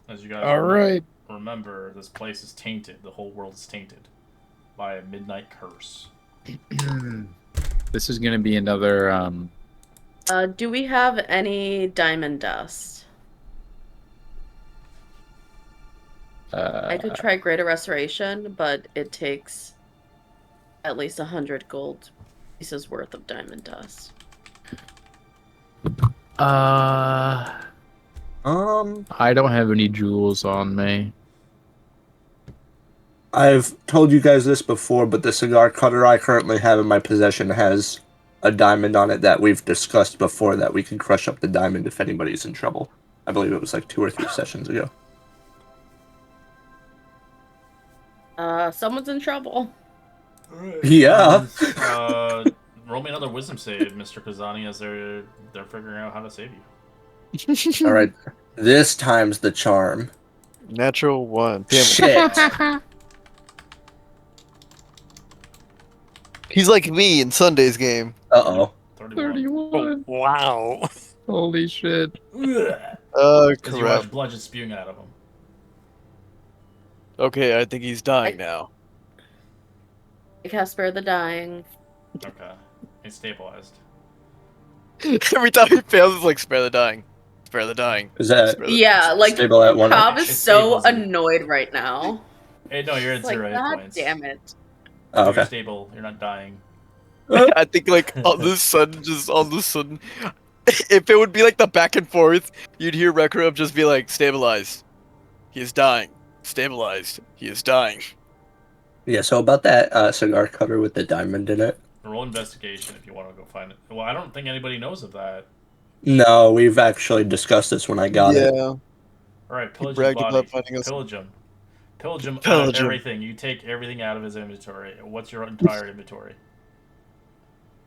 As you guys remember, this place is tainted. The whole world is tainted by a midnight curse. This is gonna be another. Do we have any diamond dust? I could try Greater Restoration, but it takes at least 100 gold pieces worth of diamond dust. I don't have any jewels on me. I've told you guys this before, but the cigar cutter I currently have in my possession has a diamond on it that we've discussed before that we can crush up the diamond if anybody's in trouble. I believe it was like 2 or 3 sessions ago. Someone's in trouble. Yeah. Roll me another wisdom save, Mr. Kazani, as they're figuring out how to save you. All right. This time's the charm. Natural 1. Shit. He's like me in Sunday's game. Uh-oh. 31. Oh, wow. Holy shit. Oh, As you watch crap. blood just spewing out of him. Okay, I think he's dying now. I cast Spare the Dying. Okay. He's stabilized. Every time he fails, it's like, spare the dying. Spare the dying. Is that Spare the- Yeah, like stable at 1? Cobb is It so stables you. annoyed right now. Hey, no, you're at It's like, 0 hit God points. damn it. Oh, You're okay. stable. You're not dying. I think, like, all of a sudden, if it would be like the back and forth, you'd hear Rekrub just be like, stabilized. He is dying. Stabilized. He is dying. Yeah, so about that cigar cutter with the diamond in it. Roll investigation if you want to go find it. Well, I don't think anybody knows of that. No, we've actually discussed this when I got it. All right, pillage his bragged body. about finding us- Pillage him. Pillage him out of Pillage him. everything. You take everything out of his inventory. What's your entire inventory?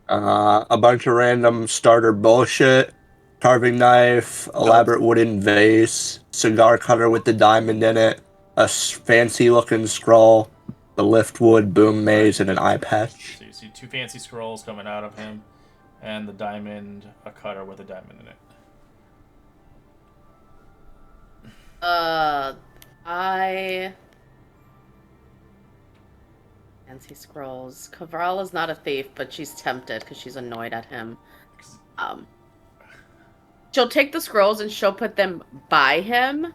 A bunch of random starter bullshit, carving knife, elaborate wooden vase, cigar cutter with the diamond in it, a fancy looking scroll, the liftwood boom maze, and an eye patch. So you see 2 fancy scrolls coming out of him, and the diamond, a cutter with a diamond in it. Fancy scrolls. Kavrala's not a thief, but she's tempted because she's annoyed at him. She'll take the scrolls and she'll put them by him.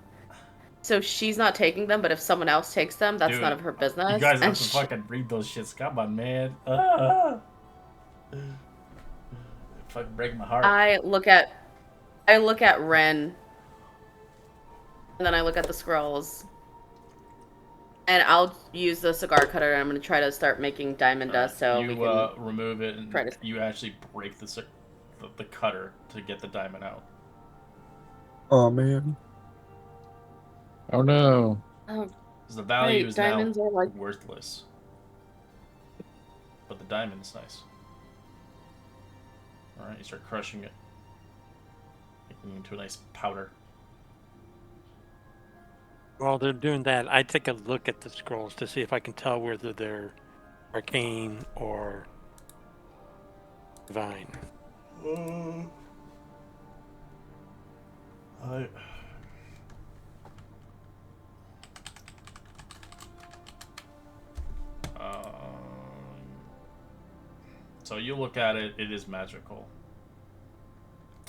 So she's not taking them, but if someone else takes them, that's Dude, none of her business. You guys have And to fucking read those shits. Come on, man. Fucking break my heart. I look at Ren, and then I look at the scrolls. And I'll use the cigar cutter, and I'm going to try to start making diamond dust so we you can... remove it, and try to- you actually break the cutter to get the diamond out. Oh man. Oh no. Oh, Because the value is now diamonds are like... worthless. But the diamond is nice. Alright, you start crushing it. Making it into a nice powder. While they're doing that, I take a look at the scrolls to see if I can tell whether they're arcane or divine. So you look at it, it is magical.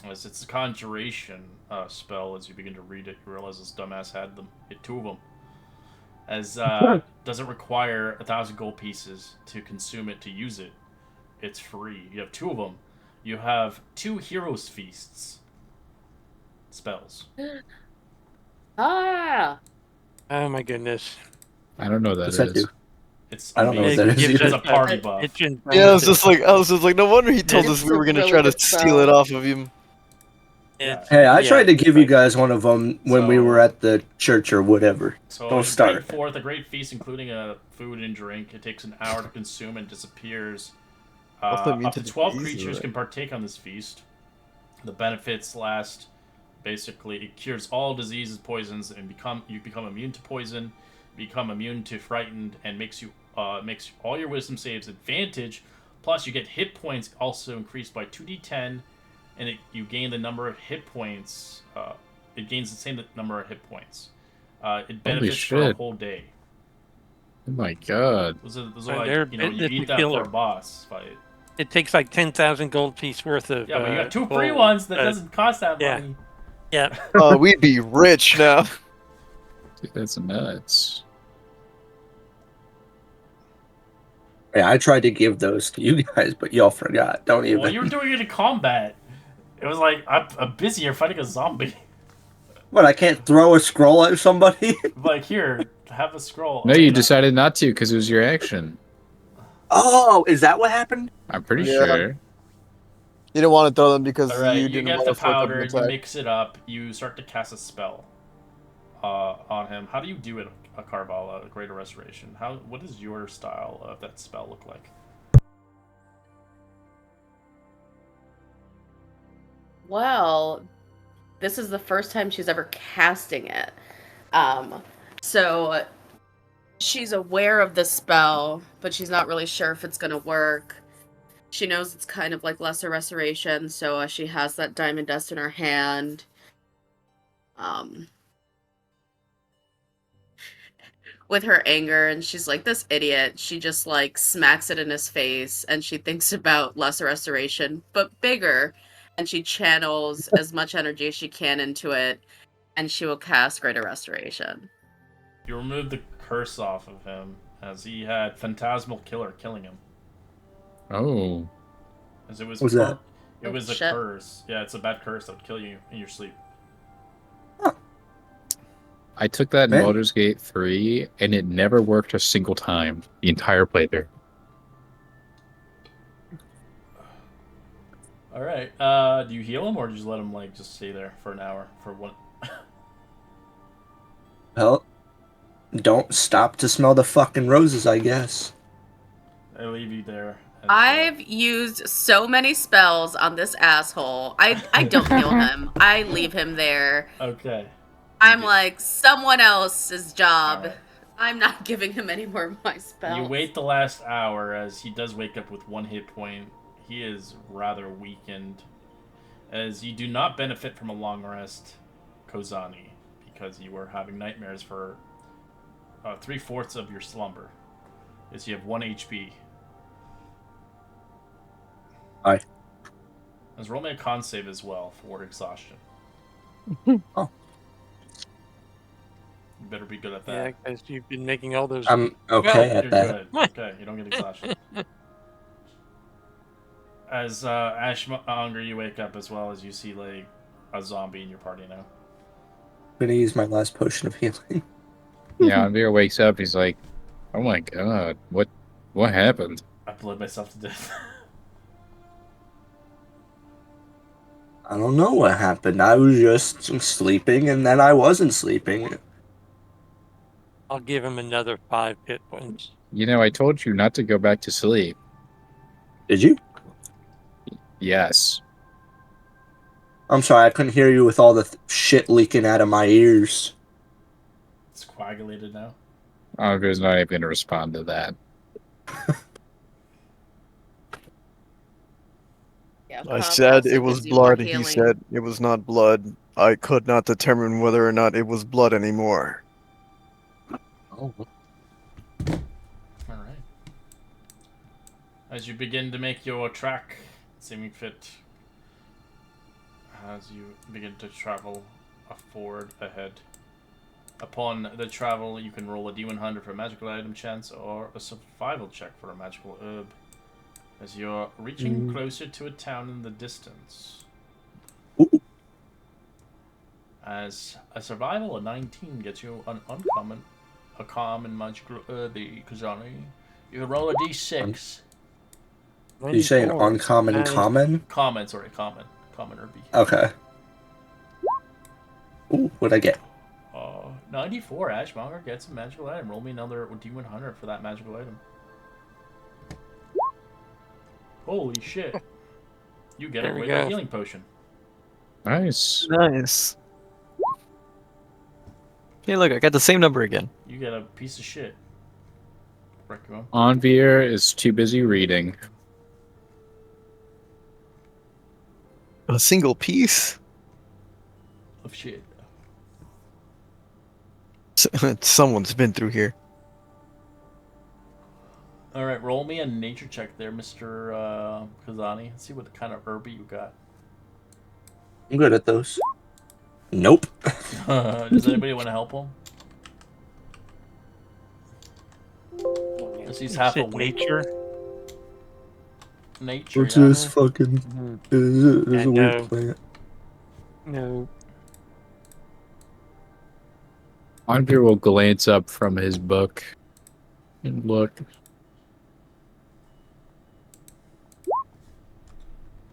As it's a conjuration spell, as you begin to read it, you realize this dumbass had two of them. As doesn't require 1,000 gold pieces to consume it to use it. It's free. You have two of them. You have 2 Heroes Feasts spells. Ah! Oh my goodness. I don't know what What's that that do? is. It's I don't know what amazing. that is It's either. a party buff. Yeah, I was just like, no wonder he told It's us we a were gonna really try to good steal spell. it off of him. Hey, I tried to give you guys one of them when we So- were at the church or whatever. So Don't you start. bring forth a great feast, including a food and drink. It takes an hour to consume and disappears. Also immune Up to to 12 disease, creatures right? can partake on this feast. The benefits last. Basically, it cures all diseases, poisons, and you become immune to poison, become immune to frightened, and makes all your wisdom saves advantage. Plus, you get hit points also increased by 2d10, and you gain the number of hit points. It gains the same number of hit points. It benefits for a shit. whole day. Oh my god. Those are They're like, you business eat that killer. for a boss fight. It takes like 10,000 gold piece worth of. Yeah, but you got 2 free gold. ones that doesn't cost that yeah. money. Yeah. We'd be rich now. Dude, that's nuts. Yeah, I tried to give those to you guys, but y'all forgot. Don't even. Well, you were doing it in combat. It was like, I'm busy here fighting a zombie. What, I can't throw a scroll at somebody? Like, here, have a scroll. No, you decided not to because it was your action. Oh, is that what happened? I'm pretty Yeah. sure. You didn't want to throw them because Alright, you you didn't get want the to fuck up powder, an you attack. mix it up, you start to cast a spell on him. How do you do it, a Carvala, a Greater Restoration? What does your style of that spell look like? Well, this is the first time she's ever casting it. So she's aware of the spell, but she's not really sure if it's gonna work. She knows it's kind of like Lesser Restoration, so she has that diamond dust in her hand. With her anger, and she's like, this idiot. She just like smacks it in his face, and she thinks about Lesser Restoration, but bigger, and she channels as much energy as she can into it, and she will cast Greater Restoration. You remove the curse off of him, as he had Phantasmal Killer killing him. Oh. As it was What's that? It was a shit. curse. Yeah, it's a bad curse that would kill you in your sleep. I took that in Man. Baldur's Gate 3, and it never worked a single time. The entire playthrough. Alright, do you heal him, or do you just let him, like, just stay there for an hour? For one... Well, don't stop to smell the fucking roses, I guess. I leave you there. I've used so many spells on this asshole. I don't heal him. I leave him there. Okay. I'm like, someone else's job. Alright. I'm not giving him any more of my spells. You wait the last hour, as he does wake up with 1 hit point. He is rather weakened, as you do not benefit from a long rest, Kozani, because you were having nightmares for 3/4 of your slumber, as you have 1 HP. Aye. As roll me a con save as well for exhaustion. Oh. You better be good at Yeah, that. because you've been making all those. I'm okay You're at that. good. Okay, you don't get exhaustion. As Ashmonger, you wake up as well, as you see like a zombie in your party now. I'm gonna use my last potion of healing. Yeah, Anvir wakes up. He's like, "Oh my god, what happened?" I bled myself to death. I don't know what happened. I was just sleeping, and then I wasn't sleeping. I'll give him another 5 hit points. You know, I told you not to go back to sleep. Did you? Yes. I'm sorry, I couldn't hear you with all the shit leaking out of my ears. It's coagulated now. Anvir's not even going to respond to that. Yeah, I Cobb said also it was gives you more blood. He healing. said it was not blood. I could not determine whether or not it was blood anymore. Oh. Alright. As you begin to make your track, seeming fit, as you begin to travel forward ahead. Upon the travel, you can roll a D100 for a magical item chance or a survival check for a magical herb. As you're reaching closer to a town in the distance. Ooh. As a survival, a 19 gets you a common magical herby, Kazani. You can roll a D6. Did you say an 94. uncommon Nice. common? Common herby. Okay. Ooh, what'd I get? 94, Ashmonger gets a magical item. Roll me another D100 for that magical item. Holy shit. You get There a we great go. healing potion. Nice. Nice. Hey, look, I got the same number again. You get a piece of shit. Requiem. Anvir is too busy reading. A single piece? Of shit. Someone's been through here. Alright, roll me a nature check there, Mr. Kazani. Let's see what kind of herby you got. I'm good at those. Nope. Does anybody want to help him? He's half Is it awake. nature? Nature, What's yeah. this fucking... Is a weird no. plant. No. Anvir will glance up from his book and look.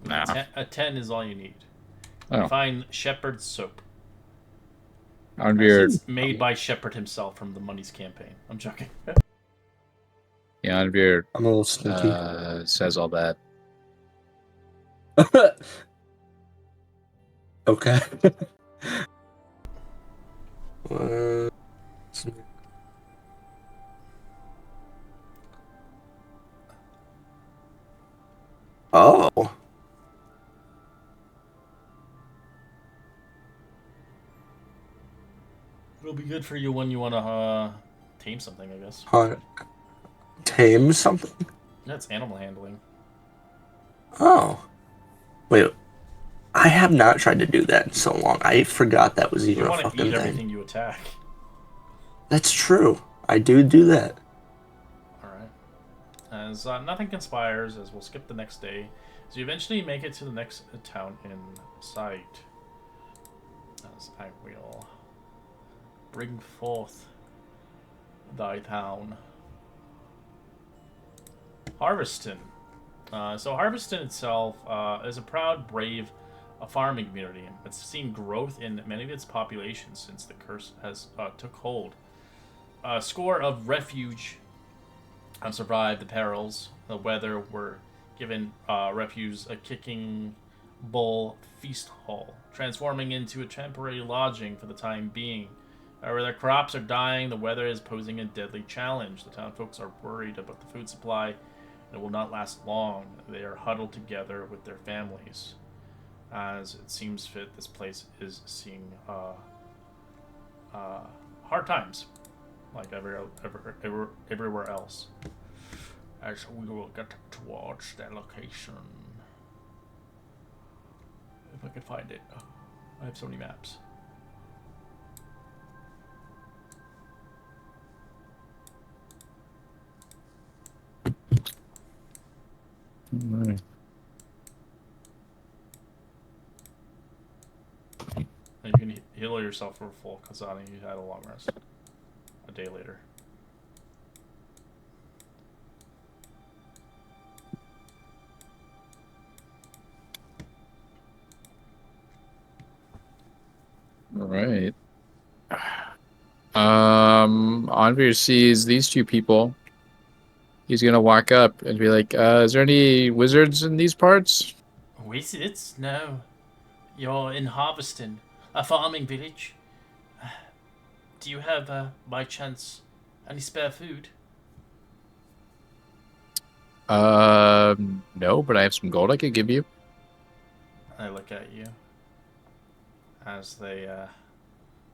Nah. A 10 is all you need. Oh. You find shepherd's soap. Anvir, It's made by Shepherd himself from the Money's campaign. I'm joking. yeah, Anvir I'm a little sneaky. says all that. Okay. Oh. It'll be good for you when you want to tame something, I guess. Tame something? That's animal handling. Oh. Wait. I have not tried to do that in so long. I forgot that was even You a want to fucking eat thing. everything you attack. That's true. I do that. Alright. As nothing conspires, as we'll skip the next day, as you eventually make it to the next town in sight. As I will bring forth thy town. Harveston. So Harveston itself is a proud, brave farming community. It's seen growth in many of its populations since the curse has took hold. A score of refuge have survived the perils. The weather were given refuge a kicking bull feast hall, transforming into a temporary lodging for the time being. Where their crops are dying, the weather is posing a deadly challenge. The town folks are worried about the food supply, and it will not last long. They are huddled together with their families. As it seems fit, this place is seeing hard times, like everywhere else. As we will get towards that location. If I can find it. I have so many maps. Alright. And you can heal yourself for full Kazani. You had a long rest. day later. All right. Anvir sees these two people. He's gonna walk up and be like, "Is there any wizards in these parts?" Wizards? No. You're in Harveston, a farming village. Do you have, by chance, any spare food? No, but I have some gold I could give you. I look at you as there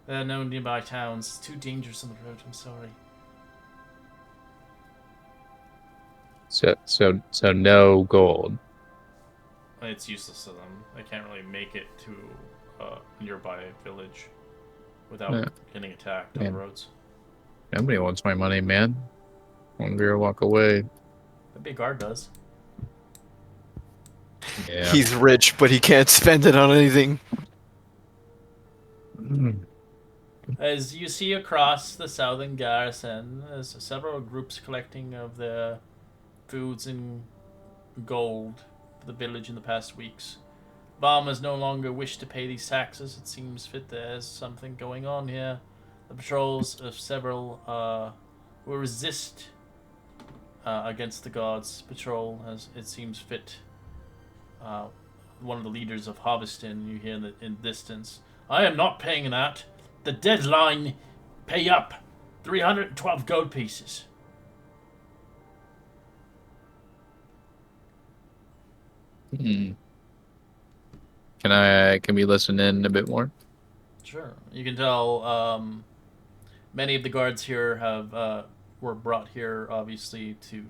are no nearby towns. It's too dangerous on the road. I'm sorry. So no gold. It's useless to them. They can't really make it to a nearby village without Yeah. getting attacked on Yeah. the roads. Nobody wants my money, man. Anvir walk away. The big guard does. Yeah. He's rich, but he can't spend it on anything. As you see across the southern garrison, there's several groups collecting of the foods and gold for the village in the past weeks. Farmers no longer wish to pay these taxes. It seems fit there's something going on here. The patrols of several will resist against the guards' patrol, as it seems fit. One of the leaders of Harveston, you hear in the distance, "I am not paying that. The deadline, pay up. 312 gold pieces." Can we listen in a bit more? Sure. You can tell many of the guards here have were brought here obviously to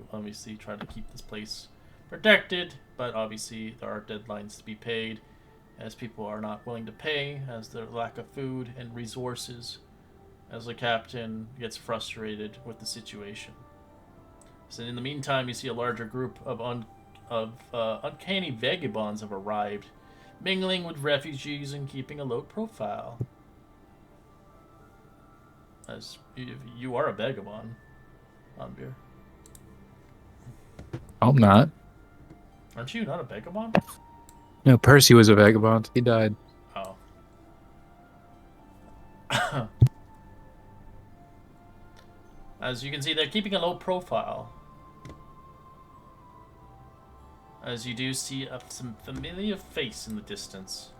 try to keep this place protected, but obviously there are deadlines to be paid, as people are not willing to pay, as there lack of food and resources, as the captain gets frustrated with the situation. So in the meantime, you see a larger group of uncanny vagabonds have arrived, mingling with refugees and keeping a low profile. As you are a vagabond, Anvir. I'm not. Aren't you not a vagabond? No, Percy was a vagabond. He died. Oh. As you can see, they're keeping a low profile. As you do see some familiar face in the distance.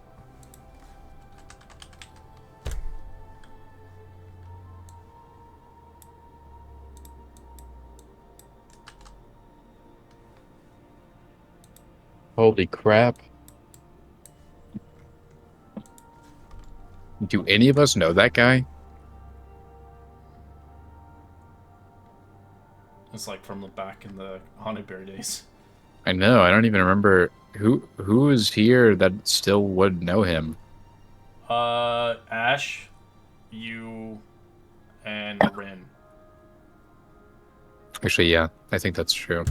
Holy crap. Do any of us know that guy? It's like from the back in the Haunted Bear days. I know. I don't even remember who is here that still would know him. Ash, you, and Rin. Actually, yeah, I think that's true.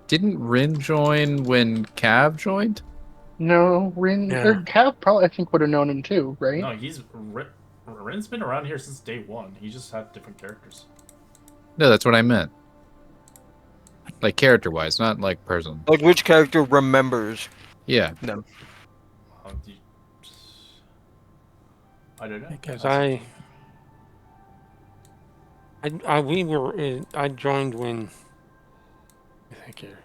Didn't Rin join when Cav joined? No, Rin Yeah. or Cav probably I think would have known him too, right? No, Rin's been around here since day one. He just had different characters. No, that's what I meant. Like character-wise, not like person. Like, which character remembers Yeah. them? I don't know. Because I joined when. I think here.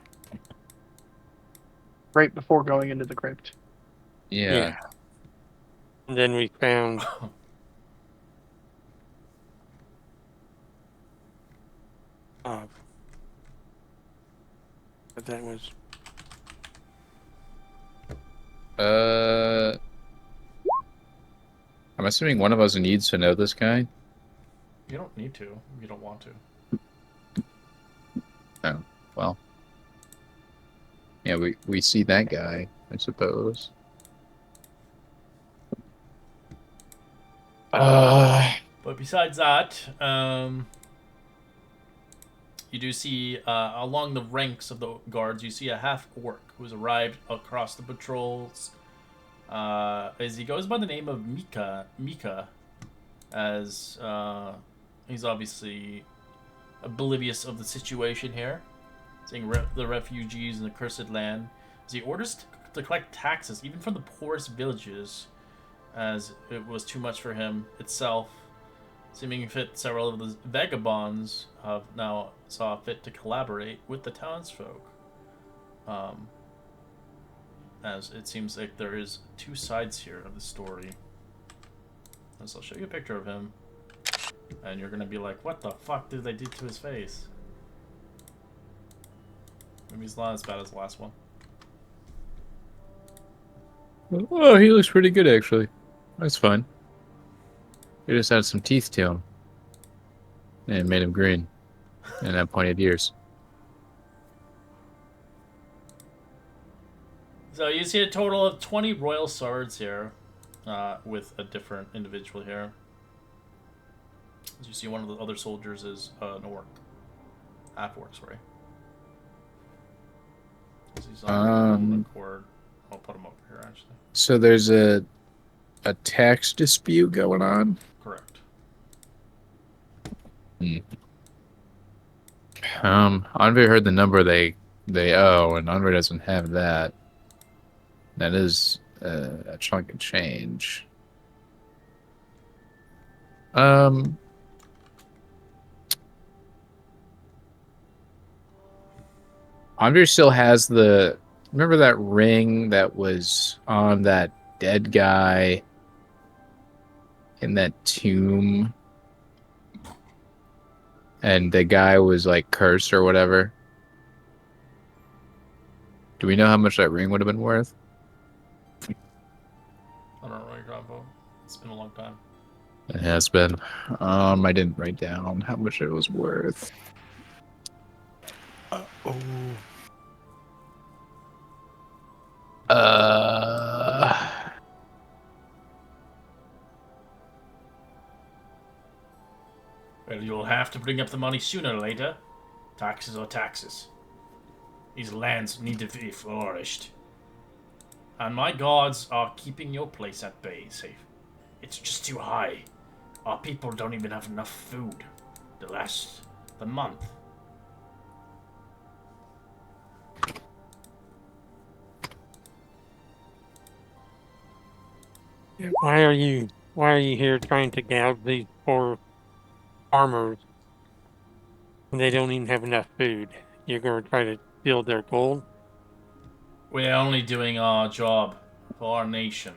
Right before going into the crypt. Yeah. And then we found. But that was. I'm assuming one of us needs to know this guy. You don't need to. You don't want to. Oh, well. Yeah, we see that guy, I suppose. But besides that, you do see along the ranks of the guards, you see a half-orc who's arrived across the patrols. As he goes by the name of Mika. as he's obviously oblivious of the situation here, seeing the refugees in the cursed land, as he orders to collect taxes even from the poorest villages, as it was too much for him itself. Seeming fit, several of the vagabonds have now saw fit to collaborate with the townsfolk. As it seems like there is two sides here of the story. So I'll show you a picture of him, and you're gonna be like, what the fuck did they do to his face? Maybe he's not as bad as the last one. Oh, he looks pretty good, actually. That's fine. He just had some teeth to him. And it made him green. And had pointed ears. So you see a total of 20 royal swords here, with a different individual here. As you see, one of the other soldiers is an orc. Half-orc, sorry. He's on the cord. I'll put him over here, actually. So there's a tax dispute going on? Correct. Andre heard the number they owe, and Andre doesn't have that. That is a chunk of change. Andre still has the... Remember that ring that was on that dead guy in that tomb? And the guy was like cursed or whatever? Do we know how much that ring would have been worth? I don't know where you're going, Bo. It's been a long time. It has been. I didn't write down how much it was worth. Well, you'll have to bring up the money sooner or later. Taxes are taxes. These lands need to be flourished. And my guards are keeping your place at bay safe. It's just too high. Our people don't even have enough food to last the month. Why are you here trying to gouge these poor farmers when they don't even have enough food? You're going to try to steal their gold? We're only doing our job for our nation.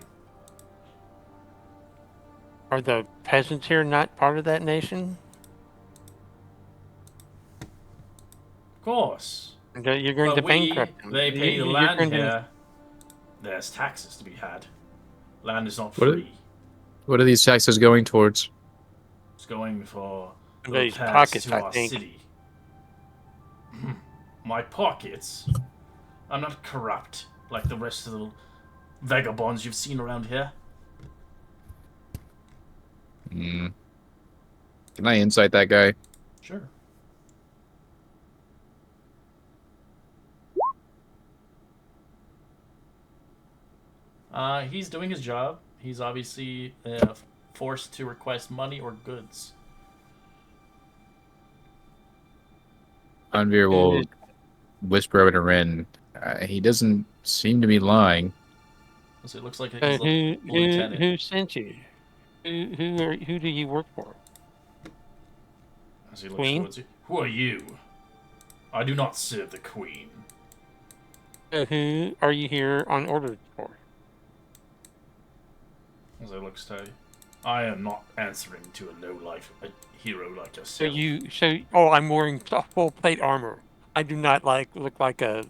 Are the peasants here not part of that nation? Of course. You're going to bankrupt them. They pay the You're land going to- here. There's taxes to be had. Land is not What are- free. What are these taxes going towards? It's going for the These repairs pockets, to I our think. city. My pockets? I'm not corrupt like the rest of the vagabonds you've seen around here. Can I insight that guy? Sure. He's doing his job. He's obviously forced to request money or goods. Anvir will whisper over to Ren. He doesn't seem to be lying. So it looks like he's who sent you? Who do you work for? As he looks Queen? towards you. Who are you? I do not serve the queen. Who are you here on orders for? As he looks to you. I am not answering to a low-life a hero like So yourself. I'm wearing full plate armor. I do not look like a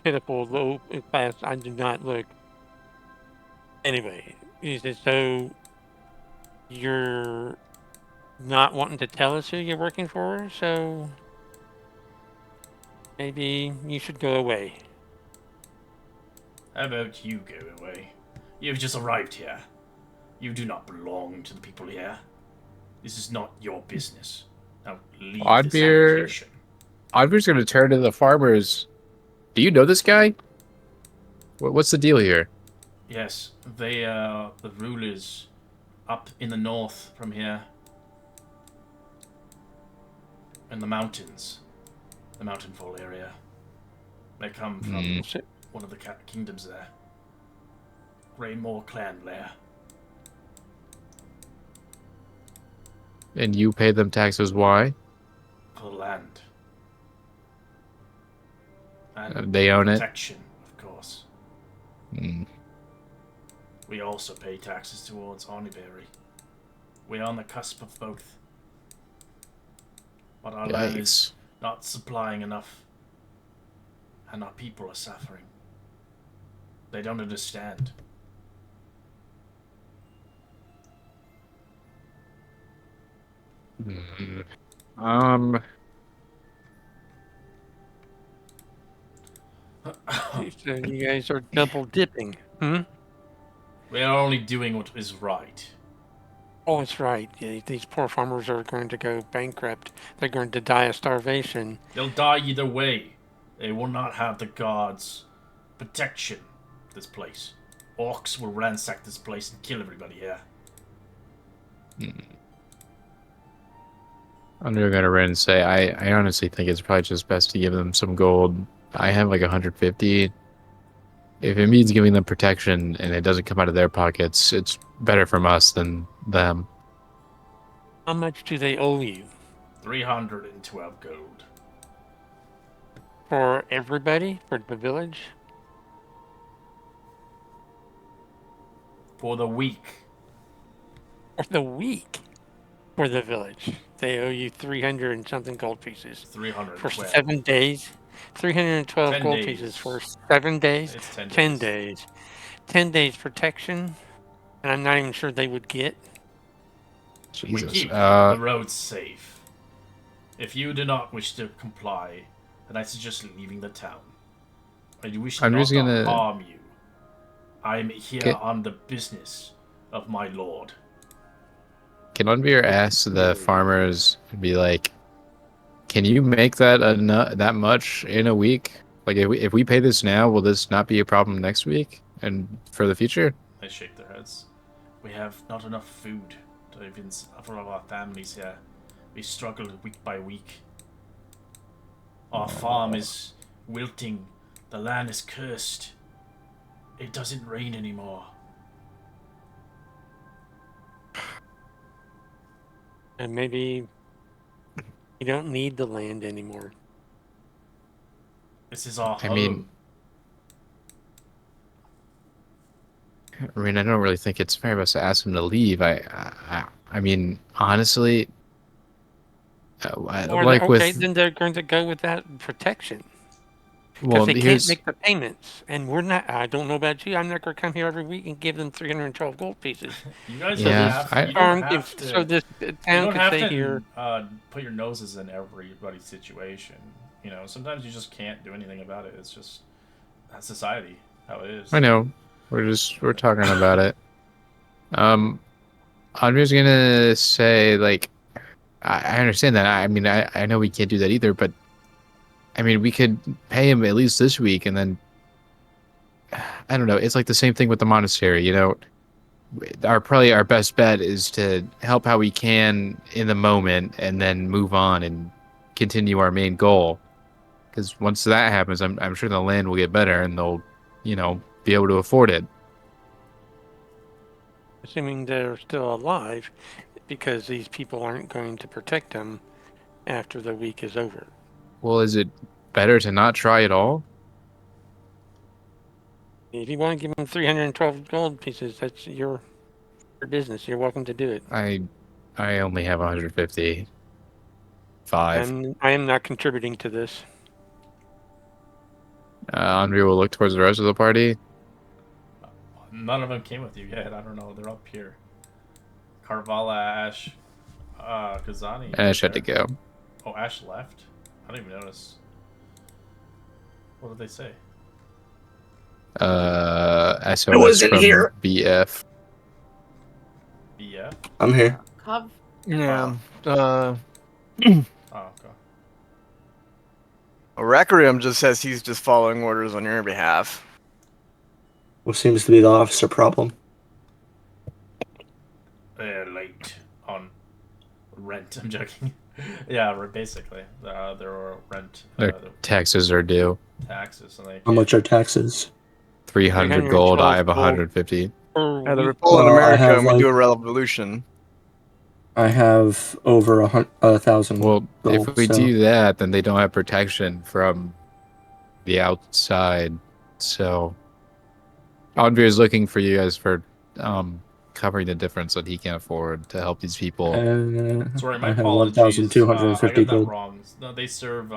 pitiful low class. I do not look. Anyway, is it so you're not wanting to tell us who you're working for? So maybe you should go away. How about you go away? You've just arrived here. You do not belong to the people here. This is not your business. Now leave this Oddbeer- location. Anvir's going to turn to the farmers. Do you know this guy? What's the deal here? Yes, they are the rulers up in the north from here. In the mountains. The Mountainfall area. They come from one of the kingdoms there. Greymoor clan lair. And you pay them taxes, why? For the land. And They own it? protection, of course. We also pay taxes towards Oathbreaker. We are on the cusp of both. But our land is not supplying enough. And our people are suffering. They don't understand. So you guys are double dipping, hmm? We are only doing what is right. Oh, it's right. Yeah, these poor farmers are going to go bankrupt. They're going to die of starvation. They'll die either way. They will not have the gods' protection of this place. Orcs will ransack this place and kill everybody here. I'm gonna run and say I honestly think it's probably just best to give them some gold. I have like 150. If it means giving them protection and it doesn't come out of their pockets, it's better from us than them. How much do they owe you? 312 gold. For everybody? For the village? For the week. For the week? For the village. They owe you 300 and something gold pieces. 312. For 7 days? 312 10 gold days. pieces for 7 days? It's 10 days. 10 days. 10 days protection? And I'm not even sure they would get. We Jesus. keep the roads safe. If you do not wish to comply, then I suggest leaving the town. I wish I'm not just to gonna- harm you. I'm here Okay. on the business of my lord. Can Unbeer ask the farmers and be like, can you make that that much in a week? Like, if we pay this now, will this not be a problem next week and for the future? They shake their heads. We have not enough food to even for all our families here. We struggle week by week. Our farm is wilting. The land is cursed. It doesn't rain anymore. And maybe you don't need the land anymore. This is our home. I mean, I don't really think it's fair of us to ask them to leave. I mean, honestly, Or like okay, with then they're going to go with that protection. Because well, they can't here's make the payments. And we're not, I don't know about you, I'm not going to come here every week and give them 312 gold pieces. You guys Yeah, don't have, I- you don't have to, So this you town don't could have stay to here. put your noses in everybody's situation. You know, sometimes you just can't do anything about it. It's just that's society, how it is. I know we're talking about it. I'm just gonna say, like, I understand that. I mean, I know we can't do that either, but I mean, we could pay him at least this week, and then I don't know. It's like the same thing with the monastery. You know, probably our best bet is to help how we can in the moment, and then move on and continue our main goal. Because once that happens, I'm sure the land will get better, and they'll, be able to afford it. Assuming they're still alive, because these people aren't going to protect them after the week is over. Well, is it better to not try at all? If you want to give them 312 gold pieces, that's your business. You're welcome to do it. I only have 155. I am not contributing to this. Andre will look towards the rest of the party. None of them came with you yet. I don't know. They're up here. Carvala, Ash, Kazani. Ash had to go. Oh, Ash left? I didn't even notice. What did they say? SOS I wasn't from here. BF. BF? I'm here. Cov- Yeah. Oh, okay. Requiem just says he's just following orders on your behalf. What seems to be the officer problem? rent. I'm joking. Yeah, basically, their rent, Their taxes are due. taxes, and they How much are taxes? 300 gold. I 312 have gold 150. per Yeah, the week. Republic in Well, I America, have, and we like- do a revolution. I have over 1,000 Well, gold. if we so. do that, then they don't have protection from the outside. So, Andrea is looking for you guys for covering the difference that he can't afford to help these people. Sorry, my I have apologies. 1,250 I got that gold. wrong. No, they serve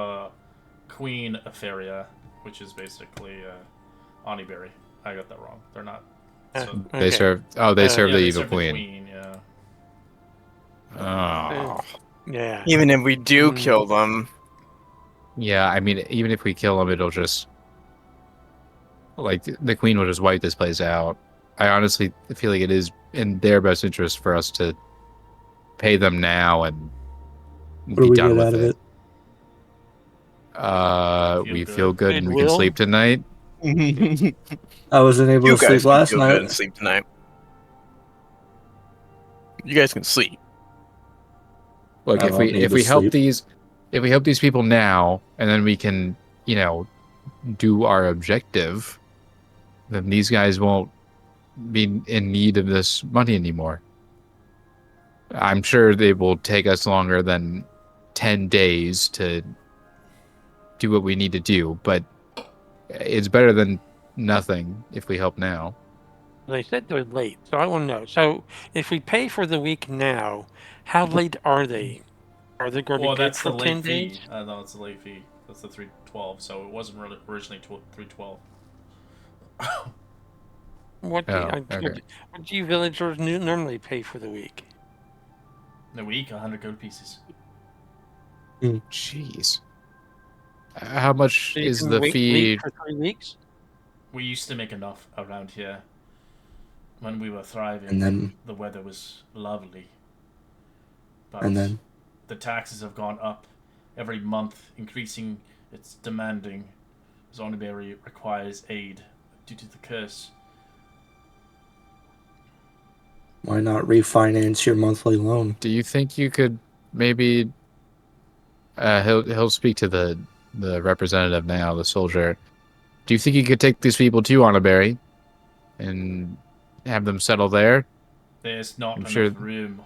Queen Etheria, which is basically Oniberry. I got that wrong. They're not. So, They Okay. serve. Oh, they serve yeah, the they evil serve queen. the queen. Yeah. Oh. Yeah. Even if we do Mm. kill them, Yeah, I mean, even if we kill him, it'll just like the queen will just wipe this place out. I honestly feel like it is in their best interest for us to pay them now and What do be we done get with out of it. Feel We good. feel good and we can Goodwill? sleep tonight. you I wasn't able to guys sleep can last feel good and night. sleep tonight. You guys can sleep. Look, I if don't we need if to we help sleep. these people now, and then we can, do our objective, then these guys won't be in need of this money anymore. I'm sure they will take us longer than 10 days to do what we need to do, but it's better than nothing if we help now. They said they're late, so I want to know. So if we pay for the week now, how late are they? Are they going to Well, be good that's for the 10 late fee. days? No, it's the late fee. That's the 312. So it wasn't really originally 312. What do, Oh, okay. what do you villagers normally pay for the week? In a week, 100 gold pieces. Jeez. How much So you is can the wait fee? for 3 weeks? We used to make enough around here. When we were thriving, And then- the weather was lovely. But And then? the taxes have gone up every month, increasing its demanding. Zoniberry requires aid due to the curse. Why not refinance your monthly loan? Do you think you could maybe he'll speak to the representative now, the soldier. Do you think you could take these people to Anaberry and have them settle there? There's not I'm enough sure- room.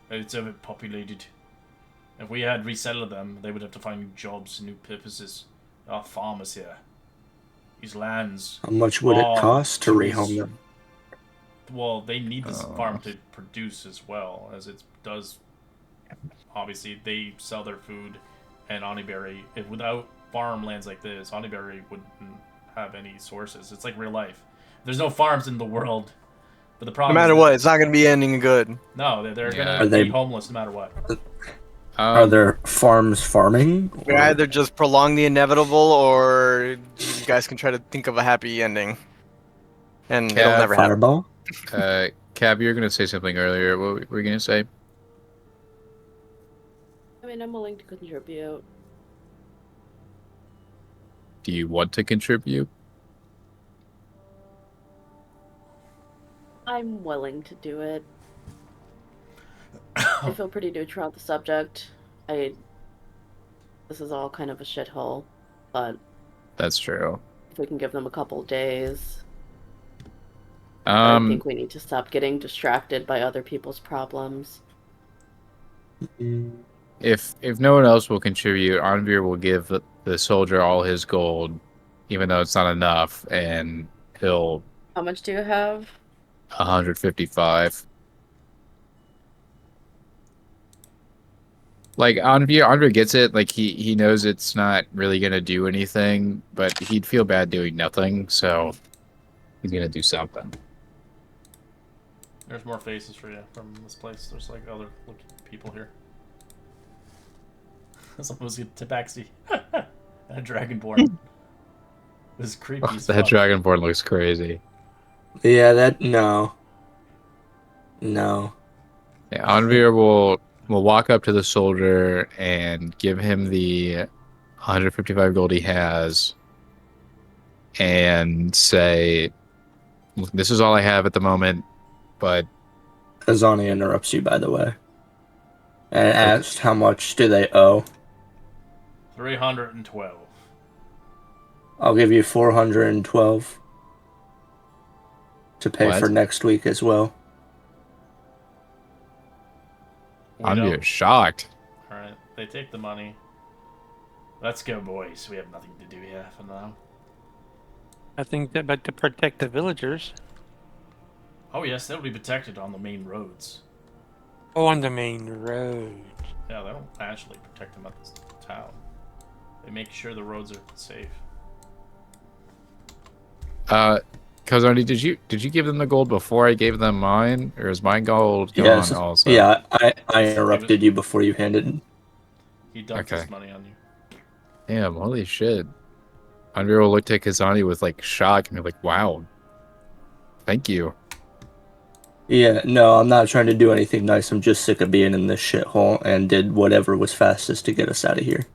It's overpopulated. If we had resettled them, they would have to find new jobs and new purposes. There are farmers here. These lands. How much would it are cost to tools. rehome them? Well, they need this farm to produce as well, as it does. Obviously, they sell their food, and Oniberry, if without farmlands like this, Oniberry wouldn't have any sources. It's like real life. There's no farms in the world, but the No problem. matter is what, it's not going to be ending good. No, they're Yeah. gonna Are they- be homeless no matter what. Are there farms farming? We either just prolong the inevitable, or you guys can try to think of a happy ending. And it'll Yeah, never happen. Fireball? Cab, you were going to say something earlier. What were you going to say? I mean, I'm willing to contribute. Do you want to contribute? I'm willing to do it. I feel pretty neutral about the subject. This is all kind of a shithole, but That's true. if we can give them a couple days, I think we need to stop getting distracted by other people's problems. If no one else will contribute, Anvir will give the soldier all his gold, even though it's not enough, and he'll How much do you have? 155. Like Anvir gets it. Like he knows it's not really gonna do anything, but he'd feel bad doing nothing, so he's gonna do something. There's more faces for you from this place. There's like other looking people here. Someone was a tabaxi. And a dragonborn. It was creepy as That fuck. dragonborn looks crazy. Yeah, no. Yeah, Anvir will walk up to the soldier and give him the 155 gold he has and say, "Look, this is all I have at the moment, but..." Azani interrupts you, by the way. and asked how much do they owe. 312. I'll give you 412 to pay What? for next week as well. I'm just shocked. Alright, they take the money. Let's go, boys. We have nothing to do here for now. I think that, but to protect the villagers. Oh, yes, they'll be protected on the main roads. Oh, on the main road. Yeah, they don't actually protect them at the town. They make sure the roads are safe. Kozoni, did you give them the gold before I gave them mine, or is my gold gone Yes. also? Yeah, I interrupted you before you handed. He dumped Okay. his money on you. Damn, holy shit. Andrea looked at Kazani with like shock and be like, wow. Thank you. Yeah, no, I'm not trying to do anything nice. I'm just sick of being in this shithole and did whatever was fastest to get us out of here.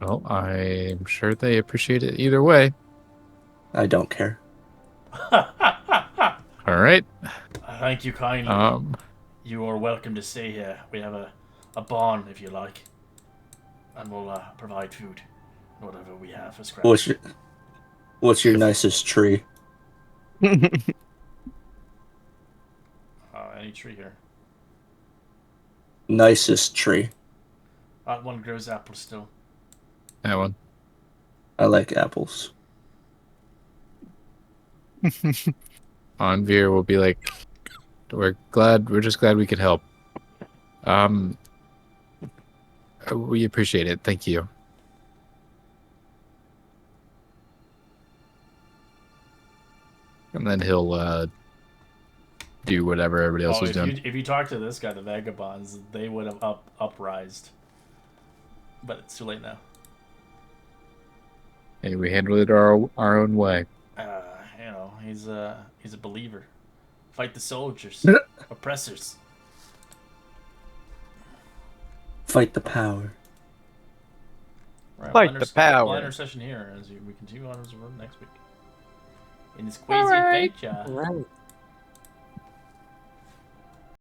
Well, I'm sure they appreciate it either way. I don't care. All right. Thank you kindly. You are welcome to stay here. We have a barn, if you like. And we'll provide food. Whatever we have for scraps. What's your nicest tree? Any tree here. Nicest tree. One grows apples still. That one. I like apples. Anvir will be like, we're just glad we could help. We appreciate it. Thank you. And then he'll do whatever everybody else is doing. If you talk to this guy, the vagabonds, they would have uprised. But it's too late now. Hey, we handled it our own way. You know, he's a believer. Fight the soldiers, oppressors. Fight the power. Right, Fight the power. We'll end our session here as we continue on as we run next week. In this crazy adventure. Right.